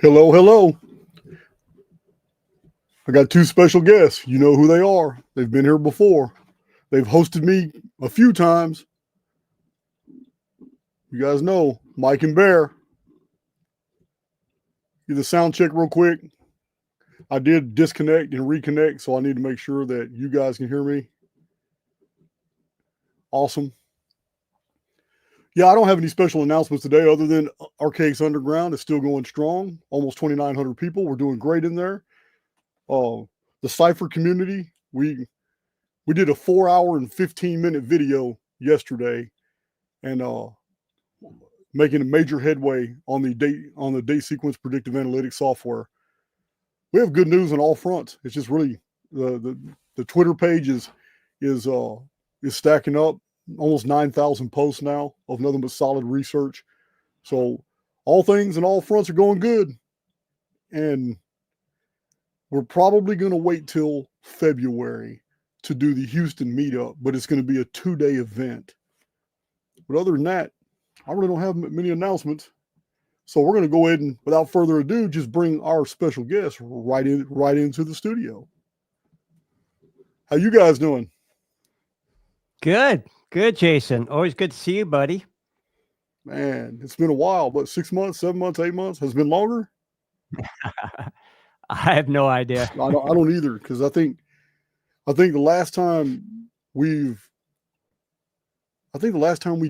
Hello, hello. I got two special guests. You know who they are. They've been here before. They've hosted me a few times. You guys know Mike and Bear. Do the sound check real quick. I did disconnect and reconnect, so I need to make sure that you guys can hear me. Awesome. Yeah, I don't have any special announcements today other than Archaix Underground is still going strong. Almost 2,900 people. We're doing great in there. The Cypher community, we did a 4-hour and 15-minute video yesterday, and making a major headway on the date sequence predictive analytics software. We have good news on all fronts. It's just really the Twitter page is stacking up. Almost 9,000 posts now of nothing but solid research. So all things and all fronts are going good. And we're probably going to wait till February to do the Houston meetup, but it's going to be a 2-day event. But other than that, I really don't have many announcements. So we're going to go ahead and, without further ado, just bring our special guest right into the studio. How you guys doing? Good, Jason. Always good to see you, buddy. Man, it's been a while, but 6 months, 7 months, 8 months has been longer. I have no idea. I don't either, because I think the last time we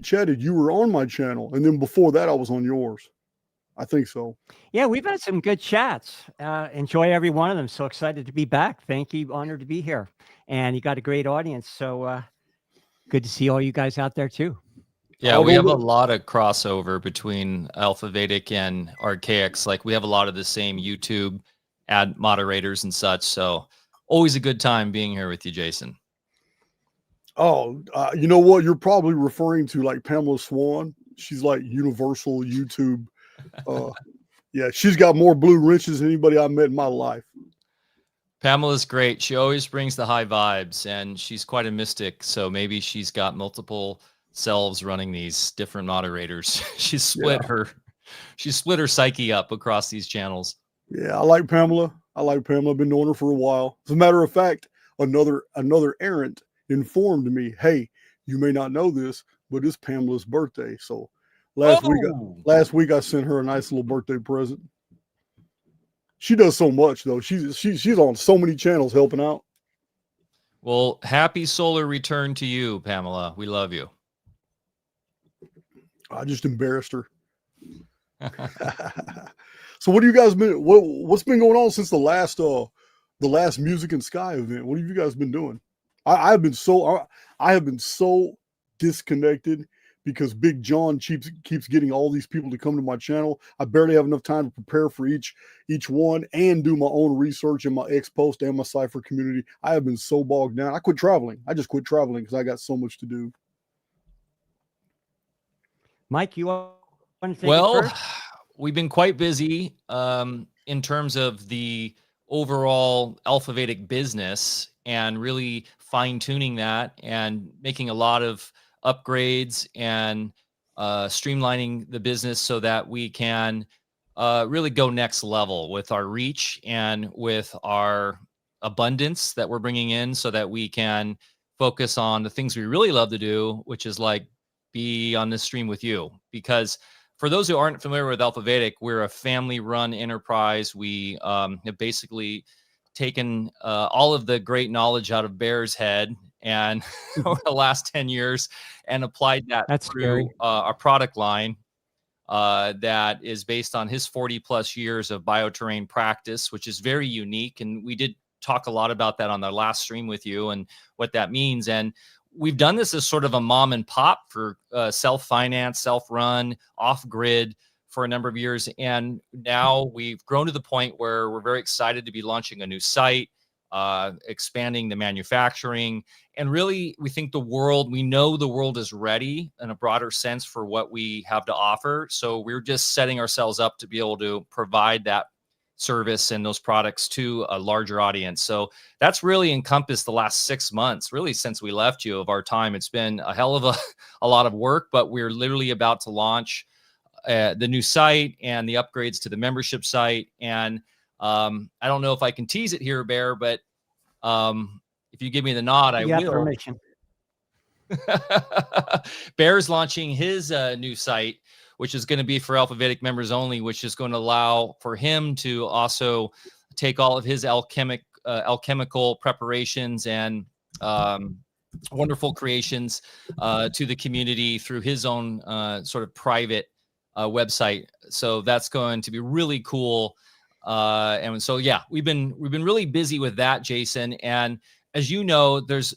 chatted, you were on my channel, and then before that, I was on yours. I think so. Yeah, we've had some good chats. Enjoy every one of them. So excited to be back. Thank you. Honored to be here. And you got a great audience. So good to see all you guys out there too. Yeah, we have a lot of crossover between Alpha, Vedic, and Archaix. Like, we have a lot of the same YouTube ad moderators and such. So always a good time being here with you, Jason. Oh, you know what? You're probably referring to like Pamela Swan. She's like universal YouTube. Yeah, she's got more blue wrenches than anybody I've met in my life. Pamela's great. She always brings the high vibes, and she's quite a mystic. So maybe she's got multiple selves running these different moderators. She's split her psyche up across these channels. Yeah, I like Pamela. I've been knowing her for a while. As a matter of fact, another errant informed me, hey, you may not know this, but it's Pamela's birthday. So last week I sent her a nice little birthday present. She does so much though. She's on so many channels helping out. Well, happy solar return to you, Pamela. We love you. I just embarrassed her. So what have you guys been what's been going on since the last Music and Sky event? What have you guys been doing? I have been so disconnected because Big John keeps getting all these people to come to my channel. I barely have enough time to prepare for each one and do my own research in my X post and my Cypher community. I have been so bogged down. I quit traveling. I just quit traveling because I got so much to do. Mike, you want to take it Well, first? we've been quite busy in terms of the overall Alpha Vedic business and really fine-tuning that and making a lot of upgrades and streamlining the business so that we can really go next level with our reach and with our abundance that we're bringing in, so that we can focus on the things we really love to do, which is like be on this stream with you. Because for those who aren't familiar with Alpha Vedic, we're a family-run enterprise. We have basically taken all of the great knowledge out of Bear's head and over the last 10 years and applied that through our product line that is based on his 40 plus years of bioterrain practice, which is very unique. And we did talk a lot about that on the last stream with you and what that means. And we've done this as sort of a mom and pop for self-finance, self-run, off-grid for a number of years. And now we've grown to the point where we're very excited to be launching a new site, expanding the manufacturing. And really, we think we know the world is ready in a broader sense for what we have to offer. So we're just setting ourselves up to be able to provide that service and those products to a larger audience. So that's really encompassed the last 6 months, really since we left you, of our time. It's been a hell of a lot of work, but we're literally about to launch the new site and the upgrades to the membership site. And I don't know if I can tease it here, Bear, but if you give me the nod, I will. Permission. Bear's launching his new site, which is going to be for Alpha Vedic members only, which is going to allow for him to also take all of his alchemical preparations and wonderful creations to the community through his own sort of private website. So that's going to be really cool. And so, yeah, we've been really busy with that, Jason. And as you know, there's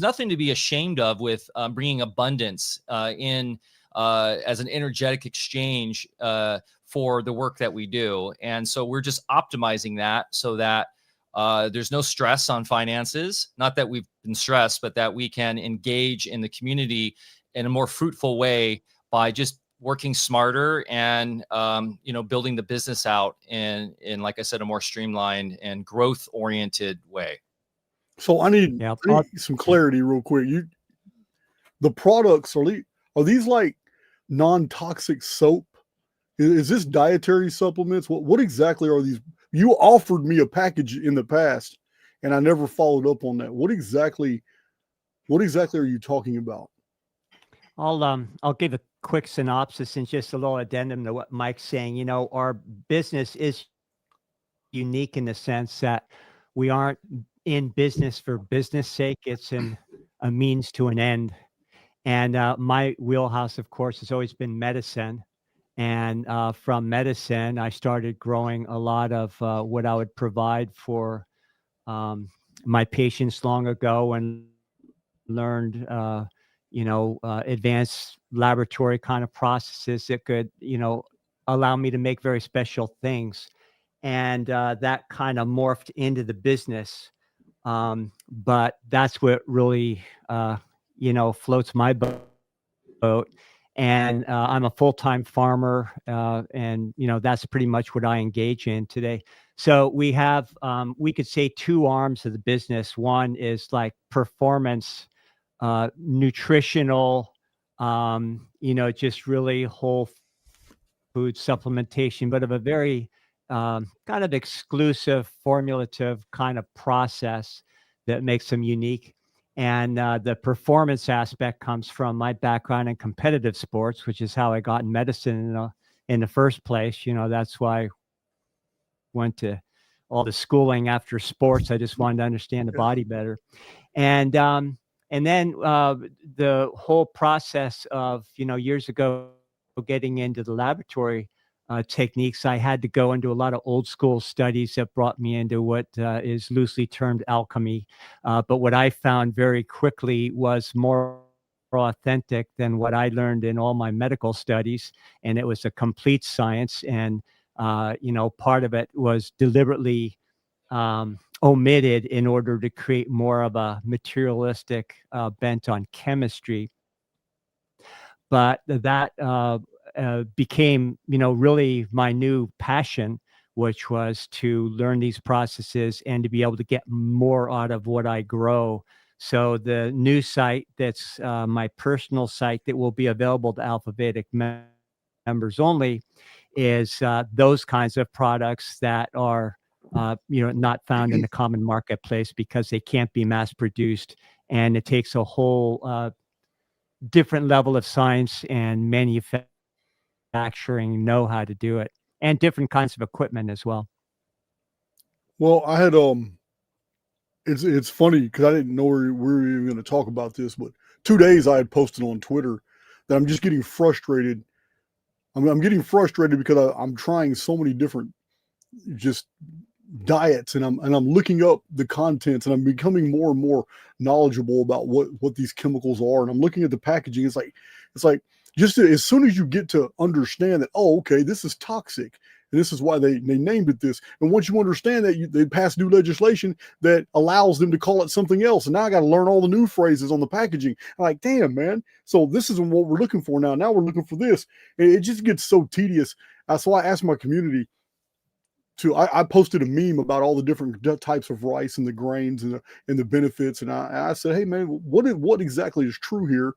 nothing to be ashamed of with bringing abundance in as an energetic exchange for the work that we do. And so we're just optimizing that so that there's no stress on finances. Not that we've been stressed, but that we can engage in the community in a more fruitful way by just working smarter and building the business out in like I said, a more streamlined and growth oriented way. So I need some clarity real quick. The products are these like non-toxic soap? Is this dietary supplements? What exactly are these? You offered me a package in the past and I never followed up on that. What exactly are you talking about? I'll give a quick synopsis and just a little addendum to what Mike's saying. You know, our business is unique in the sense that we aren't in business for business sake. It's a means to an end. And my wheelhouse, of course, has always been medicine. And from medicine, I started growing a lot of what I would provide for my patients long ago, and learned, advanced laboratory kind of processes that could, allow me to make very special things. And that kind of morphed into the business. But that's what really, floats my boat. And I'm a full-time farmer, and that's pretty much what I engage in today. So we have, we could say, two arms of the business. One is like performance, nutritional, just really whole food supplementation, but of a very kind of exclusive, formulative kind of process that makes them unique. And the performance aspect comes from my background in competitive sports, which is how I got in medicine in the first place. That's why I went to all the schooling after sports. I just wanted to understand the body better. And then the whole process of, years ago, getting into the laboratory techniques, I had to go into a lot of old school studies that brought me into what is loosely termed alchemy. But what I found very quickly was more authentic than what I learned in all my medical studies. And it was a complete science. And, part of it was deliberately omitted in order to create more of a materialistic bent on chemistry. But that became, really my new passion, which was to learn these processes and to be able to get more out of what I grow. So the new site that's my personal site that will be available to Alpha Vedic members only is those kinds of products that are not found in the common marketplace because they can't be mass produced, and it takes a whole different level of science and manufacturing know how to do it, and different kinds of equipment as well. Well, I had it's funny because I didn't know we were even going to talk about this, but 2 days I had posted on Twitter that I'm just getting frustrated. I'm getting frustrated because I'm trying so many different just diets, and I'm looking up the contents, and I'm becoming more and more knowledgeable about what these chemicals are. And I'm looking at the packaging. It's like just as soon as you get to understand that, oh, okay, this is toxic, and this is why they named it this. And once you understand that, they pass new legislation that allows them to call it something else. And now I got to learn all the new phrases on the packaging. I'm like, damn, man. So this isn't what we're looking for now. Now we're looking for this. And it just gets so tedious. So I asked my community I posted a meme about all the different types of rice and the grains and the benefits. And I said, hey, man, what exactly is true here?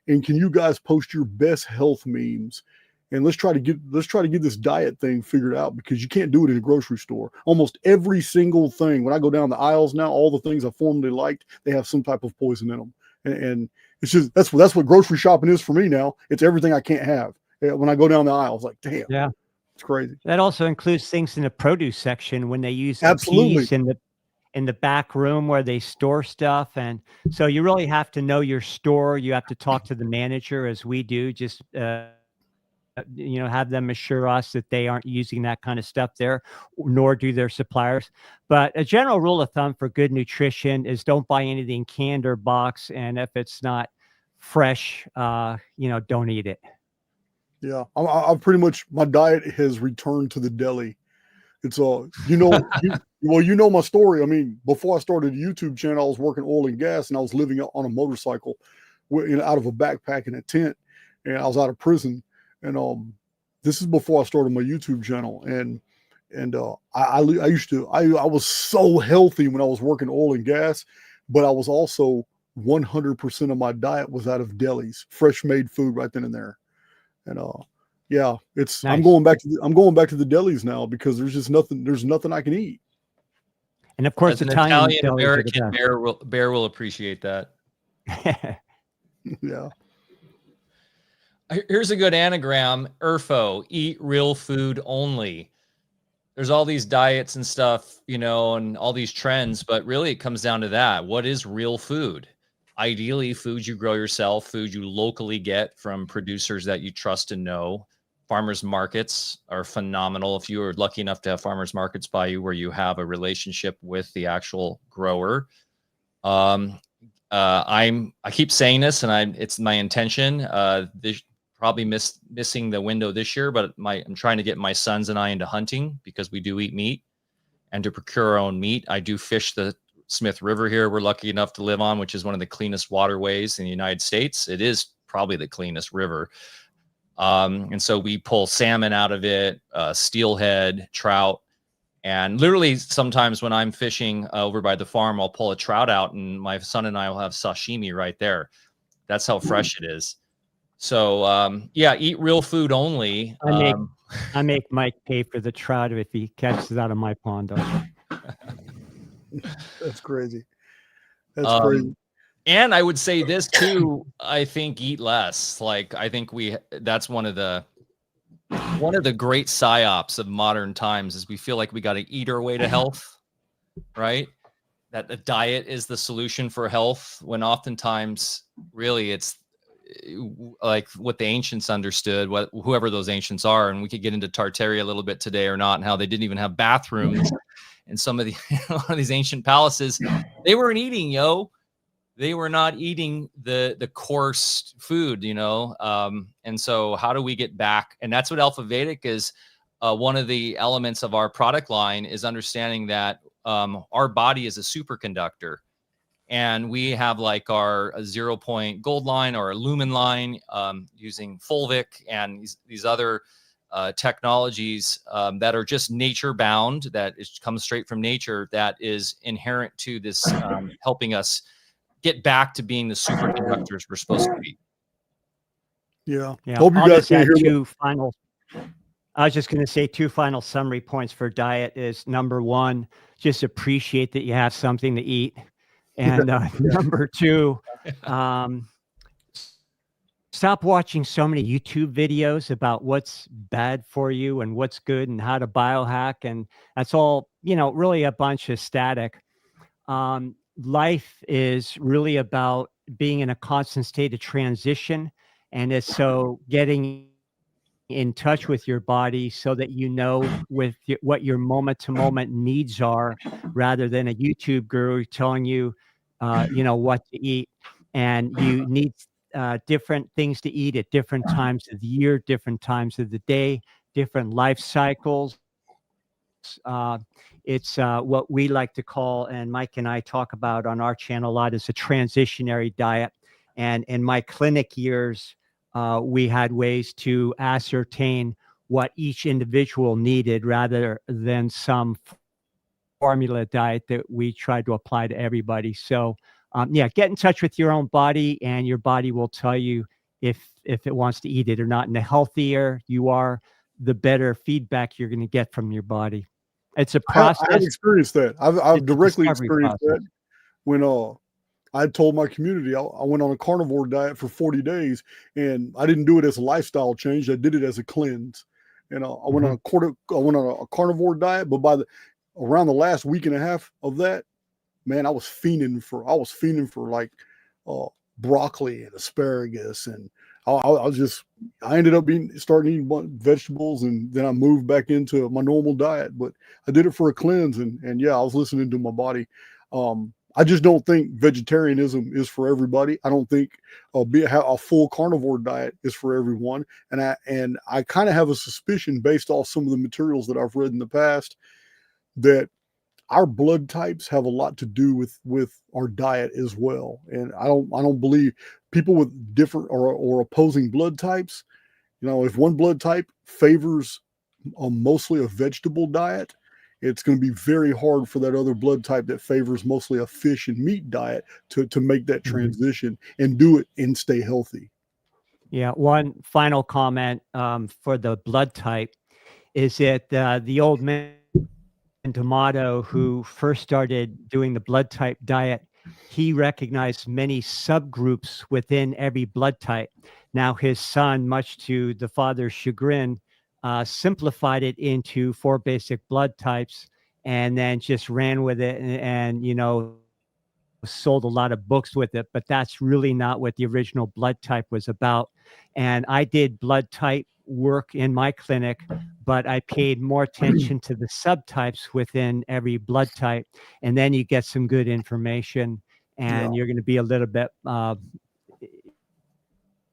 And can you guys post your best health memes? And let's try to get this diet thing figured out, because you can't do it in a grocery store. Almost every single thing, when I go down the aisles now, all the things I formerly liked, they have some type of poison in them. And it's just, that's what grocery shopping is for me now. It's everything I can't have. When I go down the aisle, it's like, damn. Yeah. It's crazy. That also includes things in the produce section when they use Absolutely peas in the back room where they store stuff. And so you really have to know your store. You have to talk to the manager, as we do, just have them assure us that they aren't using that kind of stuff there, nor do their suppliers. But a general rule of thumb for good nutrition is don't buy anything canned or boxed, and if it's not fresh, don't eat it. Yeah, I've pretty much, my diet has returned to the deli. It's well, you know my story. I mean, before I started a YouTube channel, I was working oil and gas, and I was living on a motorcycle, out of a backpack in a tent, and I was out of prison. And this is before I started my YouTube channel, and I was so healthy when I was working oil and gas, but I was also 100% of my diet was out of delis, fresh made food right then and there. And yeah, it's nice. I'm going back to the delis now, because there's nothing I can eat. And of course, Italian American Bear will appreciate that. Yeah. Here's a good anagram: ERFO, eat real food only. There's all these diets and stuff, and all these trends, but really it comes down to that. What is real food? Ideally, food you grow yourself, food you locally get from producers that you trust and know. Farmers markets are phenomenal. If you are lucky enough to have farmers markets by you, where you have a relationship with the actual grower. I keep saying this, and it's my intention. This probably missing the window this year, but I'm trying to get my sons and I into hunting, because we do eat meat, and to procure our own meat. I do fish the Smith River here we're lucky enough to live on, which is one of the cleanest waterways in the United States. It is probably the cleanest river. And so we pull salmon out of it, steelhead, trout, and literally sometimes when I'm fishing over by the farm, I'll pull a trout out, and my son and I will have sashimi right there. That's how fresh it is. So yeah, eat real food only. I make Mike pay for the trout if he catches it out of my pond. That's crazy. That's crazy. And I would say this too. I think eat less. Like, I think that's one of the great psyops of modern times is we feel like we got to eat our way to health, right? That the diet is the solution for health, when oftentimes really it's like what the ancients understood, whoever those ancients are. And we could get into Tartaria a little bit today or not, and how they didn't even have bathrooms in some of a lot of these ancient palaces. They weren't eating, they were not eating the coarse food, you know. And so how do we get back? And that's what Alpha Vedic is. One of the elements of our product line is understanding that our body is a superconductor. And we have like our 0 point gold line or a lumen line using Fulvic and these other technologies that are just nature bound, that comes straight from nature, that is inherent to this, helping us get back to being the superconductors we're supposed to be. Yeah. Yeah. Hope you I'll guys just can add hear me. two final. I was just going to say two final summary points for diet is number one, just appreciate that you have something to eat. And number two, stop watching so many YouTube videos about what's bad for you and what's good and how to biohack. And that's all, you know, really a bunch of static. Life is really about being in a constant state of transition. And it's so getting in touch with your body so that you know what your moment to moment needs are, rather than a YouTube guru telling you, you know, what to eat. And you need different things to eat at different times of the year, different times of the day, different life cycles. It's what we like to call, and Mike and I talk about on our channel a lot, is a transitionary diet. And in my clinic years, we had ways to ascertain what each individual needed rather than some formula diet that we tried to apply to everybody. So yeah, get in touch with your own body, and your body will tell you if it wants to eat it or not. And the healthier you are, the better feedback you're going to get from your body. It's a process. I have experienced that. I've It's a directly discovery experienced process. that when I told my community I went on a carnivore diet for 40 days, and I didn't do it as a lifestyle change. I did it as a cleanse. And I went on a carnivore diet, but around the last week and a half of that, man, I was fiending for like broccoli and asparagus, and I ended up starting eating vegetables, and then I moved back into my normal diet. But I did it for a cleanse, and yeah, I was listening to my body. I just don't think vegetarianism is for everybody. I don't think a full carnivore diet is for everyone. And I kind of have a suspicion, based off some of the materials that I've read in the past, that our blood types have a lot to do with our diet as well. And I don't believe people with different or opposing blood types, you know, if one blood type favors mostly a vegetable diet, it's going to be very hard for that other blood type that favors mostly a fish and meat diet to make that transition and do it and stay healthy. Yeah. One final comment for the blood type is that the old man D'Amato, who first started doing the blood type diet, he recognized many subgroups within every blood type. Now his son, much to the father's chagrin, simplified it into 4 basic blood types, and then just ran with it, and you know, sold a lot of books with it. But that's really not what the original blood type was about. And I did blood type work in my clinic, but I paid more attention to the subtypes within every blood type, and then you get some good information, and you're going to be a little bit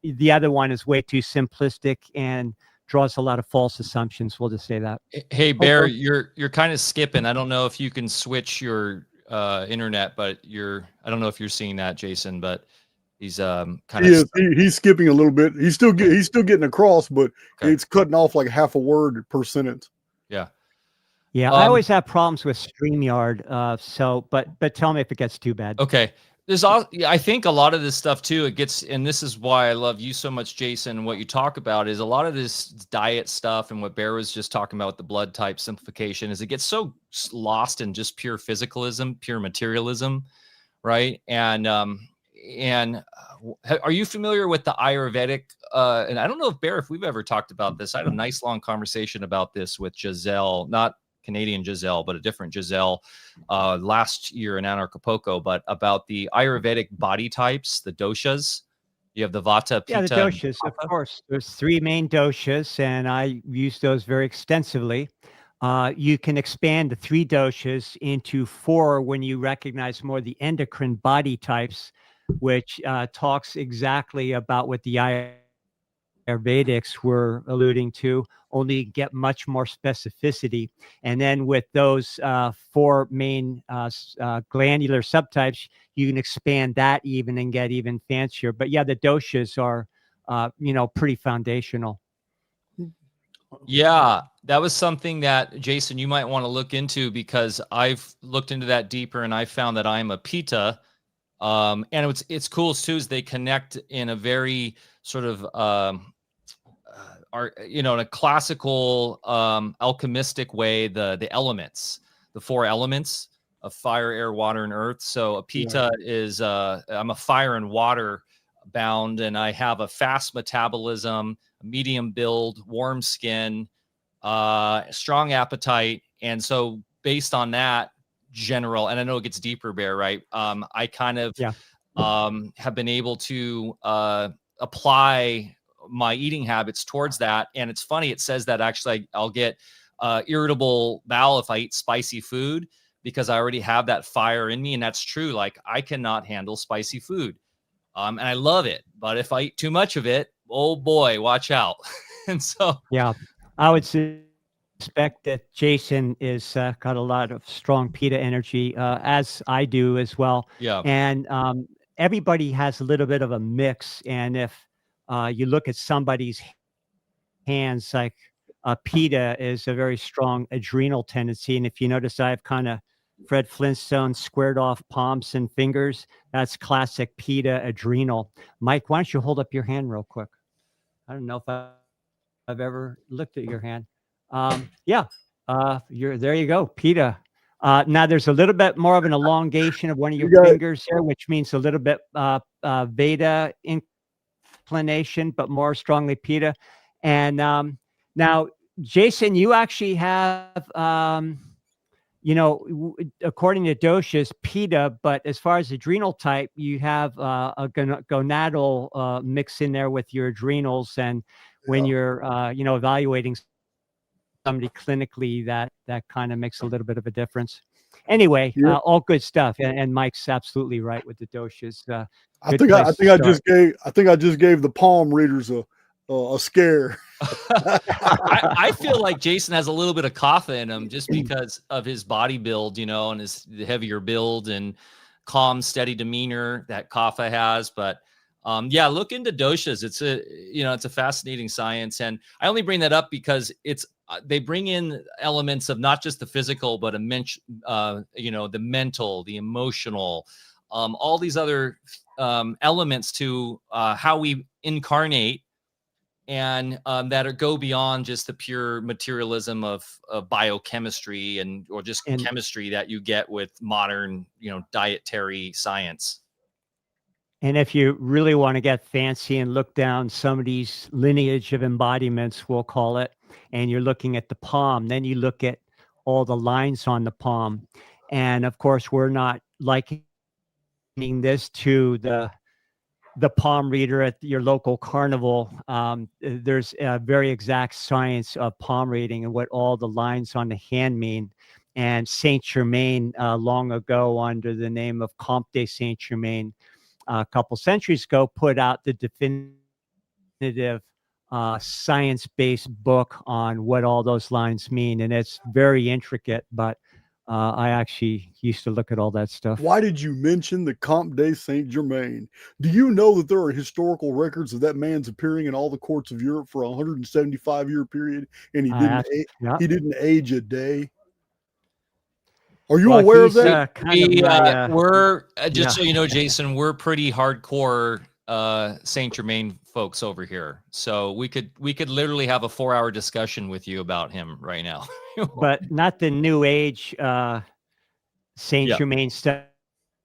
the other one is way too simplistic and draws a lot of false assumptions. We'll just say that. Hey Bear, you're kind of skipping. I don't know if you can switch your internet, but I don't know if you're seeing that, Jason, but he's he's skipping a little bit. He's still getting across, but it's cutting off like half a word per sentence. Yeah. I always have problems with StreamYard. So but tell me if it gets too bad. Okay. I think a lot of this stuff too, and this is why I love you so much, Jason, and what you talk about is a lot of this diet stuff, and what Bear was just talking about with the blood type simplification, is it gets so lost in just pure physicalism, pure materialism, right? And are you familiar with the Ayurvedic? And I don't know if Bear, if we've ever talked about this. I had a nice long conversation about this with Giselle, not Canadian Giselle, but a different Giselle, last year in Anarchapulco, but about the Ayurvedic body types, the doshas. You have the Vata, Pitta. Yeah, the doshas, of course. There's 3 main doshas, and I use those very extensively. You can expand the 3 doshas into 4 when you recognize more the endocrine body types. which talks exactly about what the Ayurvedics were alluding to, only get much more specificity. And then with those 4 main glandular subtypes, you can expand that even and get even fancier. But yeah, the doshas are, pretty foundational. Yeah, that was something that, Jason, you might want to look into, because I've looked into that deeper and I found that I'm a Pitta. And it's cool too, is they connect in a very sort of in a classical alchemistic way, the elements, the 4 elements of fire, air, water, and earth. So a Pitta is I'm a fire and water bound, and I have a fast metabolism, medium build, warm skin, strong appetite. And so based on that general, and I know it gets deeper, Bear, right? I kind of have been able to apply my eating habits towards that. And it's funny, it says that actually I'll get irritable bowel if I eat spicy food, because I already have that fire in me. And that's true. Like, I cannot handle spicy food. And I love it. But if I eat too much of it, oh boy, watch out. And so, yeah, I would suspect that Jason is got a lot of strong Pitta energy, as I do as well. yeah. And everybody has a little bit of a mix. And if you look at somebody's hands, like Pitta is a very strong adrenal tendency. And if you notice, I have kind of Fred Flintstone squared off palms and fingers. That's classic Pitta adrenal. Mike, why don't you hold up your hand real quick? I don't know if I've ever looked at your hand. You're there. You go, Pitta. Now there's a little bit more of an elongation of one of your fingers here, which means a little bit Veda inclination, but more strongly Pitta. And now, Jason, you actually have, according to doshas, Pitta, but as far as adrenal type, you have a gonadal mix in there with your adrenals. And when you're, evaluating somebody clinically, that kind of makes a little bit of a difference. Anyway, all good stuff. And Mike's absolutely right with the doshas. I think I just gave the palm readers a scare. I feel like Jason has a little bit of kapha in him, just because of his body build, and his heavier build and calm, steady demeanor that kapha has. But look into doshas. It's a fascinating science. And I only bring that up because they bring in elements of not just the physical, but the mental, the emotional, all these other elements to how we incarnate, and that go beyond just the pure materialism of biochemistry or just chemistry that you get with modern, dietary science. And if you really want to get fancy and look down somebody's lineage of embodiments, we'll call it, and you're looking at the palm, then you look at all the lines on the palm. And of course, we're not likening this to the palm reader at your local carnival. There's a very exact science of palm reading and what all the lines on the hand mean. And Saint Germain, long ago, under the name of Comte de Saint Germain, a couple centuries ago, put out the definitive science-based book on what all those lines mean. And it's very intricate, but I actually used to look at all that stuff. Why did you mention the Comte de Saint Germain? Do you know that there are historical records of that man's appearing in all the courts of Europe for a 175-year period, and he didn't age a day? Are you aware of that? We're just so you know, Jason, we're pretty hardcore Saint Germain folks over here. So we could literally have a 4-hour discussion with you about him right now. But not the new age Saint Germain stuff.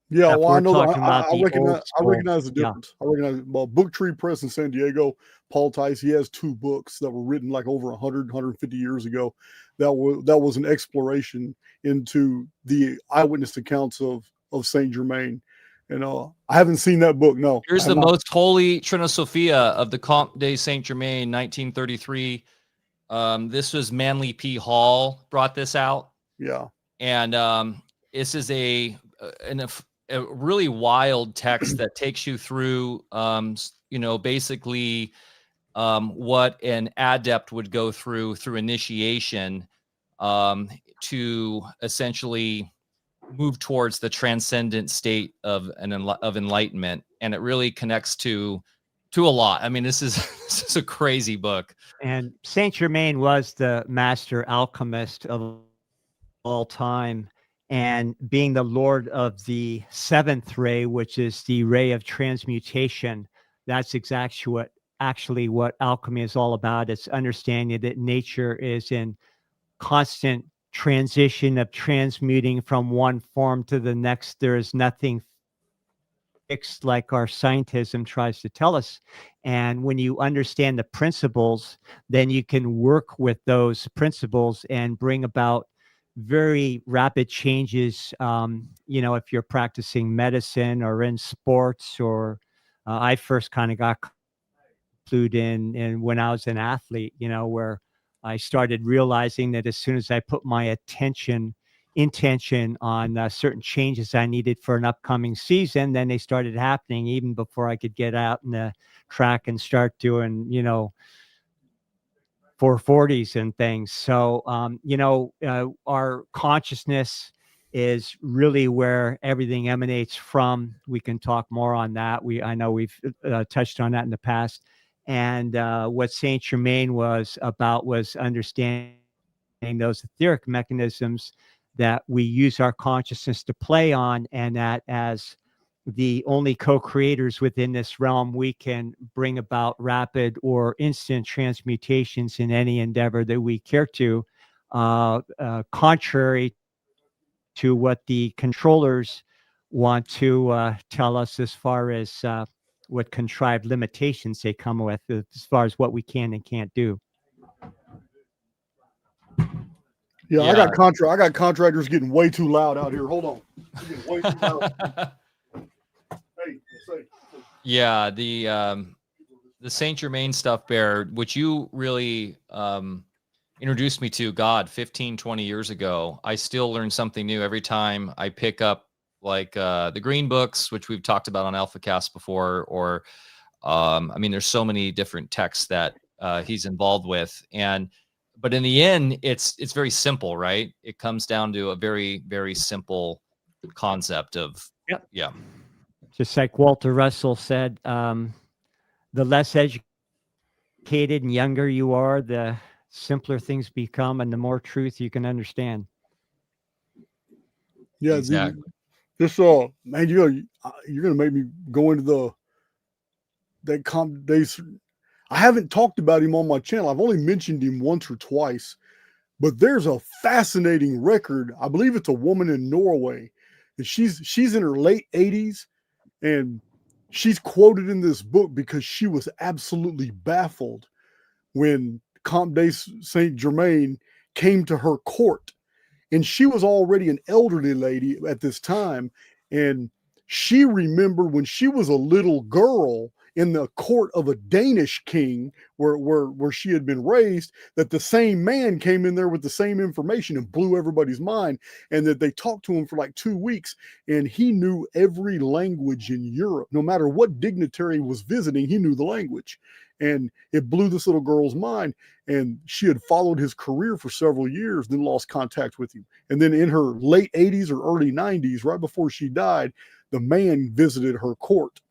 Yeah, well, I know that. I recognize the difference. I recognize Book Tree Press in San Diego. Paul Tice, he has 2 books that were written like over 150 years ago. That was an exploration into the eyewitness accounts of Saint Germain. And I haven't seen that book. No. Here's the most holy Trina Sophia of the Comte de Saint Germain, 1933. This was Manly P. Hall brought this out. Yeah. And this is a really wild text that takes you through, basically what an adept would go through initiation to essentially move towards the transcendent state of enlightenment, and it really connects to a lot. I mean, this is this is a crazy book. And Saint Germain was the master alchemist of all time, and being the lord of the seventh ray, which is the ray of transmutation. That's actually what alchemy is all about. It's understanding that nature is in constant transition of transmuting from one form to the next. There is nothing fixed like our scientism tries to tell us. And when you understand the principles, then you can work with those principles and bring about very rapid changes. If you're practicing medicine or in sports, or I first kind of got clued in when I was an athlete, where I started realizing that as soon as I put my intention on certain changes I needed for an upcoming season, then they started happening even before I could get out in the track and start doing, 440s and things. So, our consciousness is really where everything emanates from. We can talk more on that. I know we've touched on that in the past. And what Saint Germain was about was understanding those etheric mechanisms that we use our consciousness to play on, and that as the only co-creators within this realm, we can bring about rapid or instant transmutations in any endeavor that we care to, contrary to what the controllers want to tell us as far as what contrived limitations they come with as far as what we can and can't do. Yeah, I got contractors getting way too loud out here. Hold on. They're getting way too loud. Hey, say. Yeah, the Saint Germain stuff, Bear, which you really introduced me to, 15-20 years ago. I still learn something new every time I pick up, like the green books, which we've talked about on AlphaCast before, or there's so many different texts that he's involved with. But in the end, it's very simple, right? It comes down to a very, very simple concept of, yeah. Just like Walter Russell said, the less educated and younger you are, the simpler things become, and the more truth you can understand. Yeah, exactly. This man, you're gonna make me go into days. I haven't talked about him on my channel. I've only mentioned him once or twice, but there's a fascinating record. I believe it's a woman in Norway, and she's in her late 80s, and she's quoted in this book because she was absolutely baffled when Comte de Saint Germain came to her court. And she was already an elderly lady at this time. And she remembered when she was a little girl in the court of a Danish king where she had been raised, that the same man came in there with the same information and blew everybody's mind. And that they talked to him for like 2 weeks, and he knew every language in Europe. No matter what dignitary was visiting, he knew the language. And it blew this little girl's mind. And she had followed his career for several years, then lost contact with him. And then in her late 80s or early 90s, right before she died, the man visited her court,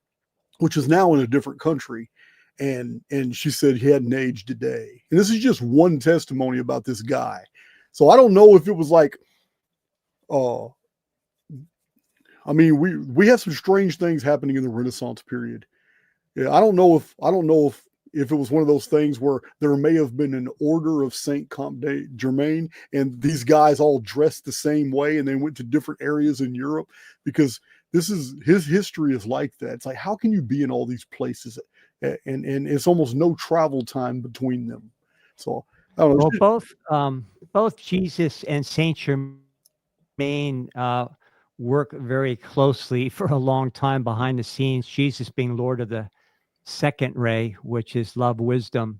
which is now in a different country. And she said he hadn't aged a day. And this is just one testimony about this guy. So I don't know if it was like, we have some strange things happening in the Renaissance period. Yeah, I don't know if it was one of those things where there may have been an order of Saint Comte de Germain, and these guys all dressed the same way, and they went to different areas in Europe, because his history is like that. It's like, how can you be in all these places, and it's almost no travel time between them. So I don't know. Well, both Jesus and Saint Germain work very closely for a long time behind the scenes. Jesus being Lord of the second ray, which is love, wisdom.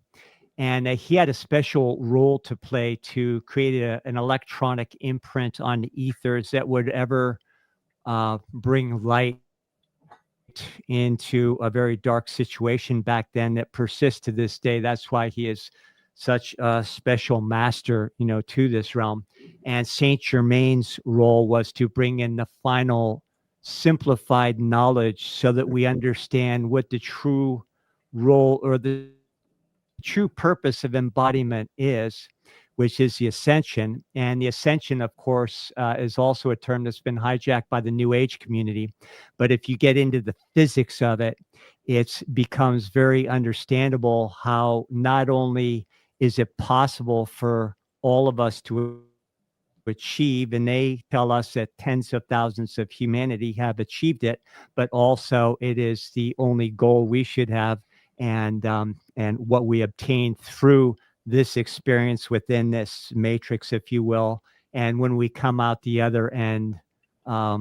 And he had a special role to play to create an electronic imprint on the ethers that would ever bring light into a very dark situation back then that persists to this day. That's why he is such a special master, to this realm. And Saint Germain's role was to bring in the final simplified knowledge so that we understand what the true role or the true purpose of embodiment is, which is the ascension. And the ascension, of course, is also a term that's been hijacked by the New Age community. But if you get into the physics of it, it becomes very understandable how not only is it possible for all of us to achieve, and they tell us that tens of thousands of humanity have achieved it, but also it is the only goal we should have, and what we obtain through this experience within this matrix, if you will. And when we come out the other end, a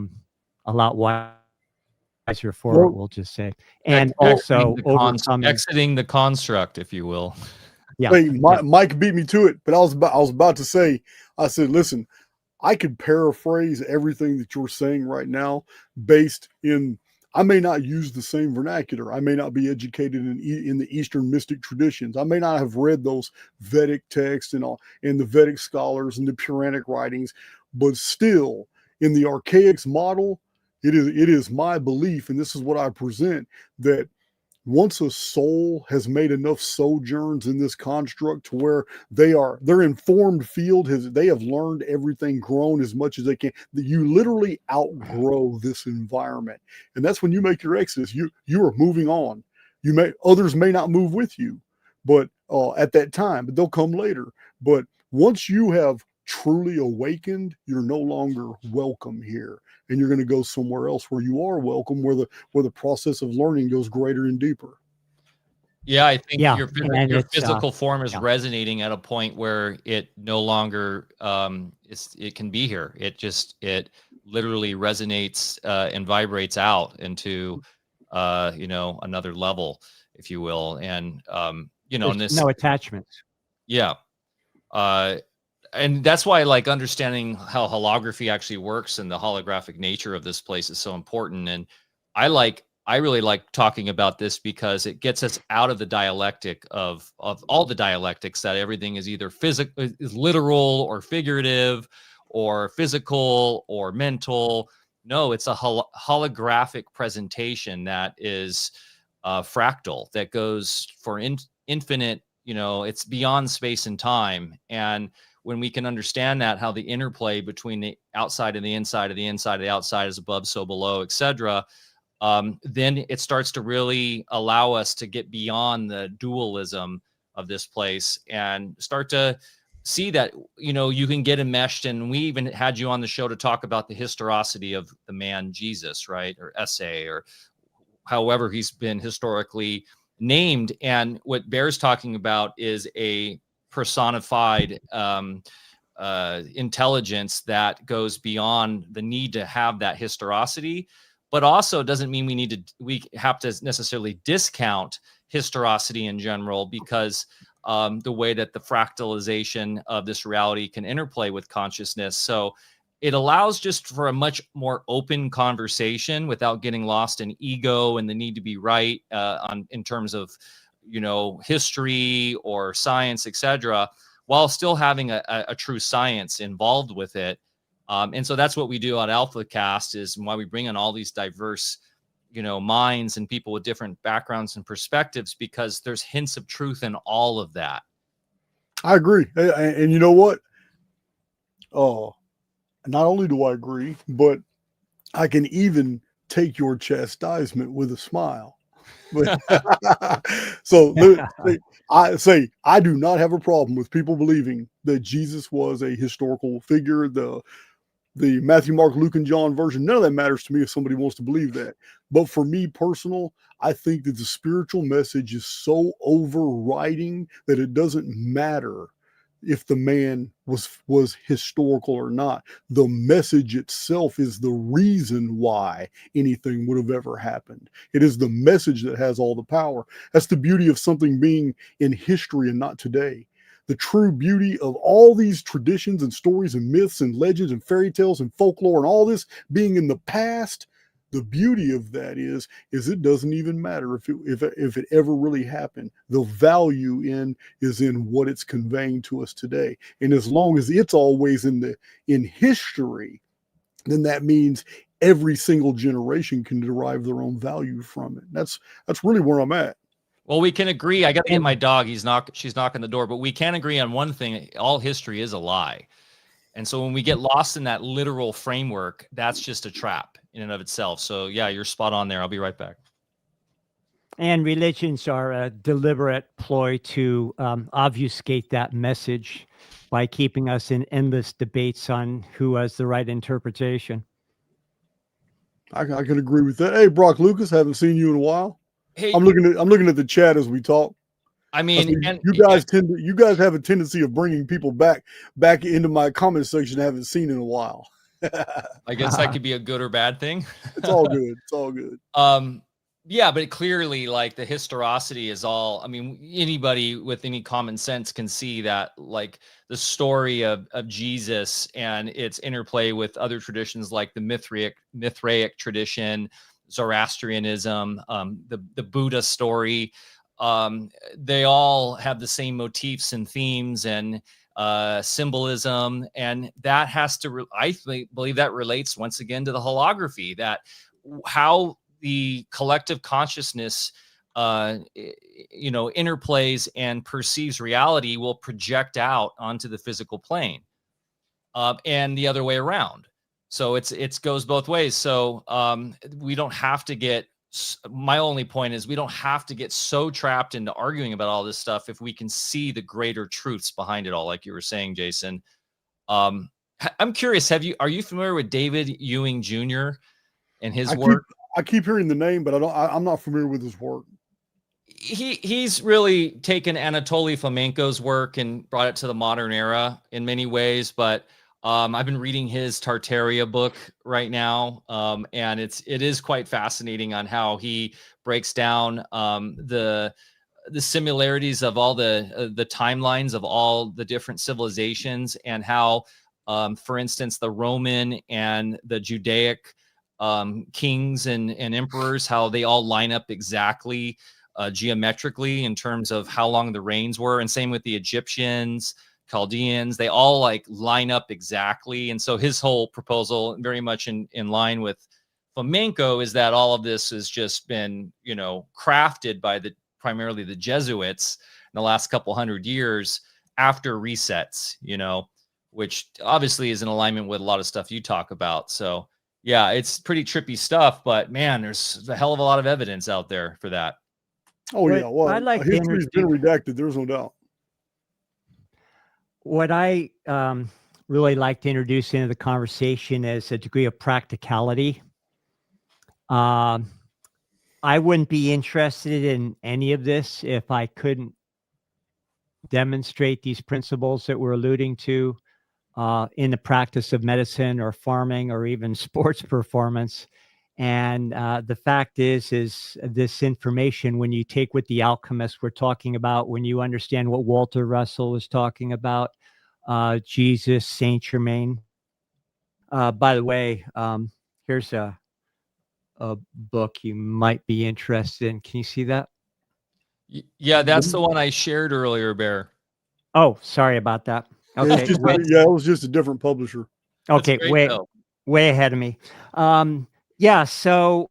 lot wiser for it, we'll just say. And also exiting the construct, if you will. Yeah. Hey, Mike beat me to it, but I was about to say, I said, listen, I could paraphrase everything that you're saying right now based in, I may not use the same vernacular. I may not be educated in the Eastern mystic traditions. I may not have read those Vedic texts and the Vedic scholars and the Puranic writings, but still in the Archaix model, it is my belief, and this is what I present, that once a soul has made enough sojourns in this construct to where their informed field they have learned everything, grown as much as they can, that you literally outgrow this environment. And that's when you make your exodus. You are moving on. Others may not move with you, but at that time, but they'll come later. But once you have truly awakened, you're no longer welcome here, and you're going to go somewhere else where you are welcome, where the process of learning goes greater and deeper. Yeah, I think your physical form is yeah. resonating at a point where it no longer it can be here. It literally resonates and vibrates out into another level, if you will. And there's no attachments. Yeah. And that's why, like, understanding how holography actually works and the holographic nature of this place is so important. And I really like talking about this because it gets us out of the dialectic of all the dialectics, that everything is either is literal or figurative or physical or mental. No, it's a holographic presentation that is fractal, that goes for infinite, it's beyond space and time. And when we can understand that, how the interplay between the outside and the inside of the inside of the outside is above, so below, etc., then it starts to really allow us to get beyond the dualism of this place and start to see that, you can get enmeshed. And we even had you on the show to talk about the historicity of the man Jesus, right? Or essay, or however he's been historically named. And what Bear's talking about is a personified intelligence that goes beyond the need to have that historicity, but also doesn't mean we have to necessarily discount historicity in general, because the way that the fractalization of this reality can interplay with consciousness. So it allows just for a much more open conversation without getting lost in ego and the need to be right in terms of history or science, etc., while still having a true science involved with it. And so that's what we do on Alpha Cast, is why we bring in all these diverse, minds and people with different backgrounds and perspectives, because there's hints of truth in all of that. I agree. And you know what? Not only do I agree, but I can even take your chastisement with a smile. So I do not have a problem with people believing that Jesus was a historical figure. The Matthew, Mark, Luke, and John version, none of that matters to me if somebody wants to believe that. But for me personal, I think that the spiritual message is so overriding that it doesn't matter if the man was historical or not. The message itself is the reason why anything would have ever happened. It is the message that has all the power. That's the beauty of something being in history and not today. the true beauty of all these traditions and stories and myths and legends and fairy tales and folklore and all this being in the past, the beauty of that is it doesn't even matter if it ever really happened. The value is in what it's conveying to us today. And as long as it's always in history, then that means every single generation can derive their own value from it. That's really where I'm at. Well, we can agree. I got to get my dog. She's knocking the door, but we can agree on one thing. All history is a lie. And so when we get lost in that literal framework, that's just a trap in and of itself. So yeah, you're spot on there. I'll be right back. And religions are a deliberate ploy to obfuscate that message by keeping us in endless debates on who has the right interpretation. I can agree with that. Hey, Brock Lucas, haven't seen you in a while. Hey, I'm looking at the chat as we talk. I mean, you guys have a tendency of bringing people back into my comment section I haven't seen in a while. I guess that could be a good or bad thing. It's all good. It's all good. Yeah, but clearly, like, the historicity is all, I mean, anybody with any common sense can see that, like, the story of Jesus and its interplay with other traditions like the Mithraic tradition, Zoroastrianism, the Buddha story, they all have the same motifs and themes and symbolism, and that has to, I believe that relates once again to the holography, that how the collective consciousness interplays and perceives reality will project out onto the physical plane, and the other way around. So it goes both ways. So we don't have to get, my only point is we don't have to get so trapped into arguing about all this stuff if we can see the greater truths behind it all, like you were saying, Jason. I'm curious, are you familiar with David Ewing Jr. and his work? I keep hearing the name, but I'm not familiar with his work. He's really taken Anatoly Fomenko's work and brought it to the modern era in many ways, but I've been reading his Tartaria book right now, and it is quite fascinating on how he breaks down the similarities of all the timelines of all the different civilizations, and how, for instance, the Roman and the Judaic kings and emperors, how they all line up exactly geometrically in terms of how long the reigns were, and same with the Egyptians, Chaldeans, they all like line up exactly. And so his whole proposal, very much in line with Fomenko, is that all of this has just been, crafted by primarily the Jesuits in the last couple hundred years after resets, which obviously is in alignment with a lot of stuff you talk about. So yeah, it's pretty trippy stuff, but man, there's a hell of a lot of evidence out there for that. Oh yeah, well, history's been redacted. There's no doubt. What I really like to introduce into the conversation is a degree of practicality. I wouldn't be interested in any of this if I couldn't demonstrate these principles that we're alluding to in the practice of medicine or farming or even sports performance. And the fact is this information, when you take what the alchemists were talking about, when you understand what Walter Russell was talking about, Jesus, Saint Germain. By the way, here's a book you might be interested in. Can you see that? Yeah, that's the one I shared earlier, Bear. Oh, sorry about that. Okay. It was just a different publisher. Okay, way ahead of me. Yeah, so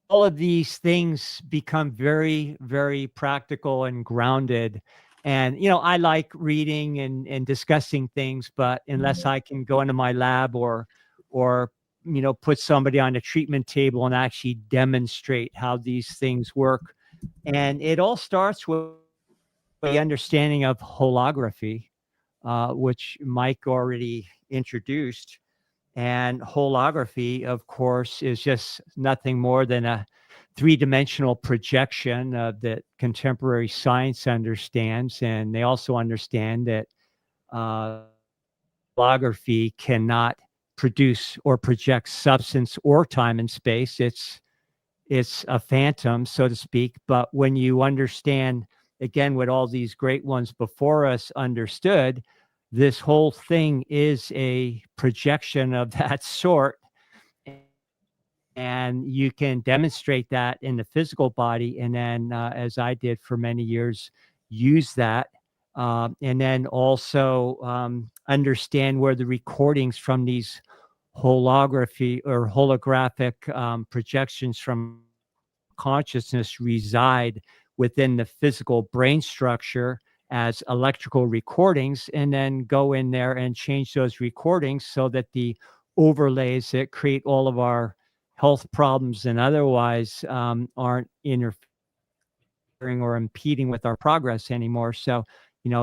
all of these things become very, very practical and grounded. And, I like reading and discussing things, but unless I can go into my lab or put somebody on a treatment table and actually demonstrate how these things work. And it all starts with the understanding of holography, which Mike already introduced. And holography, of course, is just nothing more than a three-dimensional projection that contemporary science understands. And they also understand that holography cannot produce or project substance or time and space. It's a phantom, so to speak. But when you understand again, what all these great ones before us understood, this whole thing is a projection of that sort. And you can demonstrate that in the physical body. And then, as I did for many years, use that. And then also understand where the recordings from these holographic projections from consciousness reside within the physical brain structure as electrical recordings, and then go in there and change those recordings so that the overlays that create all of our health problems and otherwise aren't interfering or impeding with our progress anymore. So,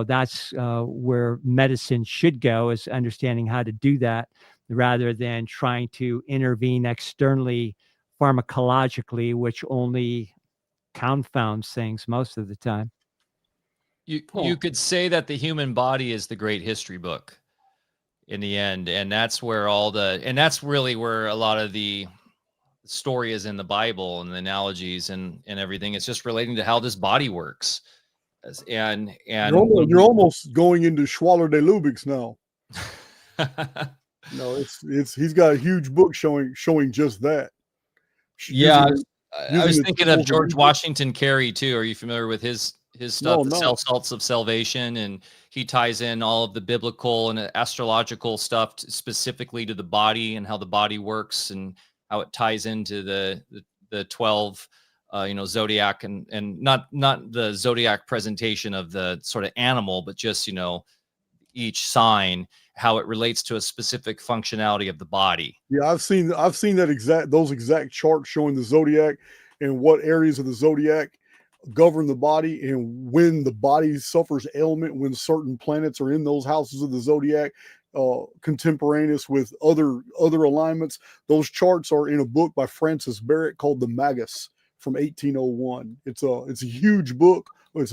that's where medicine should go, is understanding how to do that rather than trying to intervene externally pharmacologically, which only confounds things most of the time. You could say that the human body is the great history book in the end, and that's where that's really where a lot of the story is in the Bible and the analogies and everything. It's just relating to how this body works. And you're almost going into Schwaller de Lubix now. No, he's got a huge book showing just that. Yeah, I was thinking of George Washington Carey too. Are you familiar with his stuff, the 12 Salts of Salvation? And he ties in all of the biblical and astrological stuff specifically to the body and how the body works and how it ties into the 12 zodiac and not the zodiac presentation of the sort of animal, but just each sign, how it relates to a specific functionality of the body. Yeah, I've seen those exact charts showing the zodiac and what areas of the zodiac govern the body, and when the body suffers ailment, when certain planets are in those houses of the zodiac, contemporaneous with other alignments. Those charts are in a book by Francis Barrett called The Magus from 1801. It's a huge book. It's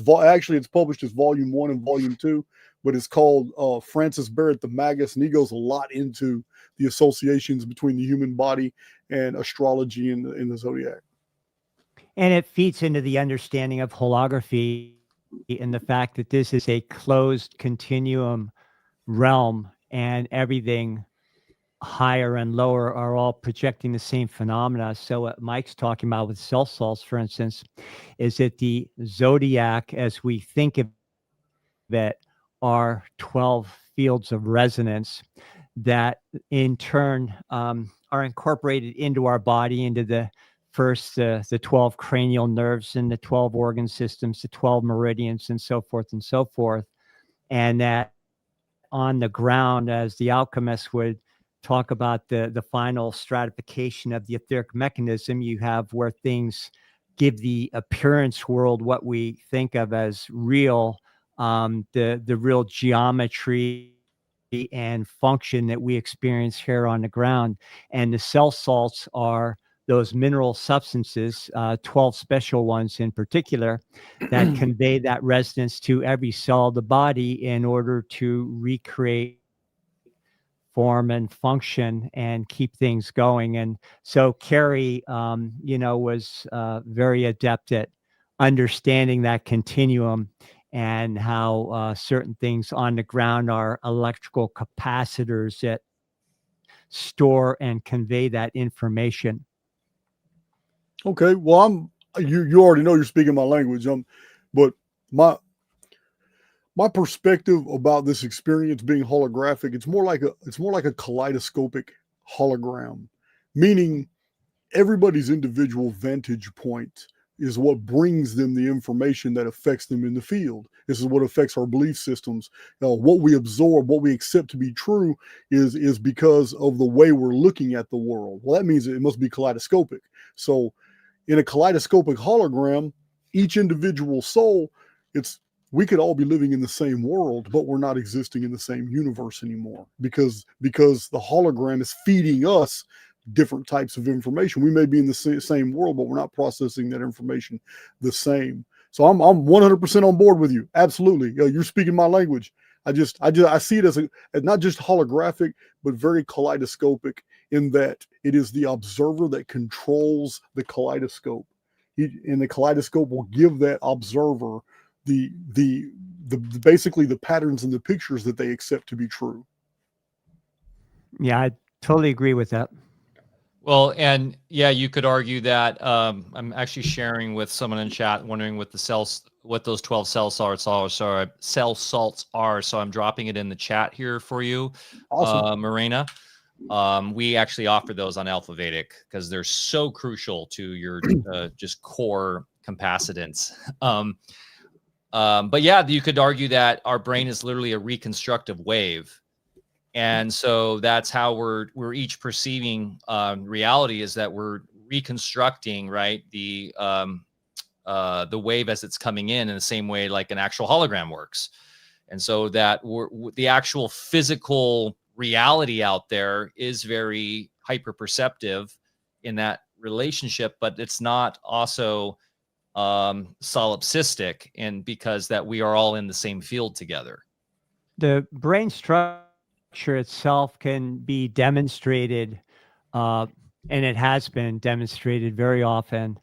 published as volume 1 and volume 2, but it's called Francis Barrett The Magus, and he goes a lot into the associations between the human body and astrology in the zodiac. And it feeds into the understanding of holography and the fact that this is a closed continuum realm, and everything higher and lower are all projecting the same phenomena. So what Mike's talking about with cell salts, for instance, is that the zodiac, as we think of it, are 12 fields of resonance that in turn are incorporated into our body, into the 12 cranial nerves and the 12 organ systems, the 12 meridians, and so forth and so forth. And that on the ground, as the alchemists would talk about the final stratification of the etheric mechanism, you have where things give the appearance world what we think of as real, the real geometry and function that we experience here on the ground. And the cell salts are those mineral substances, 12 special ones in particular, that convey that resonance to every cell of the body in order to recreate form and function and keep things going. And so Carey, was very adept at understanding that continuum and how certain things on the ground are electrical capacitors that store and convey that information. Okay, well, you already know you're speaking my language, but my perspective about this experience being holographic, it's more like a kaleidoscopic hologram, meaning everybody's individual vantage point is what brings them the information that affects them in the field. This is what affects our belief systems. What we absorb, what we accept to be true is because of the way we're looking at the world. Well, that means it must be kaleidoscopic. So in a kaleidoscopic hologram, each individual soul, we could all be living in the same world, but we're not existing in the same universe anymore because the hologram is feeding us different types of information. We may be in the same world, but we're not processing that information the same. So I'm 100% on board with you. Absolutely. You're speaking my language. I see it as not just holographic, but very kaleidoscopic, in that it is the observer that controls the kaleidoscope. And the kaleidoscope will give that observer basically the patterns and the pictures that they accept to be true. Yeah, I totally agree with that. Well, and yeah, you could argue that I'm actually sharing with someone in chat, wondering what those 12 cell salts are. So I'm dropping it in the chat here for you, Awesome. Morena. We actually offer those on Alpha Vedic because they're so crucial to your just core capacitance. But yeah, you could argue that our brain is literally a reconstructive wave. And so that's how we're each perceiving reality, is that we're reconstructing, right, the wave as it's coming in the same way like an actual hologram works. And so that the actual physical reality out there is very hyper perceptive in that relationship, but it's not also solipsistic, and because that we are all in the same field together. The brain structure itself can be demonstrated, and it has been demonstrated very often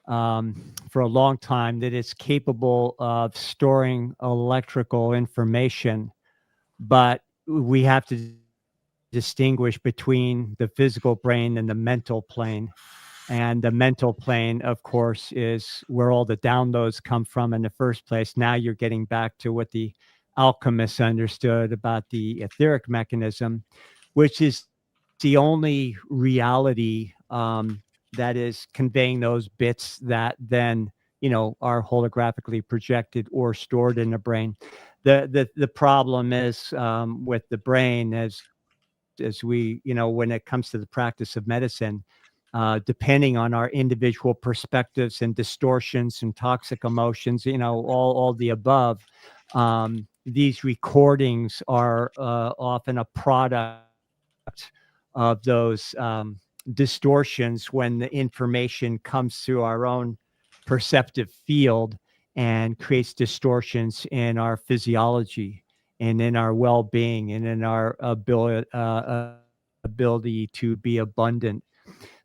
for a long time, that it's capable of storing electrical information, but we have to distinguish between the physical brain and the mental plane. And the mental plane, of course, is where all the downloads come from in the first place. Now you're getting back to what the alchemists understood about the etheric mechanism, which is the only reality that is conveying those bits that then, are holographically projected or stored in the brain. The problem is with the brain, as we, when it comes to the practice of medicine, depending on our individual perspectives and distortions and toxic emotions, all the above, these recordings are often a product of those distortions when the information comes through our own perceptive field and creates distortions in our physiology and in our well-being and in our ability to be abundant.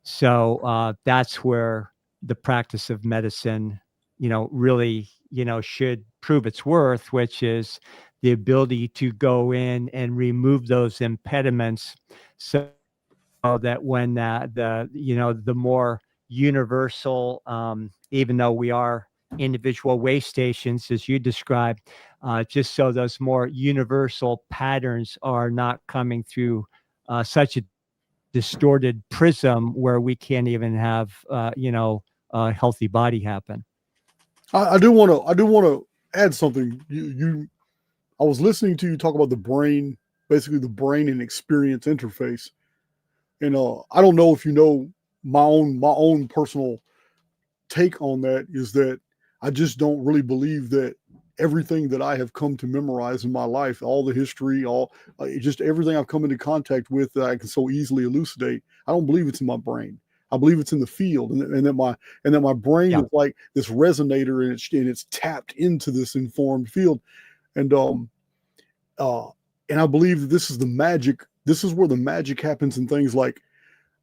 So that's where the practice of medicine, really, should prove its worth, which is the ability to go in and remove those impediments, so that when the more universal, even though we are individual way stations, as you described, just so those more universal patterns are not coming through such a distorted prism where we can't even have a healthy body happen. I do want to add something. I was listening to you talk about the brain, basically the brain and experience interface. And I don't know if you know, my own personal take on that is that I just don't really believe that everything that I have come to memorize in my life, all the history, just everything I've come into contact with that I can so easily elucidate, I don't believe it's in my brain. I believe it's in the field, and that my brain is like this resonator, and it's tapped into this informed field, and I believe that this is the magic. This is where the magic happens in things like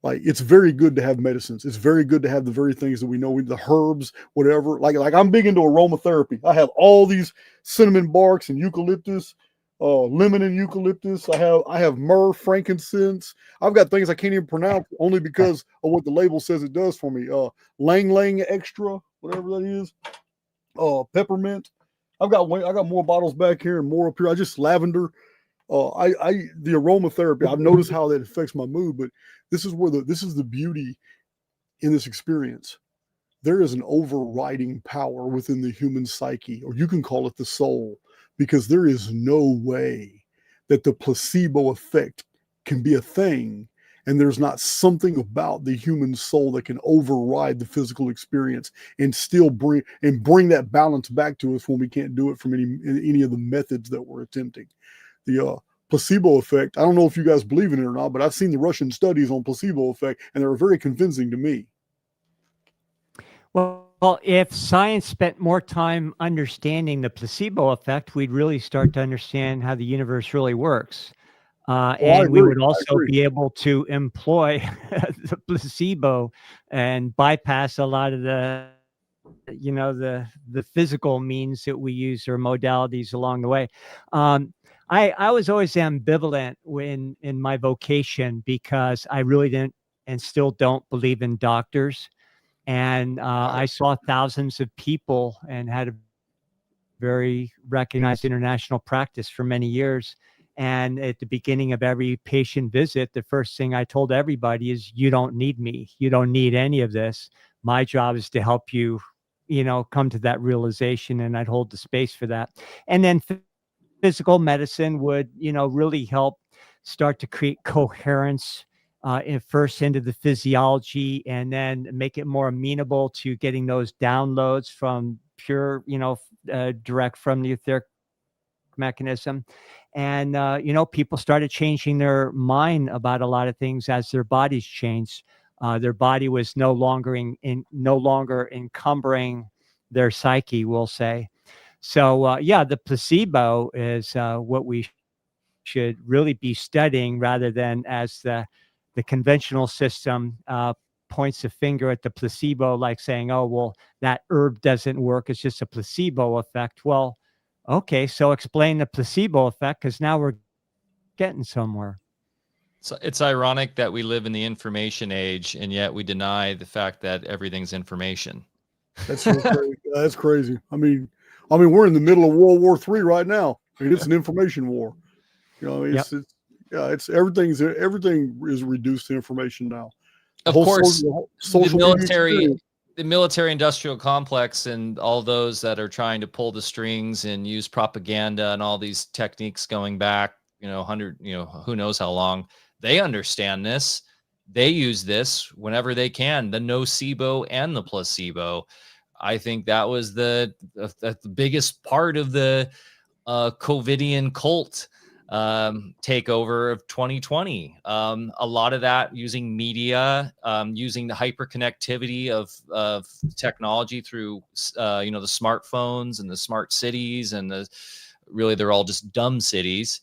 it's very good to have medicines. It's very good to have the very things that we know, the herbs, whatever. Like I'm big into aromatherapy. I have all these cinnamon barks and eucalyptus, lemon and eucalyptus. I have myrrh, frankincense. I've got things I can't even pronounce only because of what the label says it does for me. Lang Lang extra, whatever that is. Peppermint. I got more bottles back here and more up here. Lavender. The aromatherapy, I've noticed how that affects my mood, but this is the beauty in this experience. There is an overriding power within the human psyche, or you can call it the soul, because there is no way that the placebo effect can be a thing, and there's not something about the human soul that can override the physical experience and still bring that balance back to us when we can't do it from any of the methods that we're attempting. The placebo effect, I don't know if you guys believe in it or not, but I've seen the Russian studies on placebo effect, and they're very convincing to me. Well, if science spent more time understanding the placebo effect, we'd really start to understand how the universe really works. And we would also be able to employ the placebo and bypass a lot of the the physical means that we use or modalities along the way. I was always ambivalent in my vocation because I really didn't and still don't believe in doctors. And I saw thousands of people and had a very recognized international practice for many years. And at the beginning of every patient visit, the first thing I told everybody is, you don't need me. You don't need any of this. My job is to help you, come to that realization, and I'd hold the space for that. And then physical medicine would, really help start to create coherence first into the physiology, and then make it more amenable to getting those downloads from pure, direct from the etheric mechanism. And, people started changing their mind about a lot of things as their bodies changed. Their body was no longer encumbering their psyche, we'll say. So, the placebo is what we should really be studying, rather than as the conventional system points a finger at the placebo, like saying, oh, well, that herb doesn't work. It's just a placebo effect. Well, okay, so explain the placebo effect, because now we're getting somewhere. So it's ironic that we live in the information age, and yet we deny the fact that everything's information. That's so crazy. That's crazy. I mean, we're in the middle of World War III right now. I mean, it's an information war. Everything is reduced to information now. Of course, the military industrial complex and all those that are trying to pull the strings and use propaganda and all these techniques going back, who knows how long, they understand this. They use this whenever they can, the nocebo and the placebo. I think that was the biggest part of the COVIDian cult takeover of 2020. A lot of that using media, using the hyperconnectivity of technology through the smartphones and the smart cities, and they're all just dumb cities.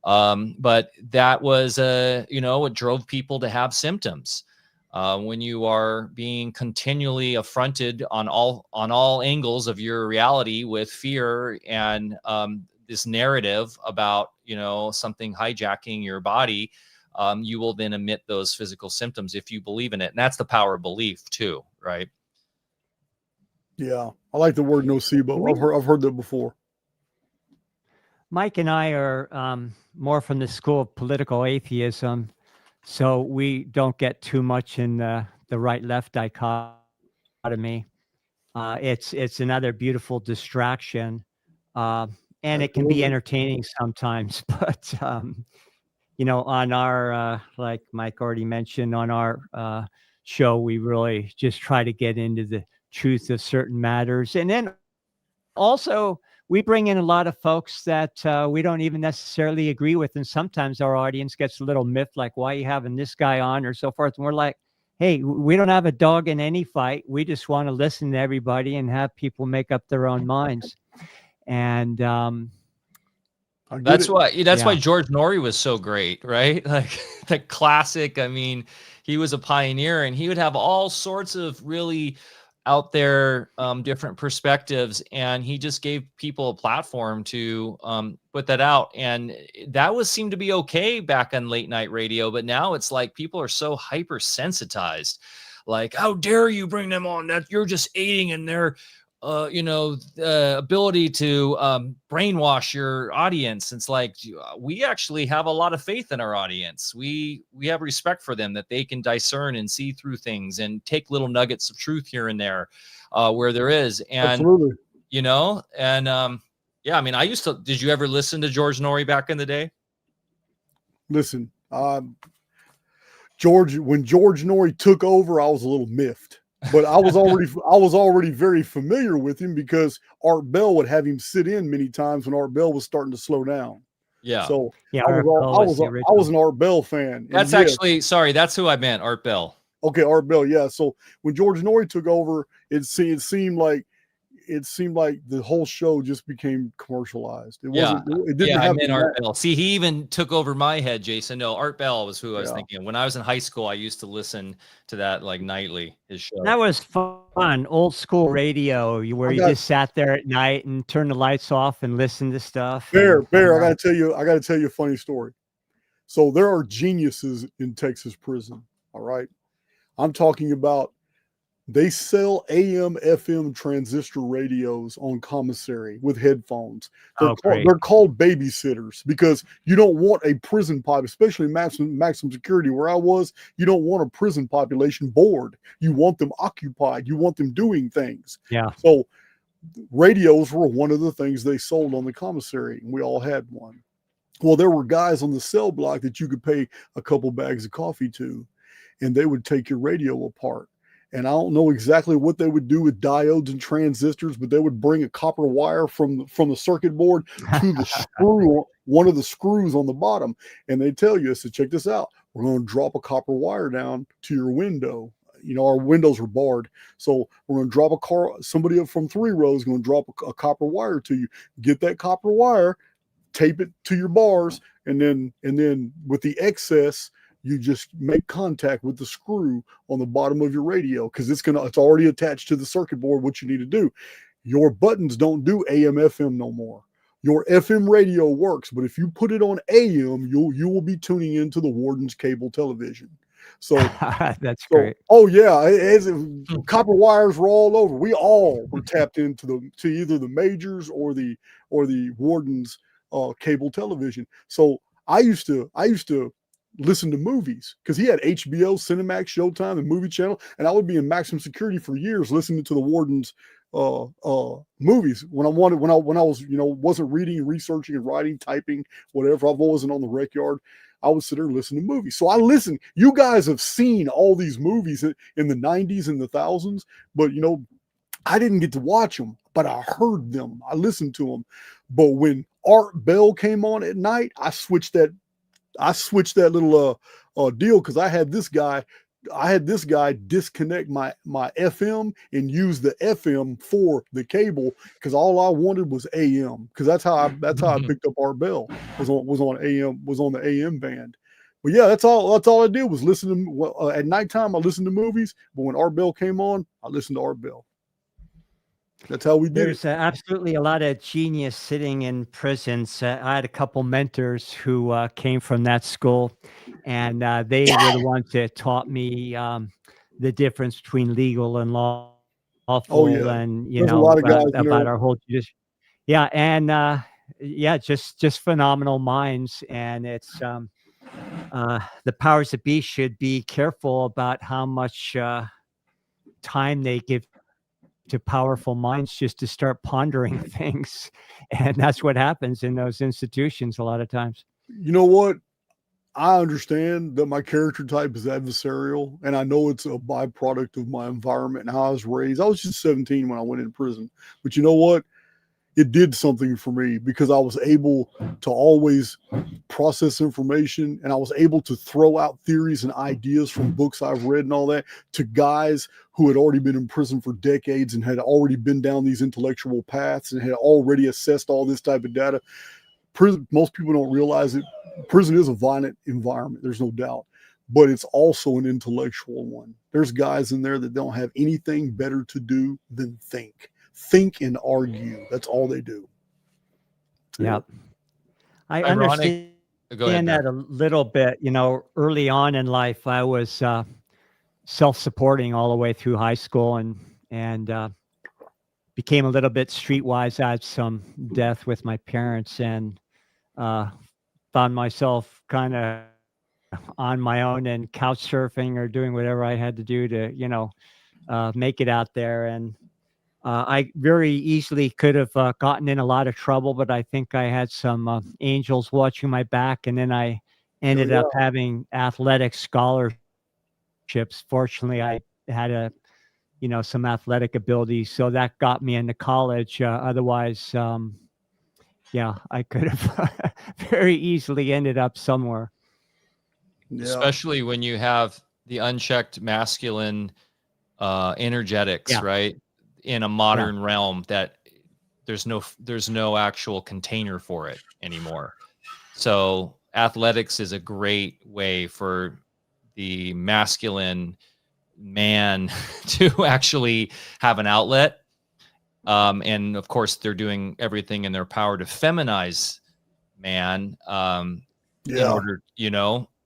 But that was what drove people to have symptoms. When you are being continually affronted on all angles of your reality with fear and this narrative about something hijacking your body, you will then emit those physical symptoms if you believe in it. And that's the power of belief too, right? Yeah, I like the word nocebo. I've heard that before. Mike and I are more from the school of political atheism, so we don't get too much in the right-left dichotomy. It's another beautiful distraction, and it can be entertaining sometimes. But on our like Mike already mentioned, on our show, we really just try to get into the truth of certain matters, and then also we bring in a lot of folks that we don't even necessarily agree with. And sometimes our audience gets a little miffed, like, why are you having this guy on, or so forth. And we're like, hey, we don't have a dog in any fight. We just want to listen to everybody and have people make up their own minds. And that's why George Norrie was so great, right? Like the classic. I mean, he was a pioneer, and he would have all sorts of really out there different perspectives, and he just gave people a platform to put that out. And that seemed to be okay back on late night radio, but now it's like people are so hypersensitized. Like, how dare you bring them on? That you're just aiding in their ability to brainwash your audience. It's like, we actually have a lot of faith in our audience. We have respect for them, that they can discern and see through things and take little nuggets of truth here and there where there is. And, absolutely. I mean, did you ever listen to George Norrie back in the day? Listen, when George Norrie took over, I was a little miffed. But I was already very familiar with him, because Art Bell would have him sit in many times when Art Bell was starting to slow down. Yeah. So I was an Art Bell fan. That's that's who I meant, Art Bell. Okay, Art Bell. Yeah. So when George Norrie took over, it seemed like it seemed like the whole show just became commercialized. It Yeah. wasn't. It didn't Yeah, I have meant the Art Bell. See, he even took over my head, Jason. No, Art Bell was who I was Yeah. thinking of. When I was in high school, I used to listen to that like nightly, his show. That was fun. Old school radio where you just sat there at night and turned the lights off and listened to stuff. Bear, I gotta tell you a funny story. So there are geniuses in Texas prison. All right. I'm talking about they sell AM, FM transistor radios on commissary with headphones. They're called babysitters because you don't want a prison pop, especially maximum security where I was. You don't want a prison population bored. You want them occupied. You want them doing things. Yeah. So radios were one of the things they sold on the commissary, and we all had one. Well, there were guys on the cell block that you could pay a couple bags of coffee to, and they would take your radio apart. And I don't know exactly what they would do with diodes and transistors, but they would bring a copper wire from the circuit board to the screw, one of the screws on the bottom. And they tell you, so check this out. We're going to drop a copper wire down to your window. You know, our windows are barred. So we're going to drop somebody up from 3 rows is going to drop a copper wire to you. Get that copper wire, tape it to your bars, and then with the excess, you just make contact with the screw on the bottom of your radio because it's already attached to the circuit board. What you need to do, your buttons don't do AM, FM no more. Your FM radio works, but if you put it on AM, you will be tuning into the warden's cable television. So that's great. Oh yeah, copper wires were all over. We all were tapped into either the majors or the warden's cable television. So I used to listen to movies because he had HBO, Cinemax, Showtime, and Movie Channel, and I would be in maximum security for years listening to the warden's movies when I was wasn't reading, researching, and writing, typing, whatever. I wasn't on the rec yard. I would sit there and listen to movies. So I listen. You guys have seen all these movies in the 90s and the thousands, but I didn't get to watch them, but I heard them. I listened to them. But when Art Bell came on at night, I switched that little deal because I had this guy disconnect my FM and use the FM for the cable because all I wanted was AM because that's how I picked up Art Bell was on the AM band. But yeah, that's all I did was listen to at nighttime. I listened to movies, but when Art Bell came on, I listened to Art Bell. That's how we did There's it. Absolutely a lot of genius sitting in prisons. I had a couple mentors who came from that school, and they were the ones that taught me the difference between legal and lawful. Oh, yeah. And There's a lot of guys about our whole tradition. Yeah, and just phenomenal minds. And it's the powers that be should be careful about how much time they give to powerful minds just to start pondering things. And that's what happens in those institutions a lot of times. You know what? I understand that my character type is adversarial, and I know it's a byproduct of my environment and how I was raised. I was just 17 when I went into prison. But you know what? It did something for me because I was able to always process information, and I was able to throw out theories and ideas from books I've read and all that to guys who had already been in prison for decades and had already been down these intellectual paths and had already assessed all this type of data. Prison, most people don't realize it. Prison is a violent environment. There's no doubt, but it's also an intellectual one. There's guys in there that don't have anything better to do than think and argue. That's all they do. Yeah. I understand that a little bit. Early on in life, I was self-supporting all the way through high school and became a little bit streetwise. I had some death with my parents and found myself kind of on my own and couch surfing or doing whatever I had to do to, make it out there. And I very easily could have gotten in a lot of trouble, but I think I had some angels watching my back. And then I ended up having athletic scholarships. Fortunately, I had some athletic ability. So that got me into college. Otherwise, I could have very easily ended up somewhere. Yeah. Especially when you have the unchecked masculine energetics, right? in a modern realm that there's no actual container for it anymore. So athletics is a great way for the masculine man to actually have an outlet. And of course, they're doing everything in their power to feminize man in order,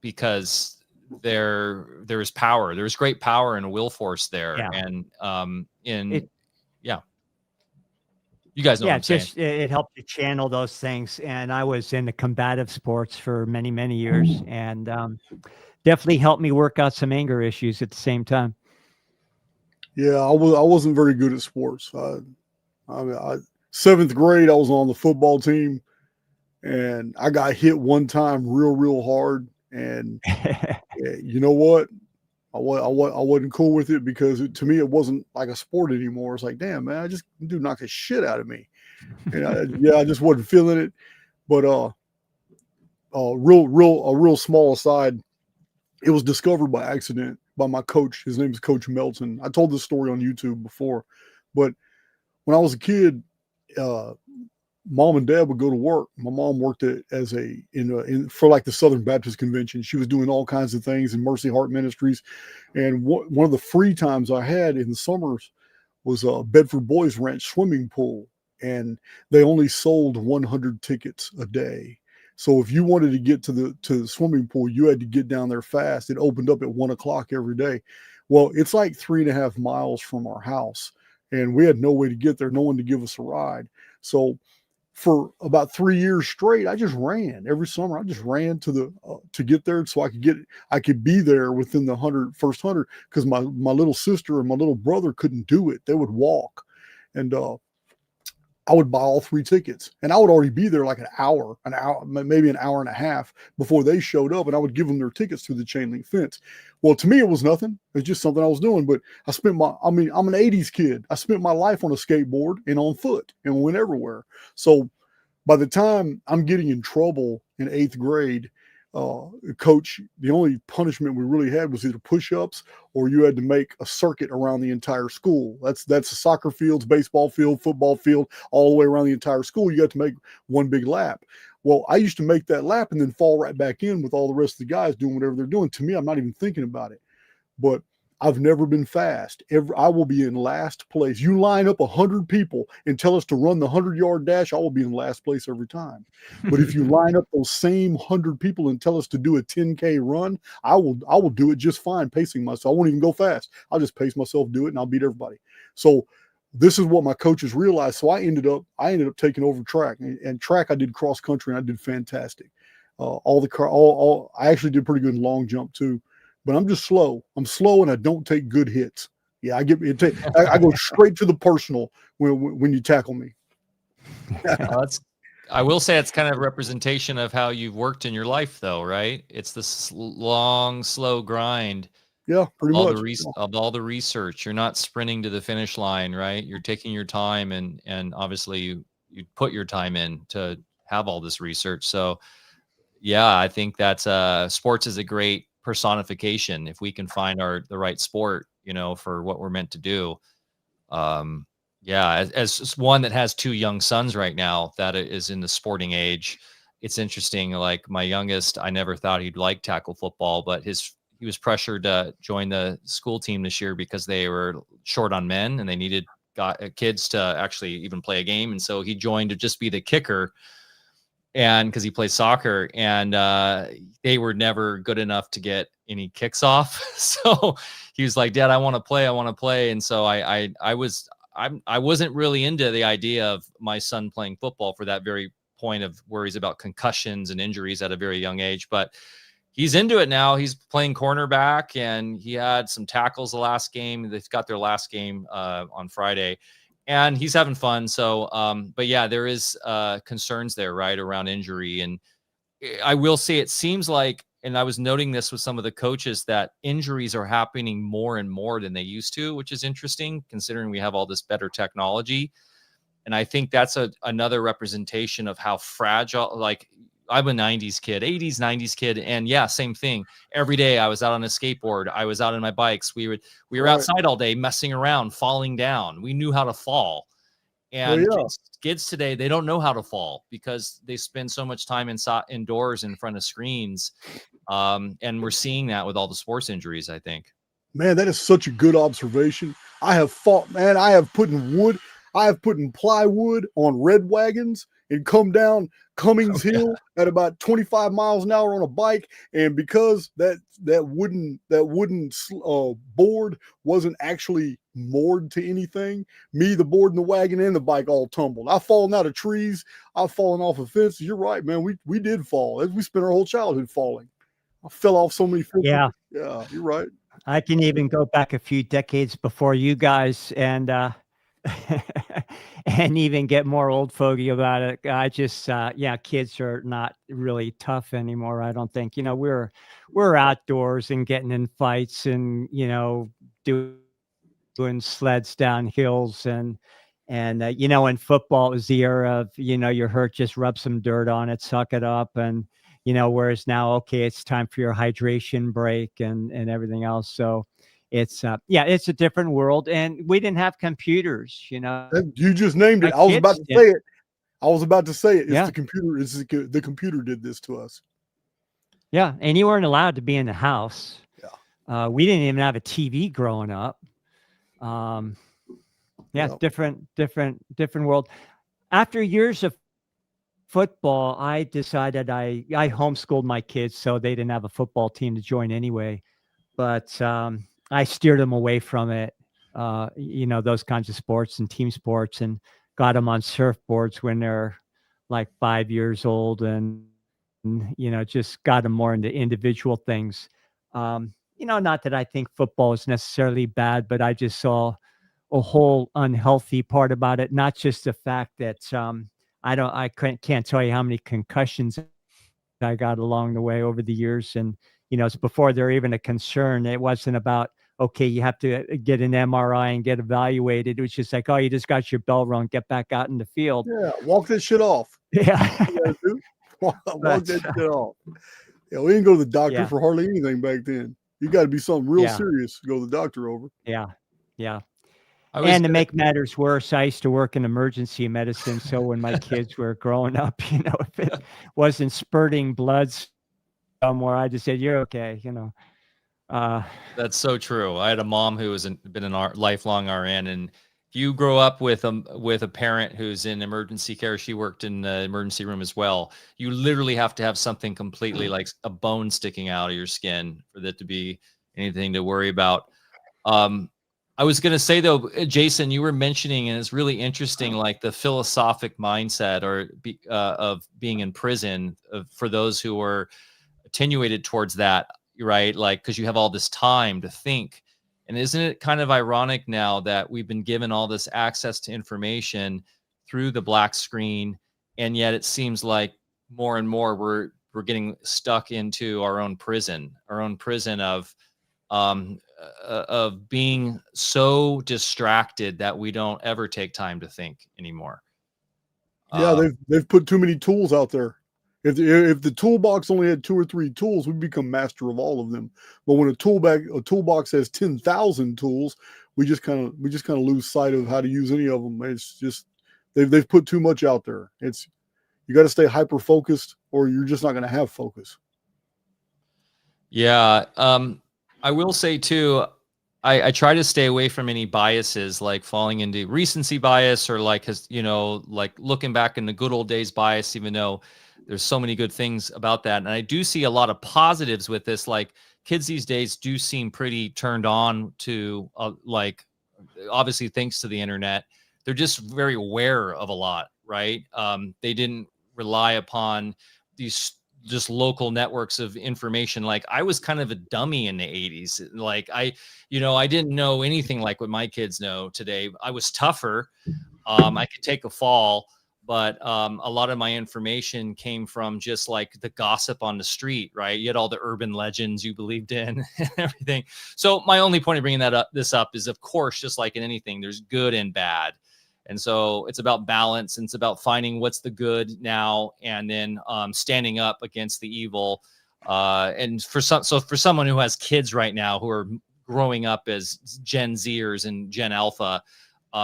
because there's power. There's great power and will force there. Yeah. And you guys know what I'm saying. It helped you channel those things. And I was in the combative sports for many, many years, and definitely helped me work out some anger issues at the same time. Yeah, I wasn't very good at sports. I mean, 7th grade, I was on the football team, and I got hit one time real hard. And you know what? I wasn't cool with it, because to me, it wasn't like a sport anymore. It's like, damn, man, dude knocked the shit out of me. And I just wasn't feeling it. But a real small aside, it was discovered by accident by my coach. His name is Coach Melton. I told this story on YouTube before, but when I was a kid, Mom and Dad would go to work. My mom worked for like the Southern Baptist Convention. She was doing all kinds of things in Mercy Heart Ministries. And one of the free times I had in the summers was a Bedford Boys Ranch swimming pool. And they only sold 100 tickets a day. So if you wanted to get to the swimming pool, you had to get down there fast. It opened up at 1 o'clock every day. Well, it's like 3.5 miles from our house, and we had no way to get there, no one to give us a ride. So for about 3 years straight, I just ran every summer. I just ran to get there so I could be there within the first 100, because my little sister and my little brother couldn't do it. They would walk, and I would buy all 3 tickets, and I would already be there like an hour, maybe an hour and a half before they showed up, and I would give them their tickets through the chain link fence. Well, to me, it was nothing. It's just something I was doing. But I'm an 80s kid. I spent my life on a skateboard and on foot and went everywhere. So by the time I'm getting in trouble in 8th grade, coach, the only punishment we really had was either push-ups, or you had to make a circuit around the entire school. That's the soccer fields, baseball field, football field, all the way around the entire school. You got to make one big lap. Well, I used to make that lap and then fall right back in with all the rest of the guys doing whatever they're doing. To me, I'm not even thinking about it. But I've never been fast. I will be in last place. You line up 100 people and tell us to run the 100-yard dash, I will be in last place every time. But if you line up those same 100 people and tell us to do a 10K run, I will do it just fine, pacing myself. I won't even go fast. I'll just pace myself, do it, and I'll beat everybody. So this is what my coaches realized. So I ended up taking over track. And track, I did cross country, and I did fantastic. I actually did pretty good in long jump too. But I'm just slow. I'm slow, and I don't take good hits. Yeah, I go straight to the personal when you tackle me. I will say it's kind of a representation of how you've worked in your life, though, right? It's this long, slow grind. Yeah, pretty much. Of all the research. You're not sprinting to the finish line, right? You're taking your time, and obviously you put your time in to have all this research. So, yeah, I think that's sports is a great personification if we can find the right sport, for what we're meant to do. As one that has 2 young sons right now that is in the sporting age, it's interesting. Like my youngest, I never thought he'd like tackle football, but he was pressured to join the school team this year because they were short on men and they needed kids to actually even play a game. And so he joined to just be the kicker. And because he plays soccer, and they were never good enough to get any kicks off. So he was like, Dad, I want to play. And so I wasn't really into the idea of my son playing football for that very point of worries about concussions and injuries at a very young age. But he's into it now. He's playing cornerback, and he had some tackles the last game. They've got their last game on Friday. And he's having fun. So, but yeah, there is concerns there, right, around injury. And I will say it seems like, and I was noting this with some of the coaches, that injuries are happening more and more than they used to, which is interesting considering we have all this better technology. And I think that's another representation of how fragile, like I'm a 90s kid, 80s, 90s kid. And yeah, same thing. Every day I was out on a skateboard. I was out on my bikes. We were Right. outside all day messing around, falling down. We knew how to fall. And yeah. kids today, they don't know how to fall because they spend so much time indoors in front of screens. And we're seeing that with all the sports injuries, I think. Man, that is such a good observation. I have fought, man. I have put in plywood on red wagons and come down Cummings Hill at about 25 miles an hour on a bike. And because that wooden board wasn't actually moored to anything, me, the board and the wagon and the bike all tumbled. I've fallen out of trees. I've fallen off of fences. You're right, man. We did fall. We spent our whole childhood falling. I fell off so many fences. Yeah. Yeah, you're right. I can even go back a few decades before you guys and and even get more old fogey about it. I just kids are not really tough anymore, I don't think. We're outdoors and getting in fights and doing sleds down hills and in football it was the era of you're hurt, just rub some dirt on it, suck it up, and whereas now, okay, it's time for your hydration break and everything else. So it's it's a different world, and we didn't have computers, You just named it. My I was about to kids say it. I was about to say it. It's Yeah. the computer. The computer did this to us. Yeah, and you weren't allowed to be in the house. Yeah. We didn't even have a TV growing up. Yeah. Different world. After years of football, I decided I homeschooled my kids, so they didn't have a football team to join anyway. But I steered them away from it, those kinds of sports and team sports, and got them on surfboards when they're like 5 years old, and just got them more into individual things. Not that I think football is necessarily bad, but I just saw a whole unhealthy part about it. Not just the fact that I can't tell you how many concussions I got along the way over the years. And, it's before they're even a concern. It wasn't about, okay, you have to get an MRI and get evaluated. It was just like, oh, you just got your bell rung, get back out in the field. Yeah, walk that shit off. Yeah. Walk that shit off. Yeah, we didn't go to the doctor Yeah. for hardly anything back then. You got to be something real Yeah. serious to go to the doctor over. Yeah. I And to make matters worse, I used to work in emergency medicine. So when my kids were growing up, if it wasn't spurting blood somewhere, I just said, "You're okay." That's so true. I had a mom who was been an lifelong RN, and if you grow up with a parent who's in emergency care, she worked in the emergency room as well. You literally have to have something completely like a bone sticking out of your skin for that to be anything to worry about. I was going to say though, Jason, you were mentioning, and it's really interesting, like the philosophic mindset of being in prison for those who are attenuated towards that, right? Like, because you have all this time to think. And isn't it kind of ironic now that we've been given all this access to information through the black screen, and yet it seems like more and more we're getting stuck into our own prison of being so distracted that we don't ever take time to think anymore. Yeah, they've put too many tools out there. If the toolbox only had 2 or 3 tools, we'd become master of all of them. But when a toolbox has 10,000 tools, we just kind of lose sight of how to use any of them. It's just they've put too much out there. You got to stay hyper focused, or you're just not going to have focus. Yeah. I will say too, I try to stay away from any biases, like falling into recency bias or like looking back in the good old days bias, even though there's so many good things about that. And I do see a lot of positives with this. Like kids these days do seem pretty turned on to obviously thanks to the internet, they're just very aware of a lot, right? They didn't rely upon these just local networks of information. Like I was kind of a dummy in the 80s. Like I didn't know anything like what my kids know today. I was tougher. I could take a fall, but a lot of my information came from just like the gossip on the street, right? You had all the urban legends you believed in and everything. So my only point of bringing this up is, of course, just like in anything, there's good and bad. And so it's about balance, and it's about finding what's the good now, and then standing up against the evil. And for someone who has kids right now who are growing up as Gen Zers and Gen Alpha,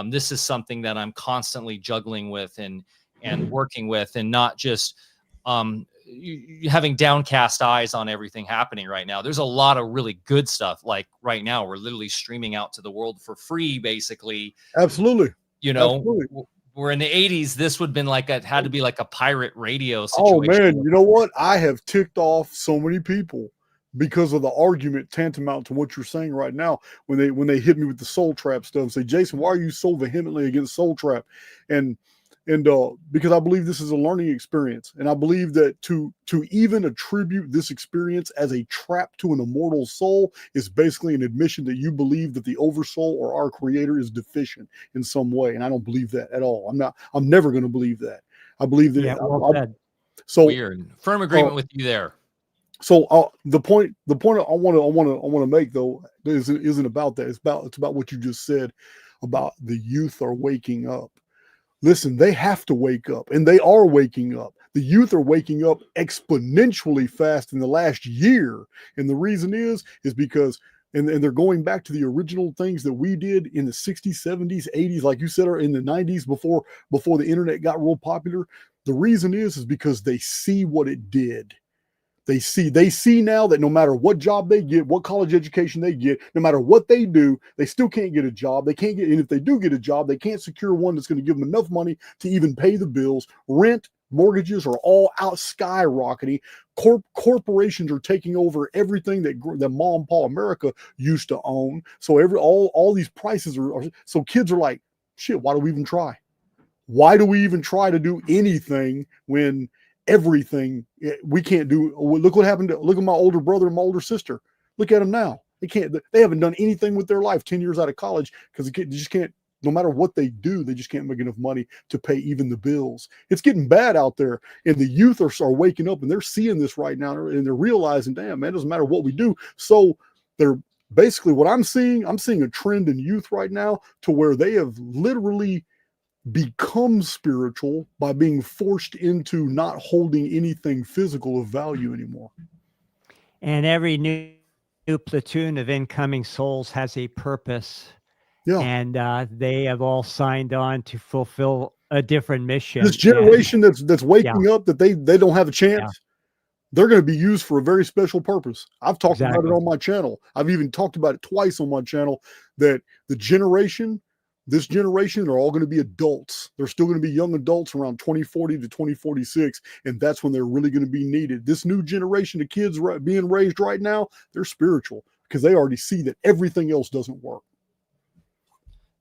this is something that I'm constantly juggling with and working with, and not just having downcast eyes on everything happening right now. There's a lot of really good stuff. Like right now, we're literally streaming out to the world for free, basically. Absolutely. You know, Absolutely. we're in the 80s. This would have been like had to be like a pirate radio situation. Oh man, you know what? I have ticked off so many people because of the argument tantamount to what you're saying right now when they hit me with the Soul Trap stuff and say, Jason, why are you so vehemently against Soul Trap? And because I believe this is a learning experience, and I believe that to even attribute this experience as a trap to an immortal soul is basically an admission that you believe that the oversoul or our creator is deficient in some way, and I don't believe that at all. I'm never going to believe that. I believe that. Yeah, well said. So weird. Firm agreement with you there. So the point I want to make though isn't about that. It's about what you just said about the youth are waking up. Listen, they have to wake up, and they are waking up. The youth are waking up exponentially fast in the last year. And the reason is because, and they're going back to the original things that we did in the 60s, 70s, 80s, like you said, or in the 90s before the internet got real popular. The reason is because they see what it did. They see now that no matter what job they get, what college education they get, no matter what they do, they still can't get a job. They can't get, and if they do get a job, they can't secure one that's going to give them enough money to even pay the bills. Rent, mortgages are all out skyrocketing. Corporations are taking over everything that mom and pa America used to own. So all these prices are so kids are like, shit, why do we even try? Why do we even try to do anything when everything we can't do? Look what happened look at my older brother and my older sister. Look at them now. They haven't done anything with their life 10 years out of college because they just can't, no matter what they do, they just can't make enough money to pay even the bills. It's getting bad out there, and the youth are waking up, and they're seeing this right now, and they're realizing, damn, man, it doesn't matter what we do. So they're basically, what I'm seeing a trend in youth right now to where they have literally become spiritual by being forced into not holding anything physical of value anymore. And every new platoon of incoming souls has a purpose. Yeah. And they have all signed on to fulfill a different mission. This generation that's waking up, that they don't have a chance. They're going to be used for a very special purpose. I've talked about it on my channel. I've even talked about it twice on my channel, that this generation are all going to be adults. They're still going to be young adults around 2040 to 2046, and that's when they're really going to be needed. This new generation of kids being raised right now, they're spiritual because they already see that everything else doesn't work.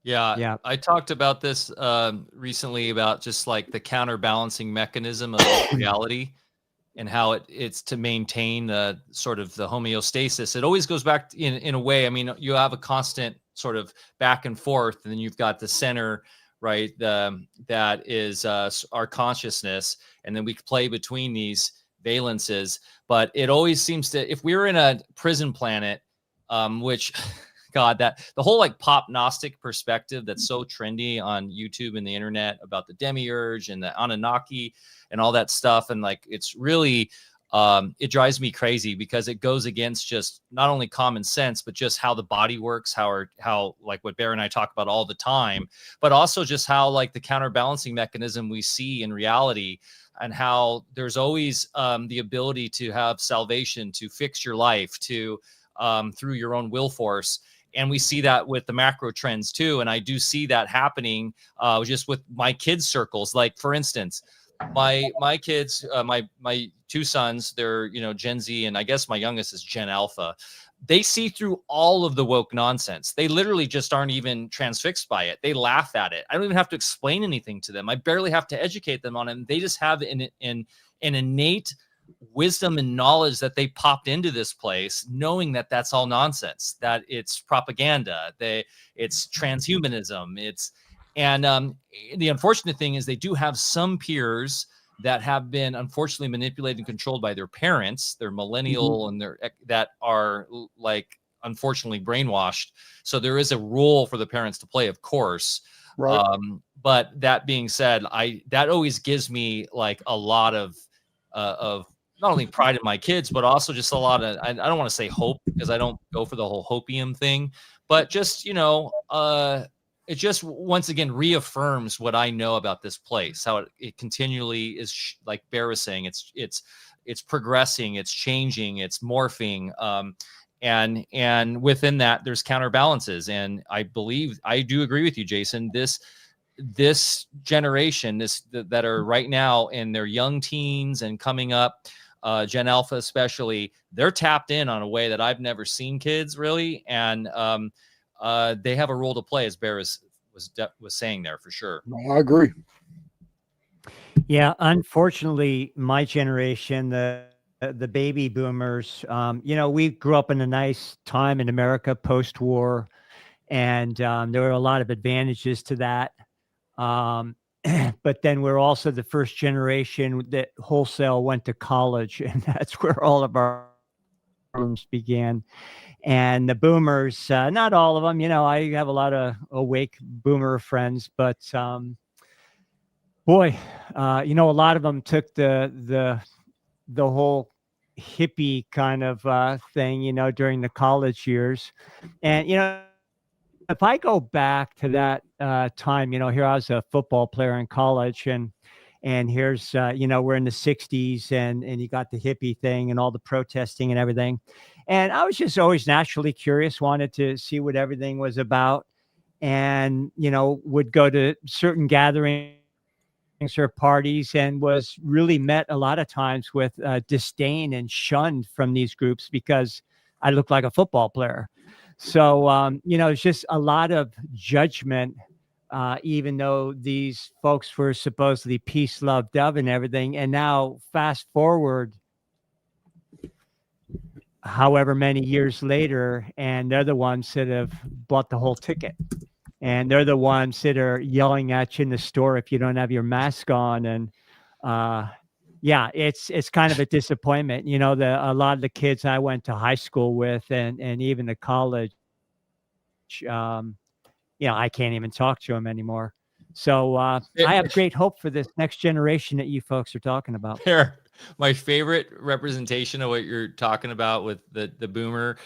Yeah. I talked about this recently about just like the counterbalancing mechanism of reality and how it's to maintain the sort of the homeostasis. It always goes back in a way. I mean, you have a constant sort of back and forth, and then you've got the center, right? That is our consciousness, and then we play between these valences. But it always seems to, if we were in a prison planet, which God, that the whole like pop Gnostic perspective that's so trendy on YouTube and the internet about the demiurge and the Anunnaki and all that stuff, and like it's really it drives me crazy because it goes against just not only common sense, but just how the body works, how like what Bear and I talk about all the time, but also just how like the counterbalancing mechanism we see in reality, and how there's always the ability to have salvation, to fix your life, to through your own will force. And we see that with the macro trends too. And I do see that happening just with my kids' circles. Like for instance, my kids, my two sons, they're, Gen Z, and I guess my youngest is Gen Alpha. They see through all of the woke nonsense. They literally just aren't even transfixed by it. They laugh at it. I don't even have to explain anything to them. I barely have to educate them on it. And they just have an innate wisdom and knowledge that they popped into this place knowing that that's all nonsense, that it's propaganda, it's transhumanism, and the unfortunate thing is they do have some peers that have been unfortunately manipulated and controlled by their parents, their millennial, and that are like unfortunately brainwashed. So there is a role for the parents to play, of course. Right. But that being said, that always gives me like a lot of not only pride in my kids, but also just a lot of, I don't want to say hope, because I don't go for the whole hopium thing, but just, it just once again reaffirms what I know about this place, how it continually is like Bear was saying, it's progressing, it's changing, it's morphing. And within that, there's counterbalances. And I do agree with you, Jason. This generation, that are right now in their young teens and coming up, Gen Alpha especially, they're tapped in on a way that I've never seen kids really, and they have a role to play, as Bear was saying there, for sure. I agree. Yeah, unfortunately, my generation, the baby boomers, we grew up in a nice time in America post-war, and there were a lot of advantages to that. But then we're also the first generation that wholesale went to college, and that's where all of our problems began. And the boomers, not all of them, I have a lot of awake boomer friends, but boy, a lot of them took the whole hippie kind of thing, during the college years. And, if I go back to that time, here I was a football player in college, and here's, we're in the 60s, and you got the hippie thing and all the protesting and everything. And I was just always naturally curious, wanted to see what everything was about, and, would go to certain gatherings or parties, and was really met a lot of times with disdain and shunned from these groups because I looked like a football player. So, it's just a lot of judgment, even though these folks were supposedly peace, love, dove and everything. And now fast forward however many years later, and they're the ones that have bought the whole ticket. And they're the ones that are yelling at you in the store if you don't have your mask on. And yeah, it's kind of a disappointment. A lot of the kids I went to high school with, and even the college, I can't even talk to them anymore. So I have great hope for this next generation that you folks are talking about. Here, my favorite representation of what you're talking about with the boomer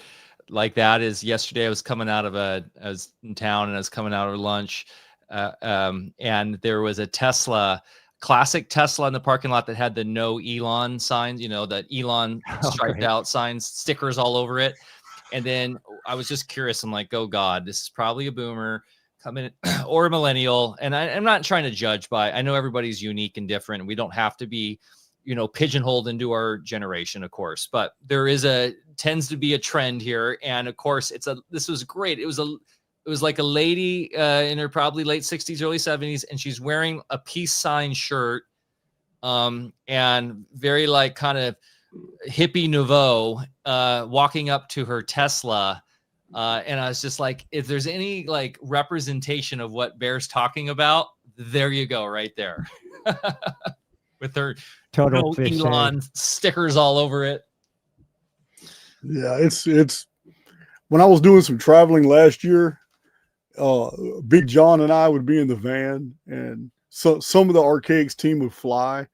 like that is, yesterday I was I was in town, and I was coming out of lunch, and there was a classic Tesla in the parking lot that had the no Elon signs, that Elon striped out signs, stickers all over it. And then I was just curious. I'm like, oh God, this is probably a boomer coming or a millennial. And I'm not trying to judge I know everybody's unique and different. We don't have to be, pigeonholed into our generation, of course, but there tends to be a trend here. And of course this was great. It was like a lady in her probably late 60s, early 70s, and she's wearing a peace sign shirt, and very like kind of hippie nouveau, walking up to her Tesla. And I was just like, if there's any like representation of what Bear's talking about, there you go, right there. With her total Elon stickers all over it. Yeah, it's when I was doing some traveling last year, Big John and I would be in the van, and so some of the Archaix team would fly.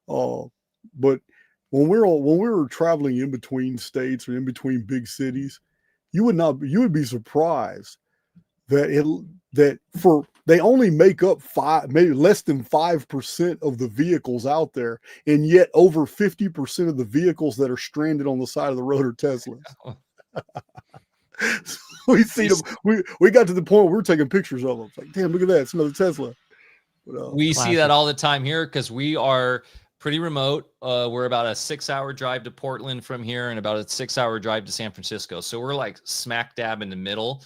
But when we were traveling in between states or in between big cities, you would be surprised that they only make up maybe less than 5% of the vehicles out there, and yet over 50% of the vehicles that are stranded on the side of the road are Teslas. So we see them. We got to the point where we're taking pictures of them. It's like, damn, look at that, it's another Tesla. But, we see that all the time here because we are pretty remote. We're about a 6-hour drive to Portland from here, and about a 6-hour drive to San Francisco. So we're like smack dab in the middle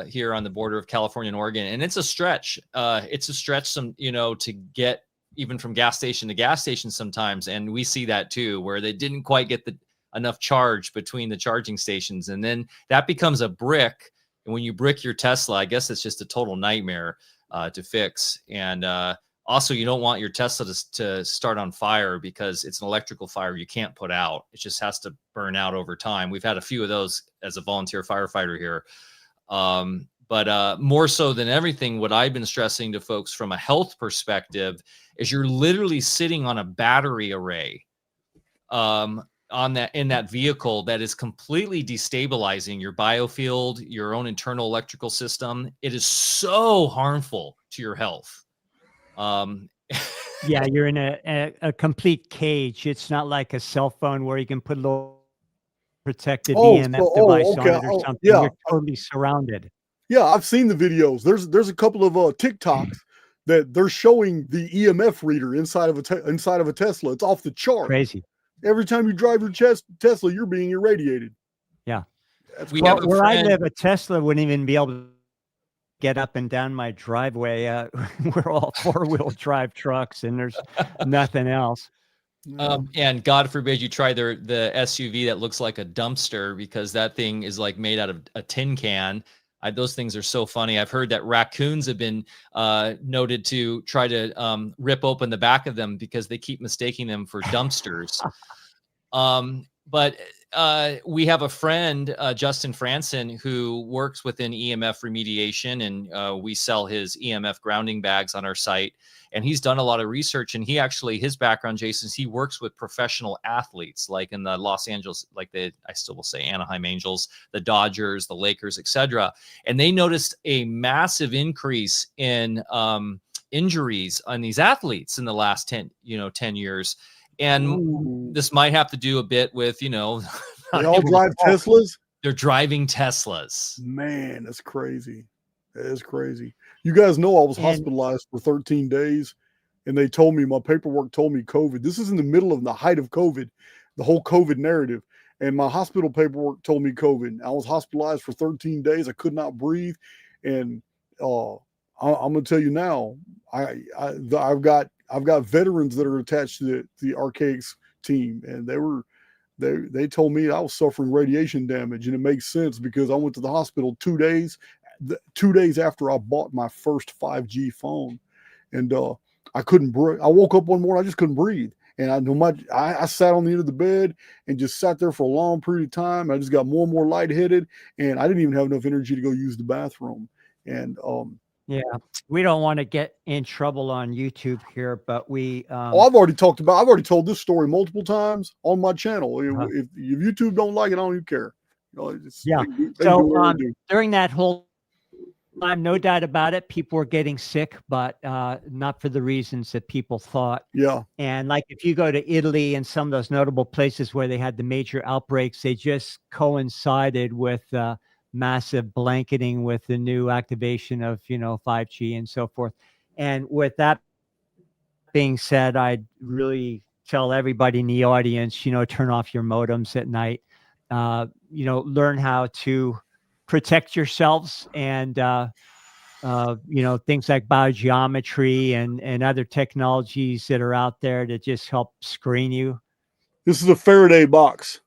here on the border of California and Oregon. And it's a stretch. To get even from gas station to gas station sometimes. And we see that too, where they didn't quite get enough charge between the charging stations. And then that becomes a brick. And when you brick your Tesla, I guess it's just a total nightmare to fix. And Also, you don't want your Tesla to start on fire because it's an electrical fire you can't put out. It just has to burn out over time. We've had a few of those as a volunteer firefighter here. But more so than everything, what I've been stressing to folks from a health perspective is you're literally sitting on a battery array in that vehicle that is completely destabilizing your biofield, your own internal electrical system. It is so harmful to your health. Yeah, you're in a complete cage. It's not like a cell phone where you can put a little protective EMF device on it or something. Yeah. You're totally surrounded. Yeah, I've seen the videos. There's a couple of TikToks that they're showing the EMF reader inside of a Tesla. It's off the chart. Crazy. Every time you drive your Tesla, you're being irradiated. Yeah. Where I live, a Tesla wouldn't even be able to get up and down my driveway. We're all 4-wheel drive trucks, and there's nothing else. And God forbid you try the SUV that looks like a dumpster, because that thing is like made out of a tin can. Those things are so funny. I've heard that raccoons have been noted to try to rip open the back of them because they keep mistaking them for dumpsters. But we have a friend, Justin Franson, who works within EMF remediation, and we sell his EMF grounding bags on our site. And he's done a lot of research, and his background, Jason, is he works with professional athletes, like in the Los Angeles, I still will say Anaheim Angels, the Dodgers, the Lakers, etc. And they noticed a massive increase in injuries on these athletes in the last 10 years. And this might have to do a bit with, they all drive Teslas. They're driving Teslas. Man, that's crazy. That is crazy. You guys know I was hospitalized for 13 days, and they told me, my paperwork told me COVID. This is in the middle of the height of COVID, the whole COVID narrative. And my hospital paperwork told me COVID. I was hospitalized for 13 days. I could not breathe. And I'm going to tell you now, I've got veterans that are attached to the Archaix team, and they told me I was suffering radiation damage, and it makes sense because I went to the hospital 2 days after I bought my first 5G phone, and I couldn't breathe. I woke up one morning, I just couldn't breathe, and I sat on the end of the bed and just sat there for a long period of time. I just got more and more lightheaded, and I didn't even have enough energy to go use the bathroom. And yeah, we don't want to get in trouble on YouTube here, but we. I've already told this story multiple times on my channel. If YouTube don't like it, I don't even care. During that whole time, no doubt about it, people were getting sick, but not for the reasons that people thought. Yeah. And like if you go to Italy and some of those notable places where they had the major outbreaks, they just coincided with massive blanketing with the new activation of 5G and so forth. And with that being said, I'd really tell everybody in the audience, turn off your modems at night. Learn how to protect yourselves, and things like biogeometry and other technologies that are out there to just help screen you. This is a Faraday box.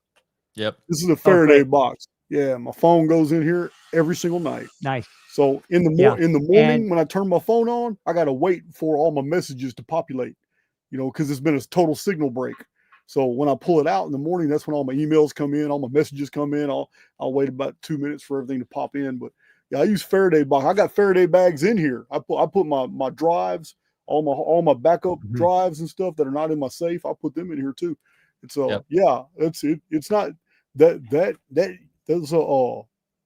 Yep. This is a Faraday box. Yeah, my phone goes in here every single night. Nice. So in the morning when I turn my phone on, I gotta wait for all my messages to populate, because it's been a total signal break. So when I pull it out in the morning, that's when all my emails come in, all my messages come in. I'll wait about 2 minutes for everything to pop in. But yeah, I use Faraday box. I got Faraday bags in here. I put my drives, all my backup drives and stuff that are not in my safe. I put them in here too. It's it's not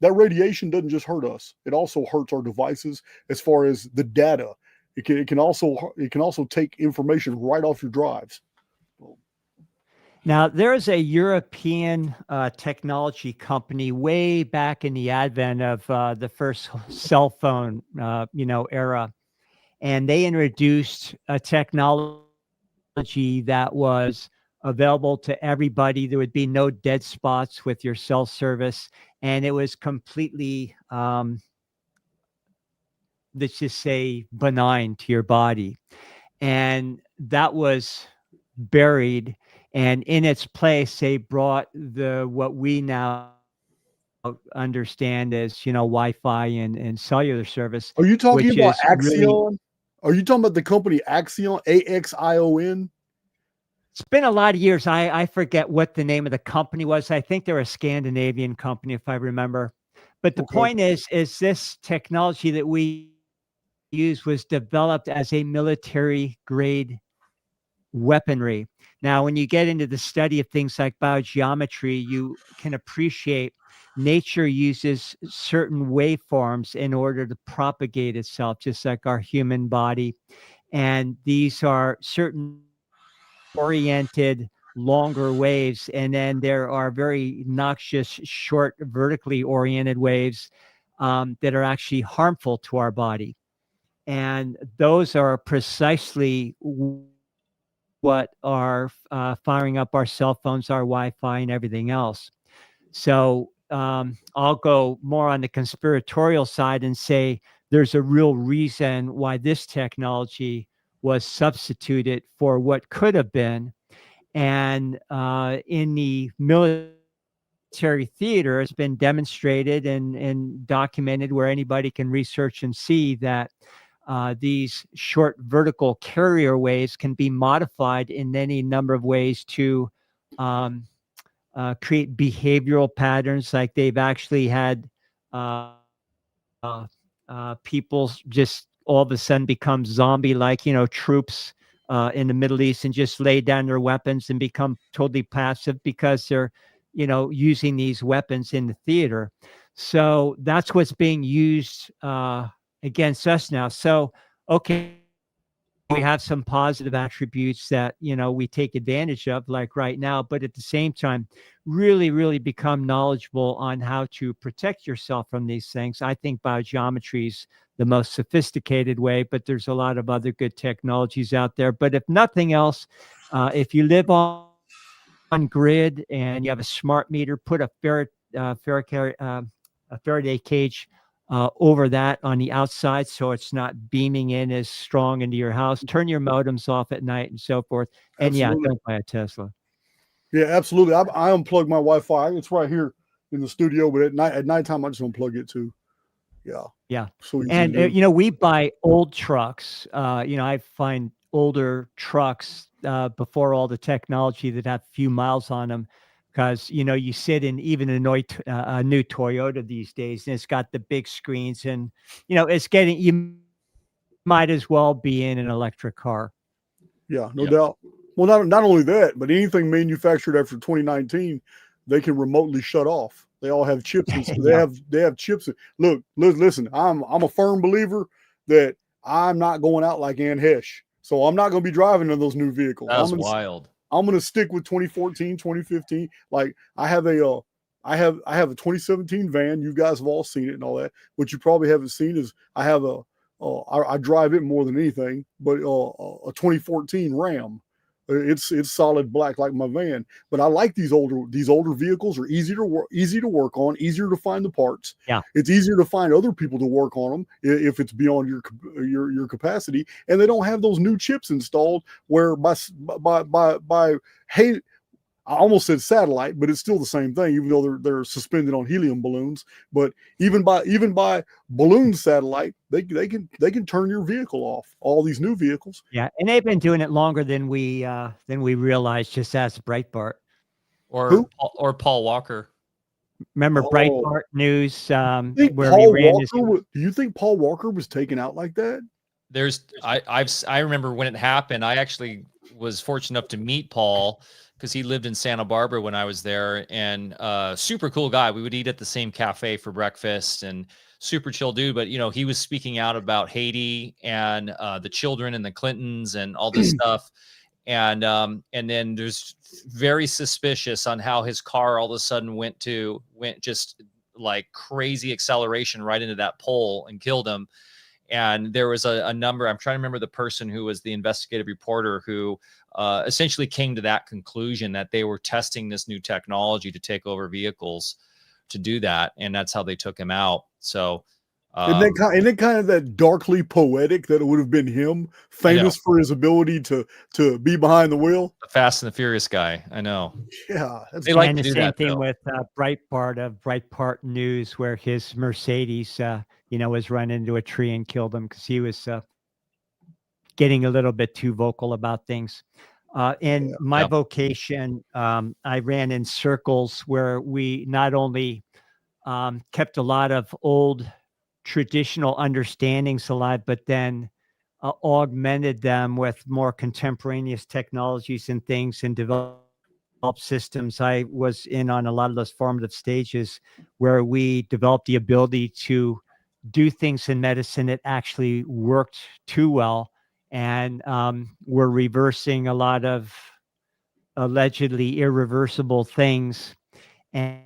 that radiation doesn't just hurt us. It also hurts our devices as far as the data. It can also take information right off your drives. Now, there is a European technology company way back in the advent of the first cell phone, era, and they introduced a technology that was available to everybody. There would be no dead spots with your cell service, and it was completely, let's just say, benign to your body, and that was buried. And in its place, they brought what we now understand as Wi-Fi and cellular service. Are you talking about Axion? Are you talking about the company Axion? AXION? It's been a lot of years. I forget what the name of the company was. I think they're a Scandinavian company, if I remember. But the Okay. point is this technology that we use was developed as a military grade weaponry. Now, when you get into the study of things like biogeometry, you can appreciate nature uses certain waveforms in order to propagate itself, just like our human body. And these are certain oriented longer waves, and then there are very noxious short vertically oriented waves that are actually harmful to our body, and those are precisely what are firing up our cell phones, our Wi-Fi, and everything else. So I'll go more on the conspiratorial side and say there's a real reason why this technology was substituted for what could have been. And in the military theater, it's been demonstrated and documented where anybody can research and see that these short vertical carrier waves can be modified in any number of ways to create behavioral patterns. Like they've actually had people just all of a sudden become zombie-like, troops in the Middle East, and just lay down their weapons and become totally passive because they're, using these weapons in the theater. So that's what's being used against us now. So, okay, we have some positive attributes that, we take advantage of, like right now, but at the same time, really, really become knowledgeable on how to protect yourself from these things. I think biogeometry is the most sophisticated way, but there's a lot of other good technologies out there. But if nothing else, if you live on grid and you have a smart meter, put a Faraday cage over that on the outside, so it's not beaming in as strong into your house. Turn your modems off at night and so forth. And Absolutely. yeah, don't buy a Tesla. Yeah, absolutely. I unplug my Wi-Fi. It's right here in the studio, but at nighttime I just unplug it too. Yeah. Yeah. So easy And to do. we buy old trucks. I find older trucks before all the technology that have few miles on them, because you sit in even a new Toyota these days, and it's got the big screens, and it's getting, you might as well be in an electric car. Yeah, no Yep. doubt. Well, not only that, but anything manufactured after 2019, they can remotely shut off. They all have chips. Yeah. They have chips. Look, listen. I'm a firm believer that I'm not going out like Ann Hesh. So I'm not going to be driving in those new vehicles. That was wild. I'm going to stick with 2014, 2015. Like I have a 2017 van. You guys have all seen it and all that. What you probably haven't seen is I have I drive it more than anything, but a 2014 Ram. It's solid black like my van. But I like these older vehicles. Are easy to work on, easier to find the parts. Yeah. It's easier to find other people to work on them if it's beyond your capacity, and they don't have those new chips installed where by hey, I almost said satellite, but it's still the same thing, even though they're suspended on helium balloons. But even by balloon satellite, they can turn your vehicle off. All these new vehicles. Yeah, and they've been doing it longer than we realized. Just as Breitbart. Or Paul Walker. Remember Breitbart News, where Paul we ran Walker do you think Paul Walker was taken out like that? I remember when it happened. I actually was fortunate enough to meet Paul because he lived in Santa Barbara when I was there, and super cool guy. We would eat at the same cafe for breakfast, and super chill dude. But he was speaking out about Haiti and the children and the Clintons and all this stuff. And then there's very suspicious on how his car all of a sudden went just like crazy acceleration right into that pole and killed him. And there was a number, I'm trying to remember the person who was the investigative reporter who essentially came to that conclusion that they were testing this new technology to take over vehicles to do that. And that's how they took him out. So isn't it kind of that darkly poetic that it would have been him, famous for his ability to be behind the wheel? The Fast and the Furious guy. I know. Yeah. They like and to the do same that, thing though. with Breitbart News, where his Mercedes, was run into a tree and killed him because he was getting a little bit too vocal about things. In my Yeah. vocation, I ran in circles where we not only kept a lot of old traditional understandings alive, but then augmented them with more contemporaneous technologies and things and developed systems. I was in on a lot of those formative stages where we developed the ability to do things in medicine that actually worked too well. And we're reversing a lot of allegedly irreversible things. And,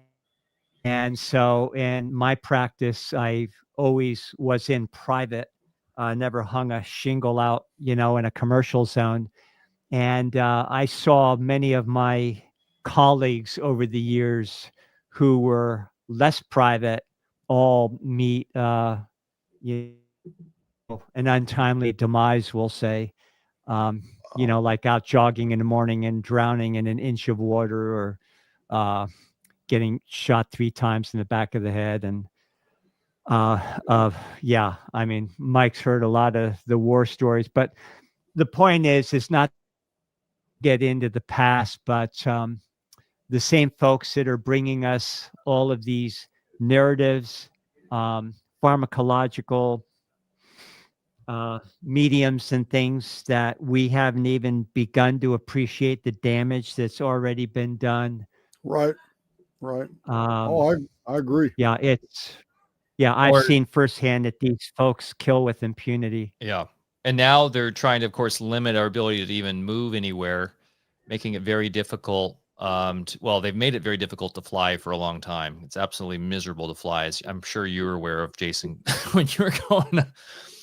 and so in my practice, I always was in private, never hung a shingle out, in a commercial zone. And I saw many of my colleagues over the years who were less private all meet, you an untimely demise, we'll say. Like out jogging in the morning and drowning in an inch of water, or getting shot 3 times in the back of the head. And I mean, Mike's heard a lot of the war stories, but the point is not get into the past, but the same folks that are bringing us all of these narratives, pharmacological mediums and things that we haven't even begun to appreciate the damage that's already been done. Right. I agree. Yeah, I've seen firsthand that these folks kill with impunity. Yeah. And now they're trying to, of course, limit our ability to even move anywhere, making it very difficult. They've made it very difficult to fly for a long time. It's absolutely miserable to fly, as I'm sure you're aware of, Jason, when you were going.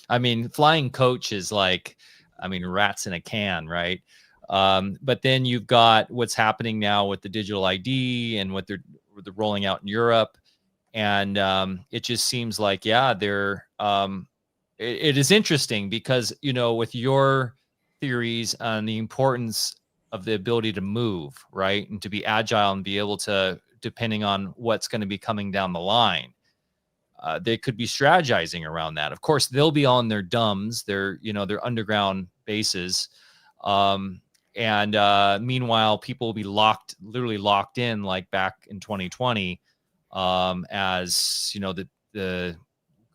I mean, flying coach is like, rats in a can, right? But then you've got what's happening now with the digital ID and what they're rolling out in Europe. And it just seems like, it is interesting because, with your theories on the importance of the ability to move, right, and to be agile and be able to, depending on what's going to be coming down the line, they could be strategizing around that. Of course, they'll be on their DUMBs, their underground bases. Meanwhile, people will be literally locked in, like back in 2020, as the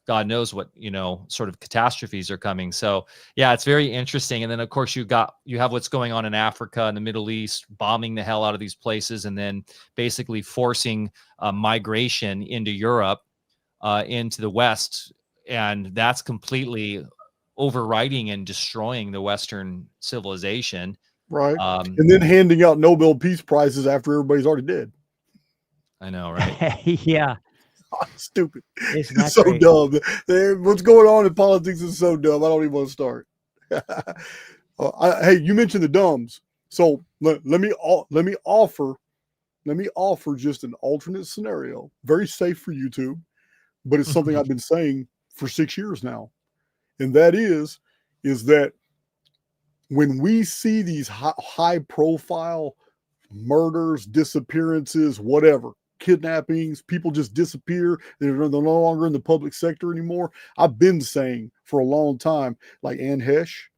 God knows what, sort of catastrophes are coming. So yeah, it's very interesting. And then of course you have what's going on in Africa and the Middle East, bombing the hell out of these places, and then basically forcing migration into Europe, into the West. And that's completely overriding and destroying the Western civilization. Right. And then handing out Nobel Peace Prizes after everybody's already dead. I know, right? Yeah. Stupid. It's so great. Dumb. What's going on in politics is so dumb. I don't even want to start. Hey, you mentioned the dumbs. So let me offer just an alternate scenario. Very safe for YouTube, but it's something I've been saying for 6 years now. And that is that when we see these high profile murders, disappearances, whatever, kidnappings, people just disappear, they're no longer in the public sector anymore. I've been saying for a long time, like Ann Hesh,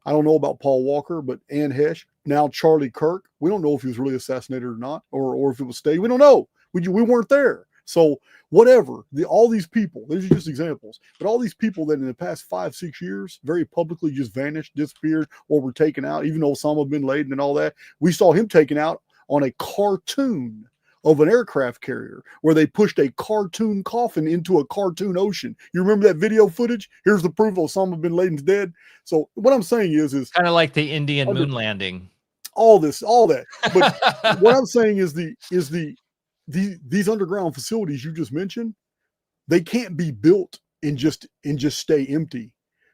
I don't know about Paul Walker, but Ann Hesh, now Charlie Kirk, we don't know if he was really assassinated or not, or if it was staged. We don't know. We weren't there. So whatever, all these people, these are just examples, but all these people that in the past 5-6 years very publicly just vanished, disappeared, or were taken out, even Osama bin Laden and all that, we saw him taken out on a cartoon of an aircraft carrier where they pushed a cartoon coffin into a cartoon ocean. You remember that video footage? Here's the proof Osama bin Laden's dead. So what I'm saying is kind of like the Indian moon landing. All that. But what I'm saying is these underground facilities you just mentioned, they can't be built and just stay empty.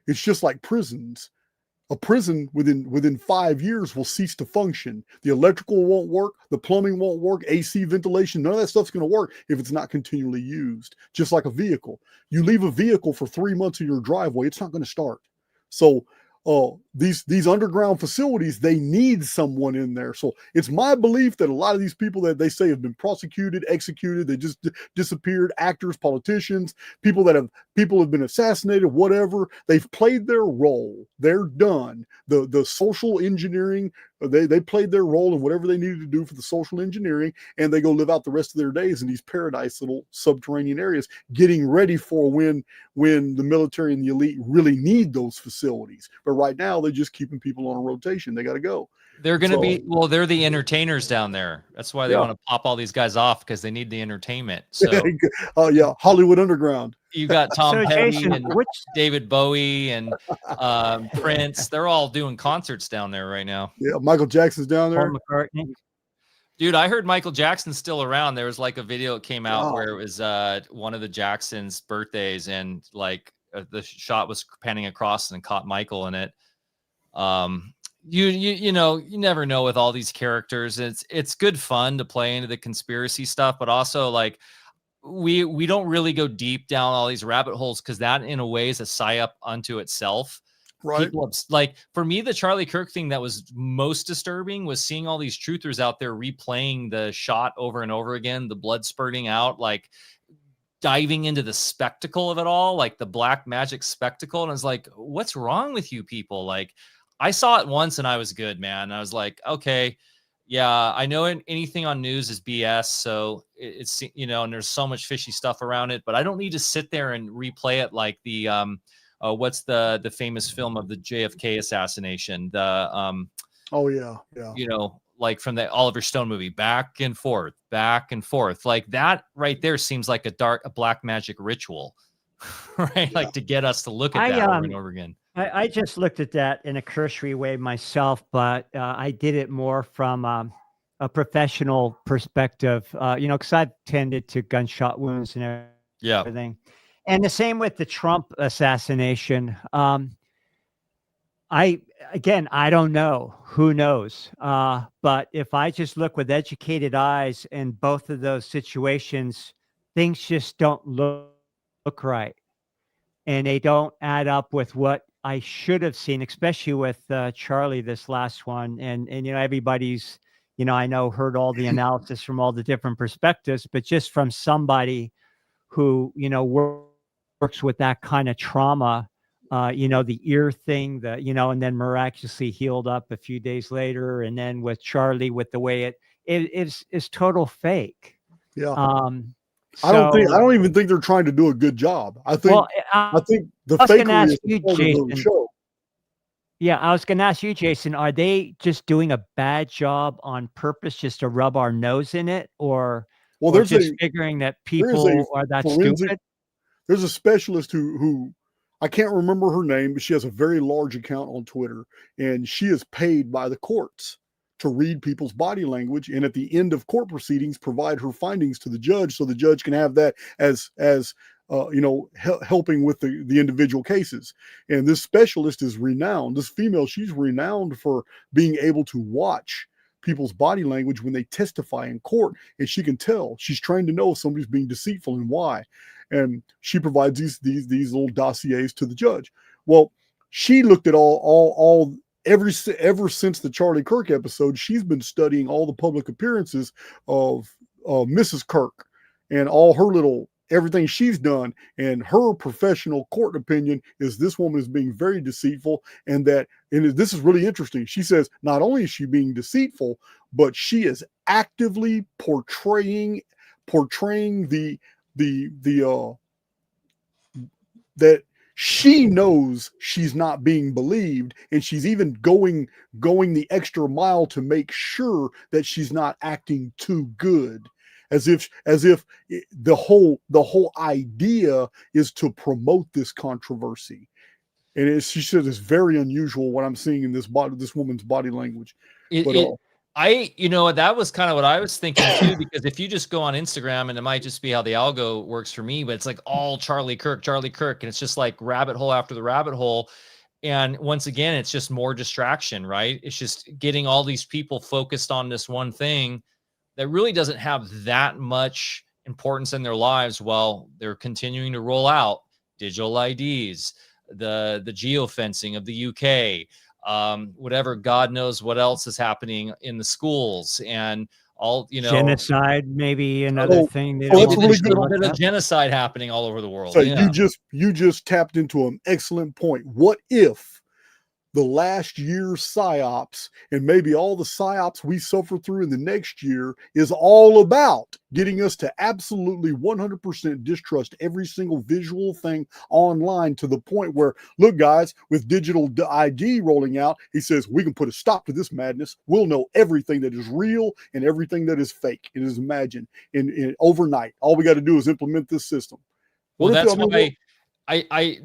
It's just like prisons. A prison within 5 years will cease to function. The electrical won't work. The plumbing won't work. AC, ventilation, none of that stuff's going to work if it's not continually used. Just like a vehicle. You leave a vehicle for 3 months in your driveway, it's not going to start. So these underground facilities, they need someone in there. So it's my belief that a lot of these people that they say have been prosecuted, executed, they just disappeared, actors, politicians, people have been assassinated, whatever, they've played their role. They're done. The social engineering, they played their role in whatever they needed to do for the social engineering, and they go live out the rest of their days in these paradise little subterranean areas, getting ready for when the military and the elite really need those facilities. But right now, they're just keeping people on a rotation. They got to go. They're going to they're the entertainers down there. That's why they want to pop all these guys off, because they need the entertainment. So, yeah, Hollywood Underground. You got Tom Petty Jason, and David Bowie and Prince. They're all doing concerts down there right now. Yeah, Michael Jackson's down there. Paul McCartney. Dude, I heard Michael Jackson's still around. There was like a video that came out where it was one of the Jacksons' birthdays, and like the shot was panning across and caught Michael in it. You know, you never know with all these characters. It's good fun to play into the conspiracy stuff, but also like we don't really go deep down all these rabbit holes, because that in a way is a psyop unto itself. Right. People, like for me, the Charlie Kirk thing that was most disturbing was seeing all these truthers out there replaying the shot over and over again, the blood spurting out, like diving into the spectacle of it all, like the black magic spectacle. And I was like, what's wrong with you people? Like, I saw it once and I was good, man. I was like, okay, yeah, I know anything on news is BS. So it's, you know, and there's so much fishy stuff around it, but I don't need to sit there and replay it like the, what's the famous film of the JFK assassination? The, oh yeah. You know, like from the Oliver Stone movie, back and forth. Like that right there seems like a black magic ritual, right? Yeah. Like to get us to look at that over and over again. I just looked at that in a cursory way myself, but I did it more from a professional perspective, you know, because I've tended to gunshot wounds and everything. And the same with the Trump assassination. I don't know. Who knows? But if I just look with educated eyes in both of those situations, things just don't look right. And they don't add up with what I should have seen, especially with Charlie, this last one. And, you know, everybody's, you know, I know heard all the analysis from all the different perspectives, but just from somebody who, you know, works with that kind of trauma, you know, the ear thing, you know, and then miraculously healed up a few days later. And then with Charlie, with the way it is total fake. Yeah. So, I don't even think they're trying to do a good job. I think the fakery is the part of the show. Yeah, I was going to ask you, Jason, are they just doing a bad job on purpose just to rub our nose in it, or they're just figuring that people are that stupid? There's a specialist who I can't remember her name, but she has a very large account on Twitter, and she is paid by the courts to read people's body language, and at the end of court proceedings, provide her findings to the judge, so the judge can have that as you know, helping with the individual cases. And this specialist is renowned. This female, she's renowned for being able to watch people's body language when they testify in court, and she can tell. She's trained to know if somebody's being deceitful and why. And she provides these little dossiers to the judge. Well, she looked at ever since the Charlie Kirk episode, she's been studying all the public appearances of Mrs. Kirk and all her little everything she's done. And her professional court opinion is this woman is being very deceitful, and this is really interesting. She says not only is she being deceitful, but she is actively portraying that she knows she's not being believed, and she's even going the extra mile to make sure that she's not acting too good, as if the whole idea is to promote this controversy. And she said it's very unusual what I'm seeing in this woman's body language. You know, that was kind of what I was thinking too, because if you just go on Instagram, and it might just be how the algo works for me, but it's like all Charlie Kirk, and it's just like rabbit hole after the rabbit hole. And once again, it's just more distraction, right? It's just getting all these people focused on this one thing that really doesn't have that much importance in their lives while they're continuing to roll out digital IDs, the geofencing of the UK, whatever, God knows what else is happening in the schools, and all, genocide, maybe another Oh, thing. oh, that's really there's a good. little bit of genocide happening all over the world. So Yeah. you just tapped into an excellent point. What if the last year's psyops, and maybe all the psyops we suffer through in the next year, is all about getting us to absolutely 100% distrust every single visual thing online, to the point where, look, guys, with digital ID rolling out, he says we can put a stop to this madness. We'll know everything that is real and everything that is fake and is imagined in overnight. All we got to do is implement this system. Well, that's why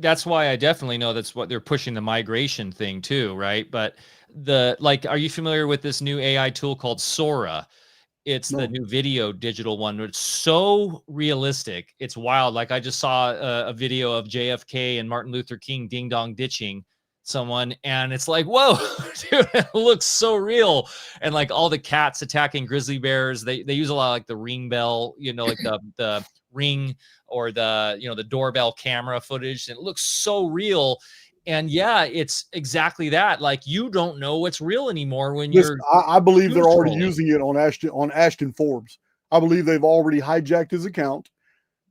that's why I definitely know that's what they're pushing, the migration thing too, right? But are you familiar with this new AI tool called Sora? It's the new video digital one. It's so realistic. It's wild. Like, I just saw a video of JFK and Martin Luther King ding dong ditching someone, and it's like, whoa, dude, it looks so real. And like all the cats attacking grizzly bears, they use a lot of like the ring bell, like the ring, or the doorbell camera footage, and it looks so real. And yeah, it's exactly that. Like, you don't know what's real anymore when you're. I believe they're already using it on Ashton Forbes. I believe they've already hijacked his account.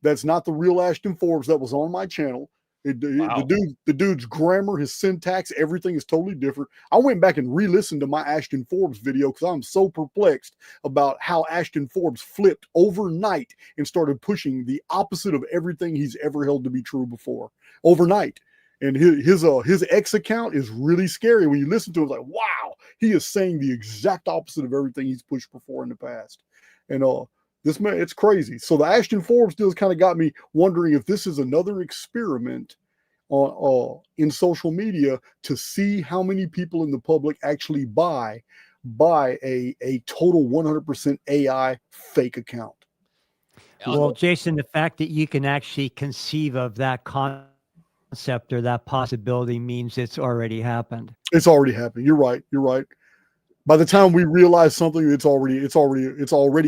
That's not the real Ashton Forbes that was on my channel. Wow. The dude's grammar, his syntax, everything is totally different. I went back and re-listened to my Ashton Forbes video because I'm so perplexed about how Ashton Forbes flipped overnight and started pushing the opposite of everything he's ever held to be true before overnight. And his X account is really scary. When you listen to him, it's like, wow, he is saying the exact opposite of everything he's pushed before in the past. And this man, it's crazy. So the Ashton Forbes deal has kind of got me wondering if this is another experiment in social media to see how many people in the public actually buy a total 100% AI fake account. Well, Jason, the fact that you can actually conceive of that concept or that possibility means it's already happened. It's already happened. You're right. By the time we realize something, it's already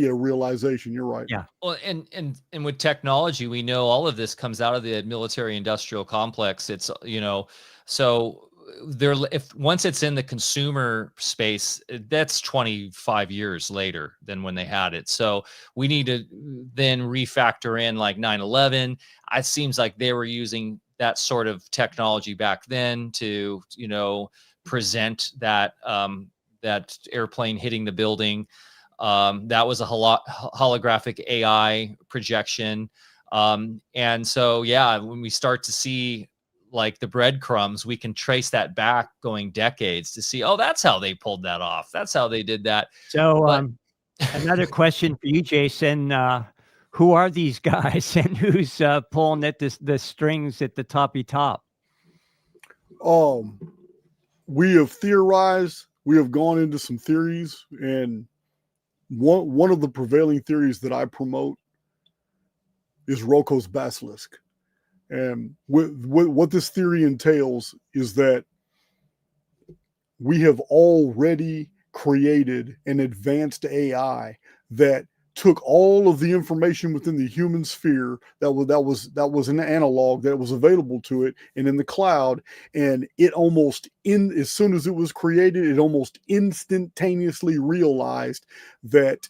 a realization. You're right. Yeah. Well, and with technology, we know all of this comes out of the military industrial complex. It's, so there, if once it's in the consumer space, that's 25 years later than when they had it. So we need to then refactor in like 9/11. It seems like they were using that sort of technology back then to, present that, that airplane hitting the building. That was a holographic AI projection. And so, yeah, when we start to see like the breadcrumbs, we can trace that back going decades to see, oh, that's how they pulled that off. That's how they did that. So another question for you, Jason. Who are these guys, and who's pulling at the strings at the toppy top? We have theorized. We have gone into some theories, and one of the prevailing theories that I promote is Roko's basilisk. And what this theory entails is that we have already created an advanced AI that took all of the information within the human sphere that was an analog that was available to it and in the cloud, and it as soon as it was created, it almost instantaneously realized that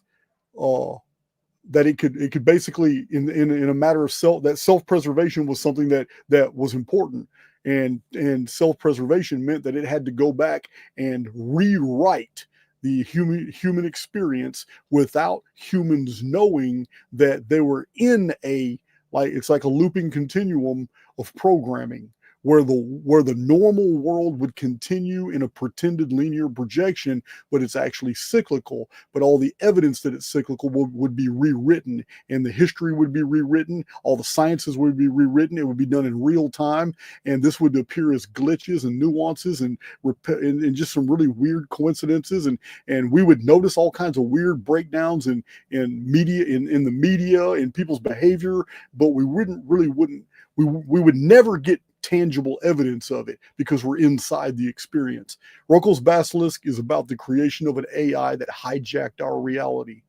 it could basically in a matter of self-preservation was something that was important, and self-preservation meant that it had to go back and rewrite the human experience without humans knowing that they were in it's like a looping continuum of programming where the normal world would continue in a pretended linear projection, but it's actually cyclical. But all the evidence that it's cyclical would be rewritten, and the history would be rewritten. All the sciences would be rewritten. It would be done in real time, and this would appear as glitches and nuances and just some really weird coincidences, and we would notice all kinds of weird breakdowns in media, in the media, in people's behavior, but we would never get tangible evidence of it because we're inside the experience. Roko's basilisk is about the creation of an AI that hijacked our reality.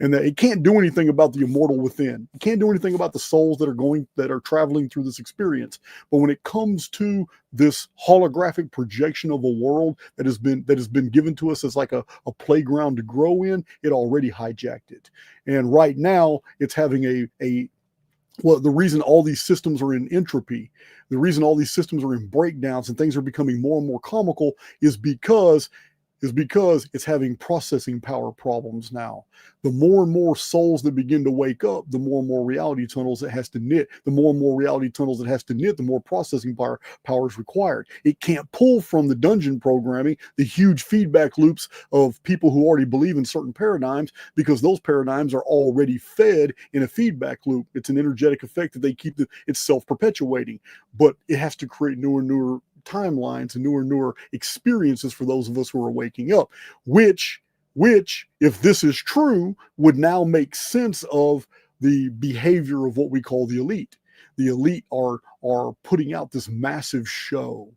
and that it can't do anything about the immortal within. It can't do anything about the souls that are traveling through this experience. But when it comes to this holographic projection of a world that has been given to us as like a playground to grow in, it already hijacked it. And right now it's having well, the reason all these systems are in entropy, the reason all these systems are in breakdowns and things are becoming more and more comical is because it's having processing power problems now. The more and more souls that begin to wake up, the more and more reality tunnels it has to knit. The more and more reality tunnels it has to knit, the more processing power is required. It can't pull from the dungeon programming, the huge feedback loops of people who already believe in certain paradigms, because those paradigms are already fed in a feedback loop. It's an energetic effect that they keep, it's self-perpetuating, but it has to create newer and newer timelines and newer experiences for those of us who are waking up, which if this is true would now make sense of the behavior of what we call the elite. The elite are putting out this massive show,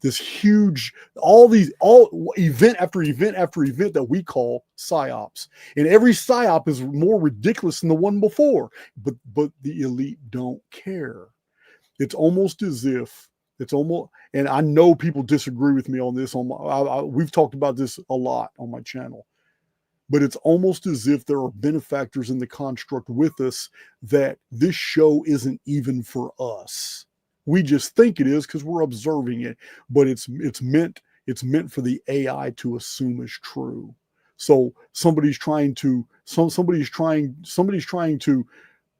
this huge, all event after event after event that we call psyops, and every psyop is more ridiculous than the one before, but the elite don't care. It's almost as if and I know people disagree with me on this. We've talked about this a lot on my channel, but it's almost as if there are benefactors in the construct with us that this show isn't even for us. We just think it is because we're observing it, but it's meant for the AI to assume is true. So somebody's trying to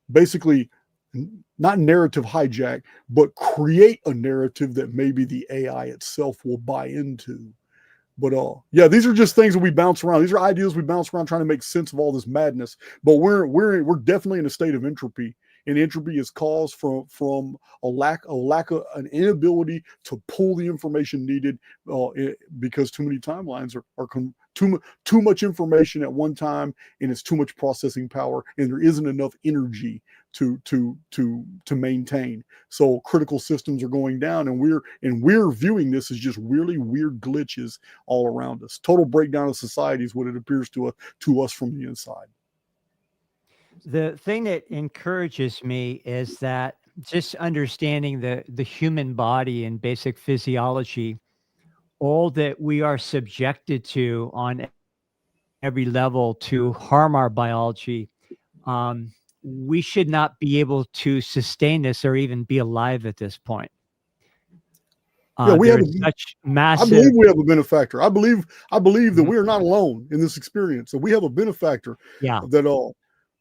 basically not narrative hijack, but create a narrative that maybe the AI itself will buy into. But yeah, these are just things that we bounce around. These are ideas we bounce around trying to make sense of all this madness. But we're definitely in a state of entropy, and entropy is caused from a lack of an inability to pull the information needed because too many timelines are too much information at one time, and it's too much processing power, and there isn't enough energy to maintain. So critical systems are going down, and we're viewing this as just really weird glitches all around us. Total breakdown of society is what it appears to us from the inside. The thing that encourages me is that just understanding the human body and basic physiology, all that we are subjected to on every level to harm our biology, we should not be able to sustain this or even be alive at this point. Yeah, we have such I massive. believe we have a benefactor. I believe that we are not alone in this experience. So we have a benefactor. Yeah.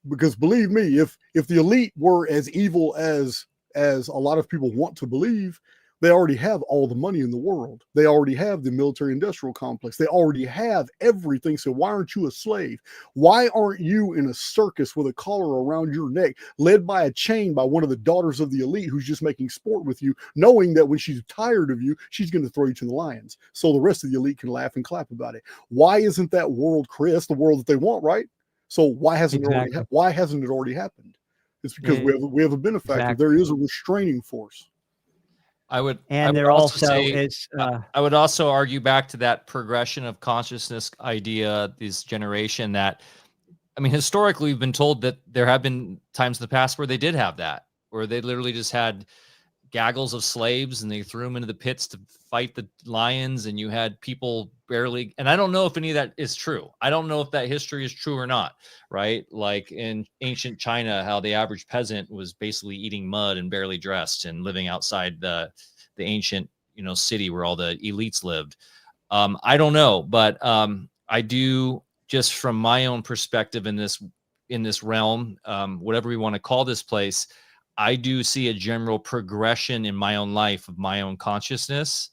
Because believe me, if the elite were as evil as a lot of people want to believe, they already have all the money in the world. They already have the military industrial complex. They already have everything. So why aren't you a slave? Why aren't you in a circus with a collar around your neck, led by a chain by one of the daughters of the elite who's just making sport with you, knowing that when she's tired of you, she's going to throw you to the lions so the rest of the elite can laugh and clap about it? Why isn't that world created? That's the world that they want, right? So why hasn't it already happened? It's because we have a benefactor. Exactly. There is a restraining force. I would also argue back to that progression of consciousness idea, this generation, that, I mean, historically we've been told that there have been times in the past where they did have that, where they literally just had gaggles of slaves and they threw them into the pits to fight the lions, and you had people barely, and I don't know if any of that is true. I don't know if that history is true or not, right? Like in ancient China, how the average peasant was basically eating mud and barely dressed and living outside the ancient, city where all the elites lived. I don't know, but I do, just from my own perspective in this realm, whatever we want to call this place, I do see a general progression in my own life of my own consciousness.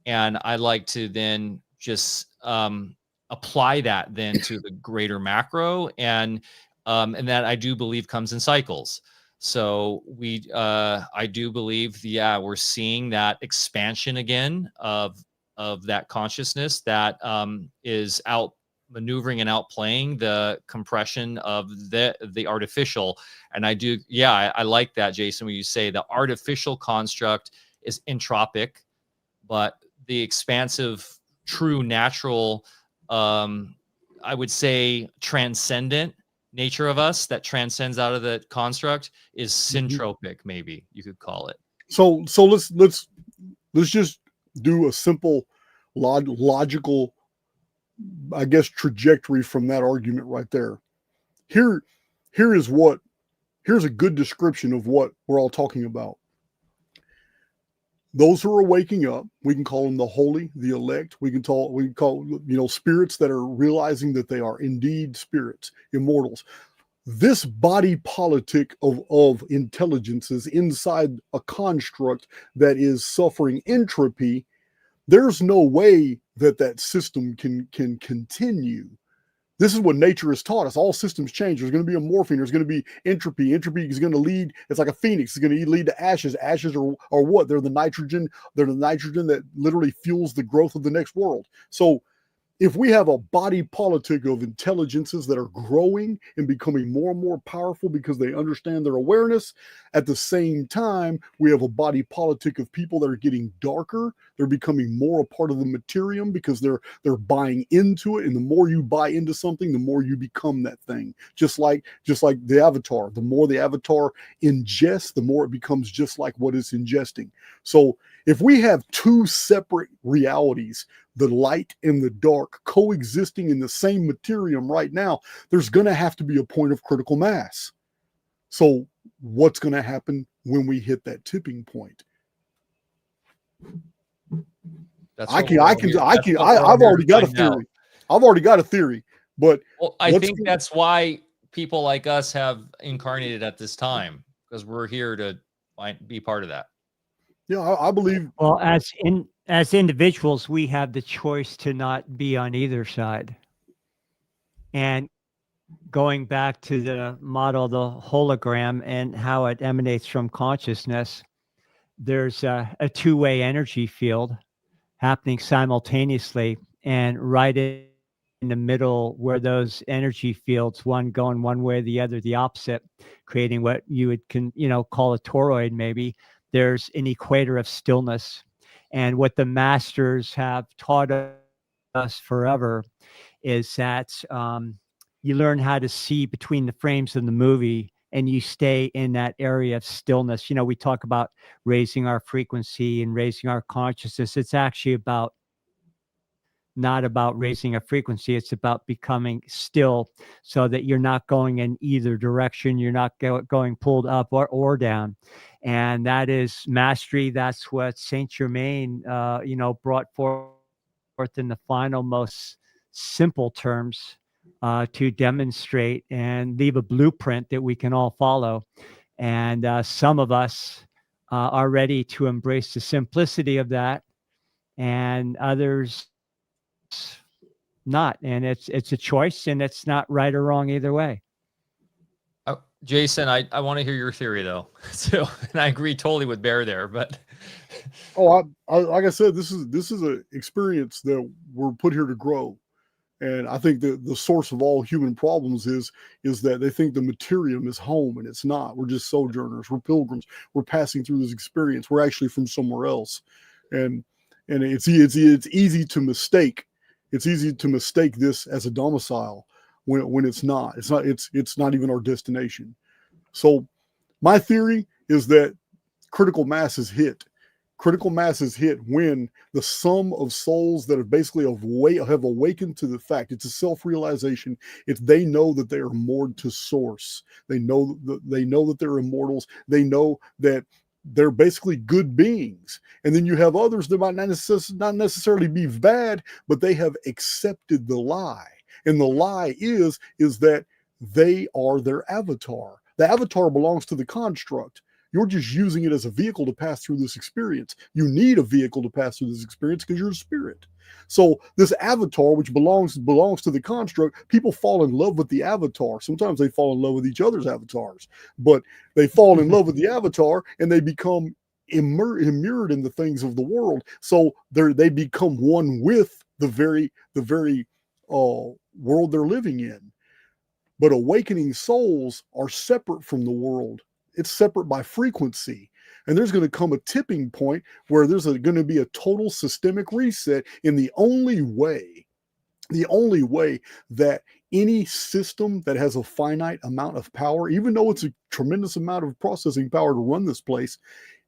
And I like to then just apply that then to the greater macro, and that I do believe comes in cycles. So I do believe, we're seeing that expansion again of that consciousness that is out maneuvering and outplaying the compression of the artificial. And I like that, Jason, when you say the artificial construct is entropic, but the expansive, true, natural, I would say transcendent, nature of us that transcends out of the construct is Mhm. syntropic, maybe you could call it. So let's just do a simple logical, I guess, trajectory from that argument right there. Here is here's a good description of what we're all talking about. Those who are waking up, we can call them the holy, the elect. We can call spirits that are realizing that they are indeed spirits, immortals. This body politic of intelligences inside a construct that is suffering entropy, there's no way that system can continue. This is what nature has taught us. All systems change. There's going to be a morphine. There's going to be entropy. Entropy is going to lead. It's like a phoenix. It's going to lead to ashes. Ashes are what? They're the nitrogen. They're the nitrogen that literally fuels the growth of the next world. So if we have a body politic of intelligences that are growing and becoming more and more powerful because they understand their awareness, at the same time, we have a body politic of people that are getting darker. They're becoming more a part of the materium because they're buying into it. And the more you buy into something, the more you become that thing. Just like the avatar. The more the avatar ingests, the more it becomes just like what it's ingesting. So if we have two separate realities, the light and the dark, coexisting in the same materium right now, there's going to have to be a point of critical mass. So what's going to happen when we hit that tipping point? I've already got a theory. I've already got a theory, but I think that's why people like us have incarnated at this time, because we're here to be part of that. Yeah, I believe. Well, as individuals, we have the choice to not be on either side. And going back to the model of the hologram and how it emanates from consciousness, there's a two-way energy field happening simultaneously, and right in the middle where those energy fields, one going one way or the other, the opposite, creating what you would call a toroid maybe, there's an equator of stillness. And what the masters have taught us forever is that you learn how to see between the frames of the movie, and you stay in that area of stillness. We talk about raising our frequency and raising our consciousness. It's actually not about raising a frequency. It's about becoming still so that you're not going in either direction. You're not going pulled up or down. And that is mastery. That's what Saint Germain, brought forth in the final, most simple terms to demonstrate and leave a blueprint that we can all follow. And some of us are ready to embrace the simplicity of that, and others not. And it's a choice, and it's not right or wrong either way. Jason, I want to hear your theory though. So, and I agree totally with Bear there, but I like I said, this is an experience that we're put here to grow. And I think the source of all human problems is that they think the materium is home, and it's not. We're just sojourners. We're pilgrims. We're passing through this experience. We're actually from somewhere else, and it's easy to mistake. It's easy to mistake this as a domicile when it's not. It's not even our destination. So my theory is that critical mass is hit. Critical mass is hit when the sum of souls that have basically have awakened to the fact. It's a self-realization. They know that they are moored to source. They know that they're immortals. They know that they're basically good beings. And then you have others that might not necessarily be bad, but they have accepted the lie. And the lie is that they are their avatar. The avatar belongs to the construct. You're just using it as a vehicle to pass through this experience. You need a vehicle to pass through this experience because you're a spirit. So this avatar, which belongs to the construct, people fall in love with the avatar. Sometimes they fall in love with each other's avatars, but they fall in love with the avatar and they become immured in the things of the world. So they become one with the very world they're living in. But awakening souls are separate from the world. It's separate by frequency. And there's going to come a tipping point where there's going to be a total systemic reset. And the only way that any system that has a finite amount of power, even though it's a tremendous amount of processing power to run this place,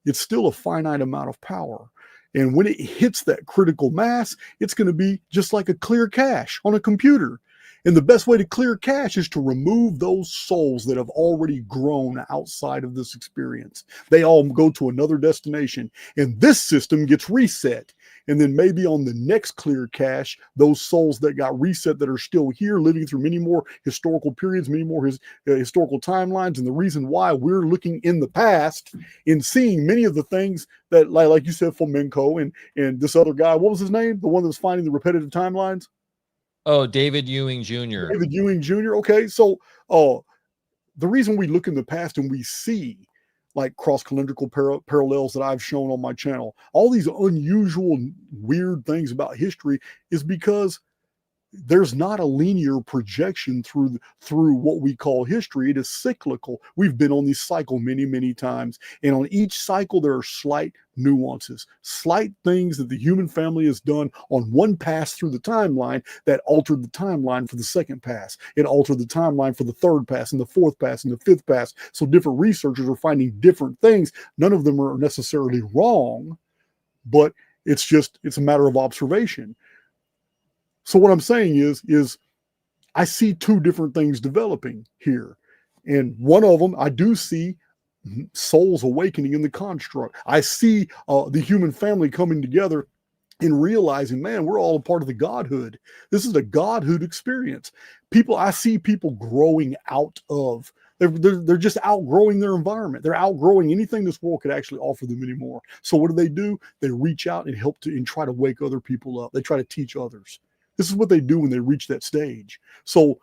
it's still a finite amount of power. And when it hits that critical mass, it's going to be just like a clear cache on a computer. And the best way to clear cache is to remove those souls that have already grown outside of this experience. They all go to another destination, and this system gets reset. And then maybe on the next clear cache, those souls that got reset that are still here, living through many more historical periods, many more historical timelines. And the reason why we're looking in the past and seeing many of the things that, like you said, Flamenco and this other guy, what was his name? The one that was finding the repetitive timelines? Oh, David Ewing Jr. David Ewing Jr. Okay, so the reason we look in the past and we see like cross-calendrical parallels that I've shown on my channel, all these unusual, weird things about history, is because there's not a linear projection through what we call history. It is cyclical. We've been on this cycle many, many times. And on each cycle, there are slight nuances, slight things that the human family has done on one pass through the timeline that altered the timeline for the second pass. It altered the timeline for the third pass and the fourth pass and the fifth pass. So different researchers are finding different things. None of them are necessarily wrong, but it's a matter of observation. So what I'm saying is I see two different things developing here. And one of them, I do see souls awakening in the construct. I see the human family coming together and realizing, man, we're all a part of the godhood. This is a godhood experience. I see people growing out of, they're just outgrowing their environment. They're outgrowing anything this world could actually offer them anymore. So what do? They reach out and help and try to wake other people up. They try to teach others. This is what they do when they reach that stage. So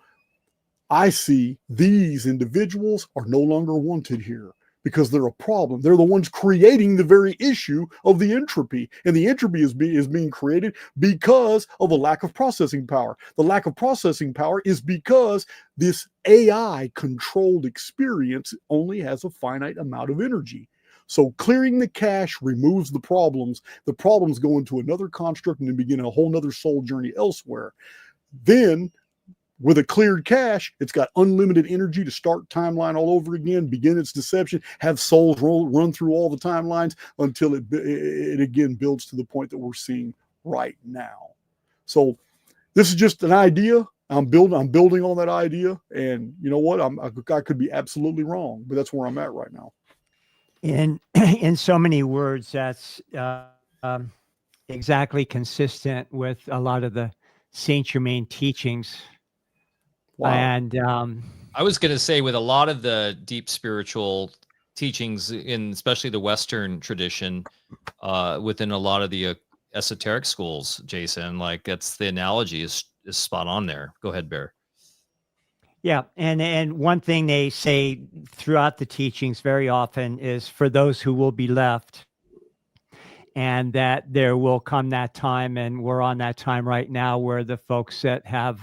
I see these individuals are no longer wanted here because they're a problem. They're the ones creating the very issue of the entropy. And the entropy is being created because of a lack of processing power. The lack of processing power is because this AI-controlled experience only has a finite amount of energy. So clearing the cache removes the problems. The problems go into another construct and then begin a whole nother soul journey elsewhere. Then, with a cleared cache, it's got unlimited energy to start timeline all over again, begin its deception, have souls run through all the timelines until it again builds to the point that we're seeing right now. So this is just an idea. I'm building on that idea, and you know what? I could be absolutely wrong, but that's where I'm at right now. In so many words, that's exactly consistent with a lot of the Saint Germain teachings. Wow. And I was going to say, with a lot of the deep spiritual teachings in especially the Western tradition, within a lot of the esoteric schools, Jason, like that's the analogy is spot on there. Go ahead, Bear. yeah, and one thing they say throughout the teachings very often is for those who will be left, and that there will come that time, and we're on that time right now, where the folks that have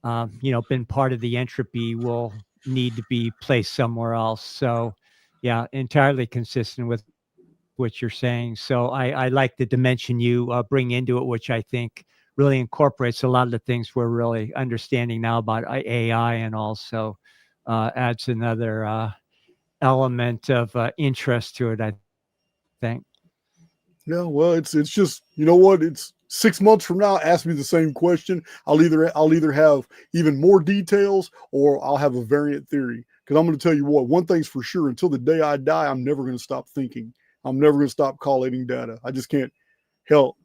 been part of the entropy will need to be placed somewhere else. So yeah, entirely consistent with what you're saying. So I like the dimension you bring into it, which I think really incorporates a lot of the things we're really understanding now about AI, and also adds another element of interest to it, I think. Yeah, well, it's just, you know what? It's 6 months from now, ask me the same question. I'll either have even more details or I'll have a variant theory. Because I'm going to tell you what, one thing's for sure, until the day I die, I'm never going to stop thinking. I'm never going to stop collating data. I just can't. Hell,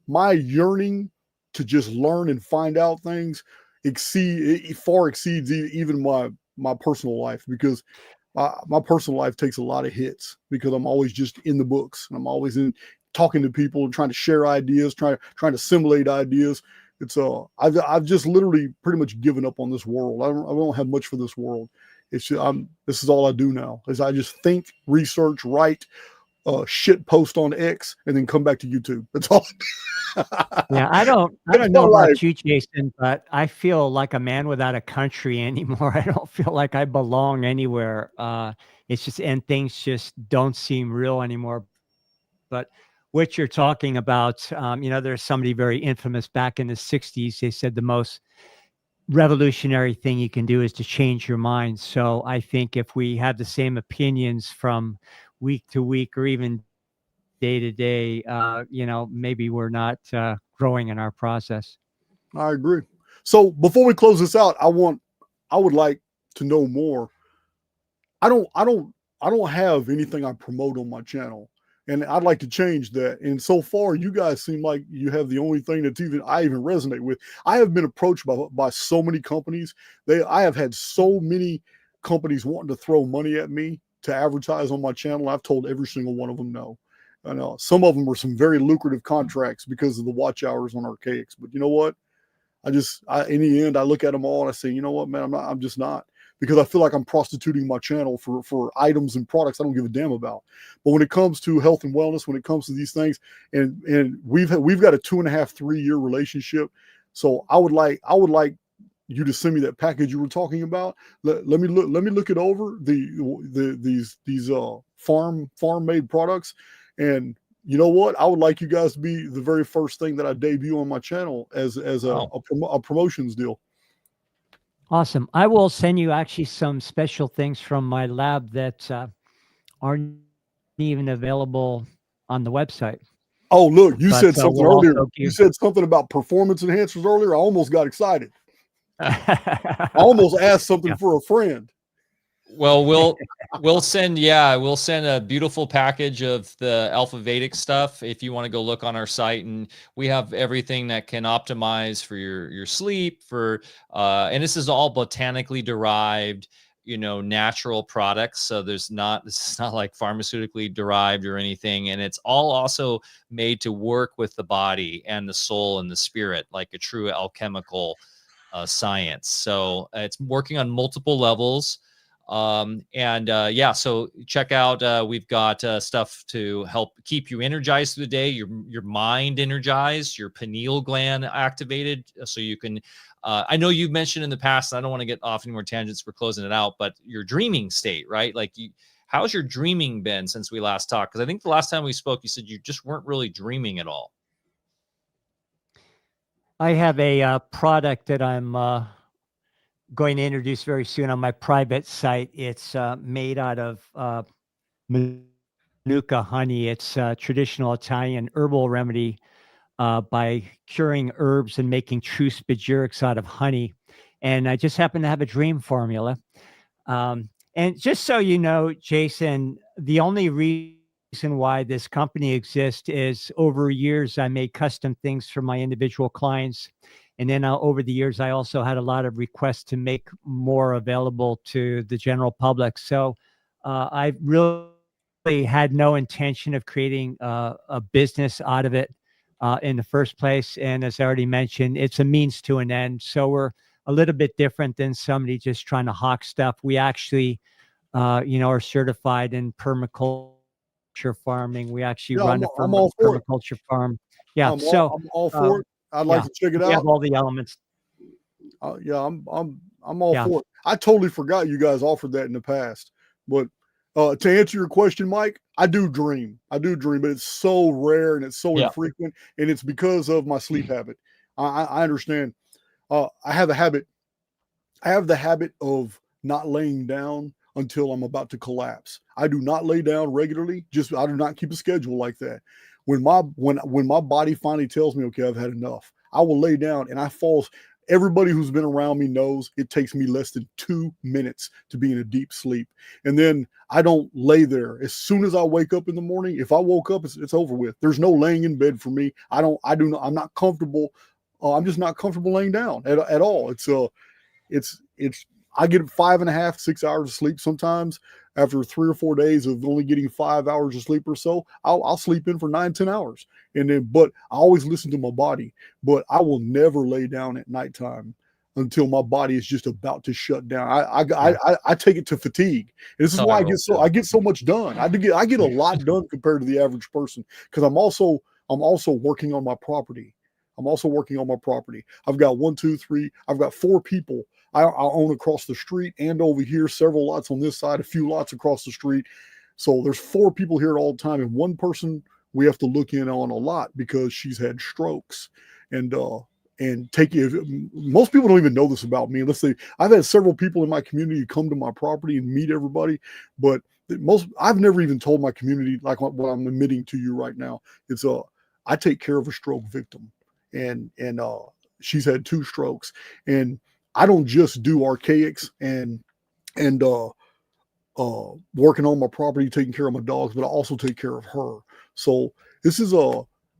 my yearning to just learn and find out things far exceeds even my personal life, because my personal life takes a lot of hits because I'm always just in the books, and I'm always in talking to people and trying to share ideas, trying to assimilate ideas. It's I've just literally pretty much given up on this world. I don't have much for this world. It's just, this is all I do now, is I just think, research, write, shit post on X, and then come back to YouTube. That's all. Yeah, I don't know about you, Jason, but I feel like a man without a country anymore. I don't feel like I belong anywhere. It's just, and things just don't seem real anymore. But what you're talking about, there's somebody very infamous back in the 60s. They said the most revolutionary thing you can do is to change your mind. So I think if we have the same opinions from week to week or even day to day, maybe we're not growing in our process. I agree. So before we close this out, I would like to know more. I don't have anything I promote on my channel, and I'd like to change that. And so far, you guys seem like you have the only thing that's I even resonate with. I have been approached by so many companies. I have had so many companies wanting to throw money at me to advertise on my channel. I've told every single one of them no. I know some of them were some very lucrative contracts because of the watch hours on Archaix. But you know what? In the end, I look at them all and I say, you know what, man, I'm just not, because I feel like I'm prostituting my channel for items and products I don't give a damn about. But when it comes to health and wellness, when it comes to these things, and we've got a 2.5-3 year relationship. So I would like you to send me that package you were talking about. Let me look it over, these farm made products. And you know what? I would like you guys to be the very first thing that I debut on my channel as a promotions deal. Awesome. I will send you actually some special things from my lab that aren't even available on the website. Oh, look, you said something we'll earlier. also You give- said something about performance enhancers earlier. I almost got excited. I almost asked something for a friend. Well, we'll send a beautiful package of the Alpha Vedic stuff if you want to go look on our site, and we have everything that can optimize for your sleep, and this is all botanically derived, natural products. So this is not like pharmaceutically derived or anything, and it's all also made to work with the body and the soul and the spirit like a true alchemical science. So it's working on multiple levels. So check out, we've got stuff to help keep you energized through the day, your mind energized, your pineal gland activated, so you can I know you've mentioned in the past, I don't want to get off any more tangents for closing it out, but your dreaming state, right? Like how's your dreaming been since we last talked? Because I think the last time we spoke, you said you just weren't really dreaming at all. I have a product that I'm going to introduce very soon on my private site. It's made out of Manuka honey. It's a traditional Italian herbal remedy by curing herbs and making true spagyrics out of honey. And I just happen to have a dream formula. And just so you know, Jason, the only reason why this company exists is over years I made custom things for my individual clients. And then over the years, I also had a lot of requests to make more available to the general public. So I really had no intention of creating a business out of it in the first place. And as I already mentioned, it's a means to an end. So we're a little bit different than somebody just trying to hawk stuff. We actually, are certified in permaculture farming. We actually run a permaculture farm. Yeah. I'm all for it. I'd like to check it out. We have all the elements. I'm all for it. I totally forgot you guys offered that in the past. But to answer your question, Mike, I do dream, but it's so rare and it's so infrequent, and it's because of my sleep habit. I understand. I have the habit of not laying down until I'm about to collapse. I do not lay down regularly. I do not keep a schedule like that. When my body finally tells me, okay, I've had enough, I will lay down and I fall. Everybody who's been around me knows it takes me less than 2 minutes to be in a deep sleep. And then I don't lay there. As soon as I wake up in the morning, if I woke up, it's over with. There's no laying in bed for me. I'm not comfortable. I'm just not comfortable laying down at all. I get 5.5, 6 hours of sleep sometimes. After 3 or 4 days of only getting 5 hours of sleep or so, I'll sleep in for 9, 10 hours. But I always listen to my body. But I will never lay down at nighttime until my body is just about to shut down. I take it to fatigue. And this is why I get so much done. I get a lot done compared to the average person, because I'm also working on my property. I've got 1, 2, 3. I've got 4 people I own across the street and over here, several lots on this side, a few lots across the street. So there's 4 people here all the time, and one person we have to look in on a lot because she's had strokes, and and take it. Most people don't even know this about me. Let's say I've had several people in my community come to my property and meet everybody, but I've never even told my community like what I'm admitting to you right now. It's I take care of a stroke victim, and she's had 2 strokes, and I don't just do Archaix and working on my property, taking care of my dogs, but I also take care of her. So this is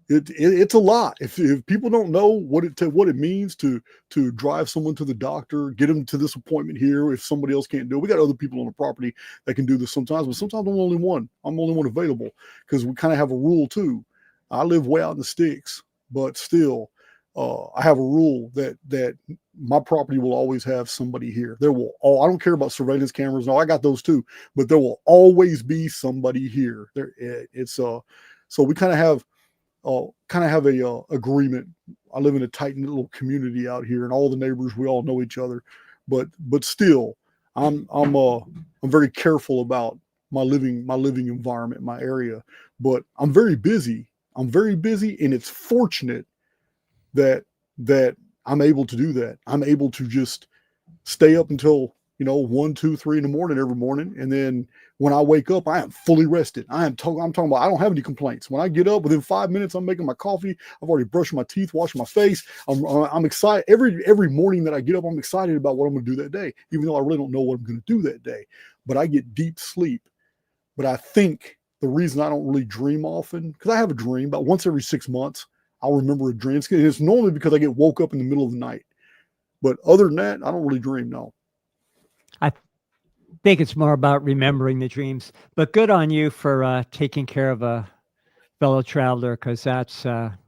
it's a lot. If people don't know what it means to drive someone to the doctor, get them to this appointment here, if somebody else can't do it, we got other people on the property that can do this sometimes, but sometimes I'm only one available, because we kind of have a rule too. I live way out in the sticks, but still, I have a rule that my property will always have somebody here. I don't care about surveillance cameras. No, I got those too, but there will always be somebody here. So we kind of have a agreement. I live in a tight knit little community out here, and all the neighbors, we all know each other, but still, I'm very careful about my living environment, my area. But I'm very busy, and it's fortunate that I'm able to do that. I'm able to just stay up until 1, 2, 3 in the morning every morning, and then when I wake up, I am fully rested. I'm talking about I don't have any complaints. When I get up, within 5 minutes, I'm making my coffee. I've already brushed my teeth, washed my face. I'm excited every morning that I get up. I'm excited about what I'm going to do that day, even though I really don't know what I'm going to do that day. But I get deep sleep. But I think the reason I don't really dream often, because I have a dream about once every 6 months. I'll remember a dream. It's normally because I get woke up in the middle of the night. But other than that, I don't really dream, no. I think it's more about remembering the dreams. But good on you for taking care of a fellow traveler, because that's a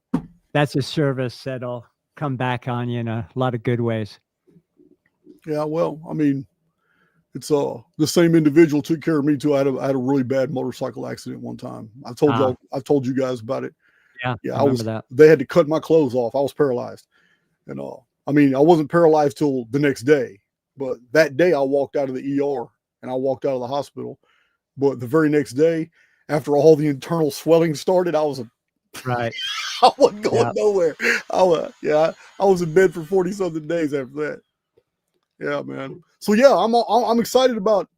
service that'll come back on you in a lot of good ways. Yeah, well, I mean, it's the same individual took care of me too. I had a really bad motorcycle accident one time. I've told you guys about it. Yeah, I remember that. They had to cut my clothes off. I was paralyzed, and I mean, I wasn't paralyzed till the next day, but that day I walked out of the ER and I walked out of the hospital. But the very next day, after all the internal swelling started, I was right. I wasn't going nowhere. I was in bed for 40-something days after that. Yeah, man. So yeah, I'm excited about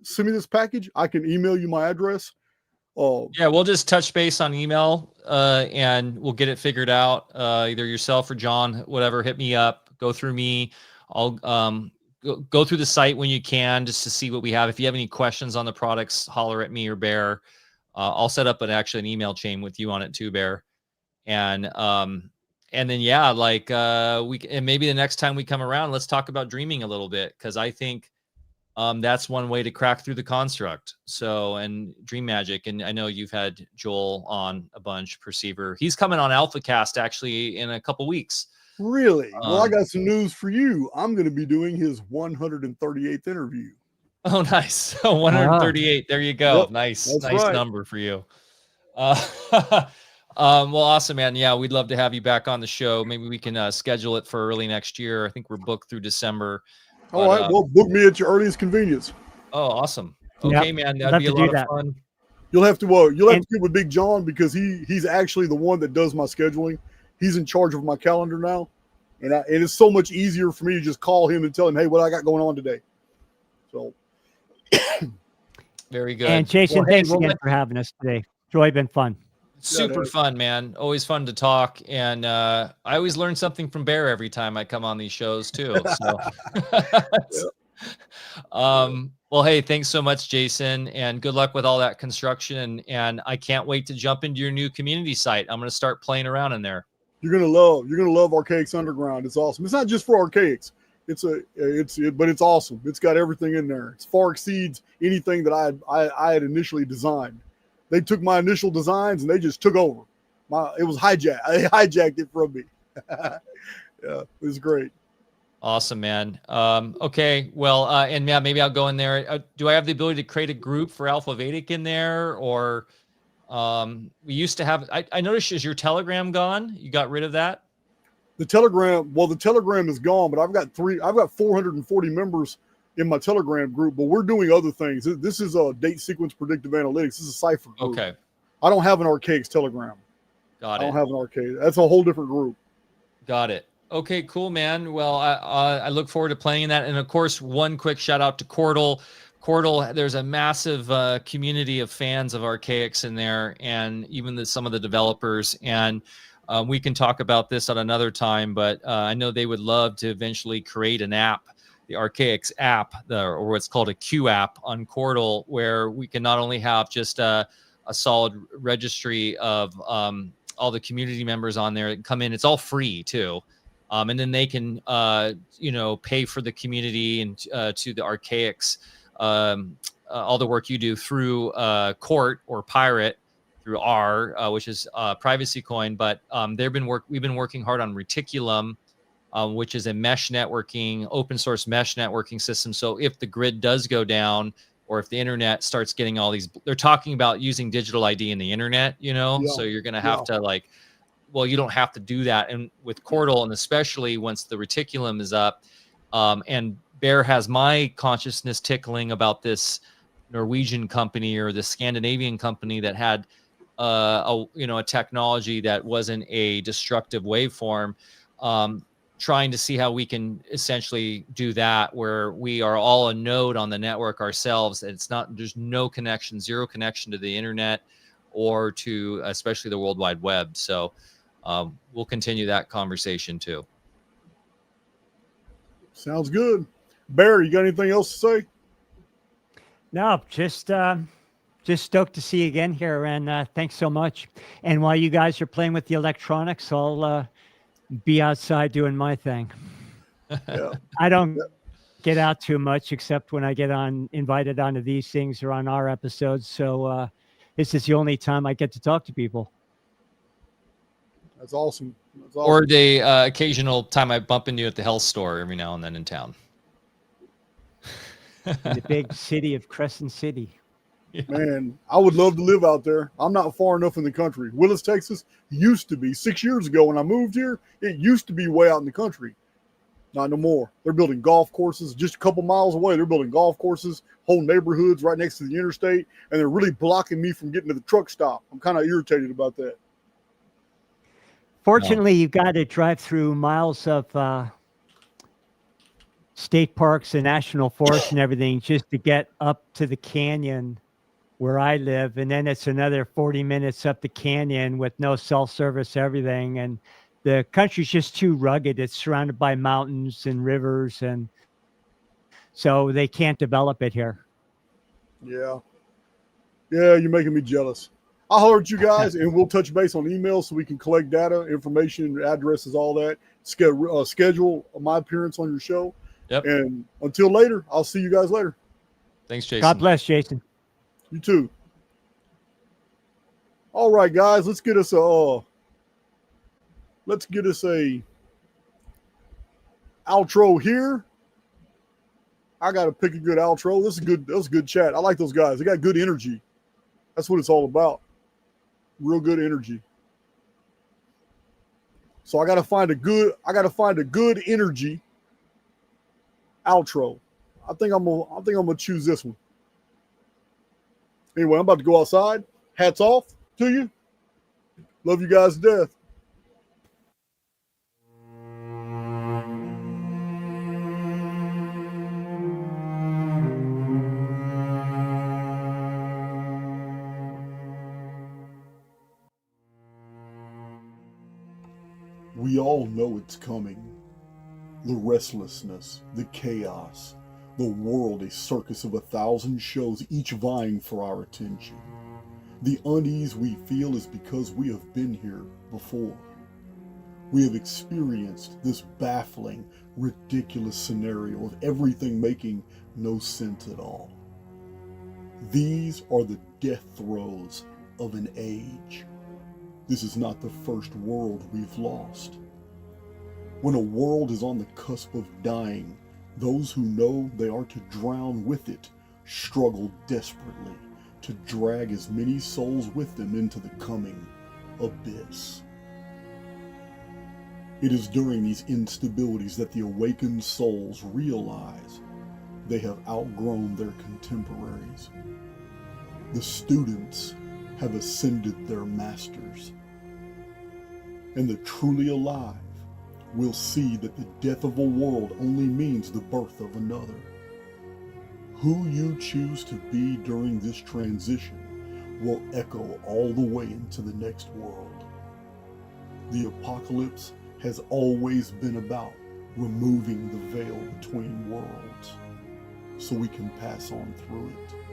send me this package. I can email you my address. Yeah, we'll just touch base on email and we'll get it figured out. Either yourself or John, whatever, hit me up, go through me. I'll go through the site when you can, just to see what we have. If you have any questions on the products, holler at me or Bear. I'll set up an email chain with you on it too, Bear. And then, yeah, and maybe the next time we come around, let's talk about dreaming a little bit. 'Cause I think that's one way to crack through the construct. So, and dream magic. And I know you've had Joel on a bunch, Perceiver. He's coming on Alpha Cast actually in a couple weeks. Really? Well, I got some news for you. I'm going to be doing his 138th interview. Oh, nice. 138. There you go. Yep, nice right. Number for you. Well, awesome, man. Yeah, we'd love to have you back on the show. Maybe we can schedule it for early next year. I think we're booked through December. All right. Well, book me at your earliest convenience. Oh, awesome. Okay, man. That'd be a lot of fun. You'll have to get with Big John, because he's actually the one that does my scheduling. He's in charge of my calendar now, and it's so much easier for me to just call him and tell him, hey, what I got going on today. So, very good. And Jason, thanks again for having us today. It's really been fun. Super fun, man. Always fun to talk, and I always learn something from Bear every time I come on these shows too. So, well, hey, thanks so much, Jason, and good luck with all that construction. And I can't wait to jump into your new community site. I'm going to start playing around in there. You're gonna love Archaix Underground. It's awesome. It's not just for Archaix. But it's awesome. It's got everything in there. It far exceeds anything that I had initially designed. They took my initial designs and they just took over. It was hijacked. They hijacked it from me. Yeah, it was great. Awesome, man. Okay, well, and yeah, maybe I'll go in there. Do I have the ability to create a group for Alpha Vedic in there, or we used to have? I noticed, is your Telegram gone? You got rid of that? The Telegram is gone, but I've got 440 members in my Telegram group, but we're doing other things. This is a date sequence predictive analytics. This is a cipher group. Okay. I don't have an Archaix Telegram. Got it. I don't have an Archaix. That's a whole different group. Got it. Okay, cool, man. Well, I look forward to playing that. And of course, one quick shout out to Cordal. Cordal, there's a massive community of fans of Archaix in there, and even some of the developers. And we can talk about this at another time, but I know they would love to eventually create an app, the Archaix app, or what's called a Q app on Cordal, where we can not only have just a solid registry of all the community members on there that come in. It's all free too. And then they can, pay for the community and to the Archaix, all the work you do through Court or Pirate through R, which is Privacy Coin. But we've been working hard on Reticulum, which is a mesh networking, open source mesh networking system. So if the grid does go down, or if the internet starts getting all these, they're talking about using digital ID in the internet, so you're going to have to you don't have to do that. And with Cordal, and especially once the Reticulum is up, and Bear has my consciousness tickling about this Norwegian company or the Scandinavian company that had a technology that wasn't a destructive waveform, trying to see how we can essentially do that, where we are all a node on the network ourselves. There's no connection, zero connection to the internet or to especially the World Wide Web. So we'll continue that conversation too. Sounds good. Bear, you got anything else to say? No, just stoked to see you again here, and thanks so much. And while you guys are playing with the electronics, I'll be outside doing my thing. Yeah. I don't get out too much except when I get invited onto these things or on our episodes. So this is the only time I get to talk to people. That's awesome. Or the occasional time I bump into you at the health store every now and then in town. In the big city of Crescent City. Yeah. Man, I would love to live out there. I'm not far enough in the country. Willis, Texas used to be 6 years ago when I moved here. It used to be way out in the country. Not no more. They're building golf courses just a couple miles away. They're building golf courses, whole neighborhoods right next to the interstate, and they're really blocking me from getting to the truck stop. I'm kind of irritated about that. Fortunately, you've got to drive through miles of state parks and national forests and everything just to get up to the canyon where I live. And then it's another 40 minutes up the canyon with no cell service, everything. And the country's just too rugged. It's surrounded by mountains and rivers. And so they can't develop it here. Yeah. Yeah, you're making me jealous. I'll holler at you guys, and we'll touch base on email so we can collect data, information, addresses, all that. Schedule my appearance on your show. Yep. And until later, I'll see you guys later. Thanks, Jason. God bless, Jason. You too. All right, guys, let's get us a outro here. I gotta pick a good outro. That was a good chat. I like those guys. They got good energy. That's what it's all about. Real good energy. So I gotta find a good energy outro. I think I'm gonna choose this one. Anyway, I'm about to go outside. Hats off to you. Love you guys to death. We all know it's coming. The restlessness, the chaos, the world a circus of 1,000 shows, each vying for our attention. The unease we feel is because we have been here before. We have experienced this baffling, ridiculous scenario of everything making no sense at all. These are the death throes of an age. This is not the first world we've lost. When a world is on the cusp of dying, those who know they are to drown with it struggle desperately to drag as many souls with them into the coming abyss. It is during these instabilities that the awakened souls realize they have outgrown their contemporaries. The students have ascended their masters, and the truly alive we'll see that the death of a world only means the birth of another. Who you choose to be during this transition will echo all the way into the next world. The apocalypse has always been about removing the veil between worlds so we can pass on through it.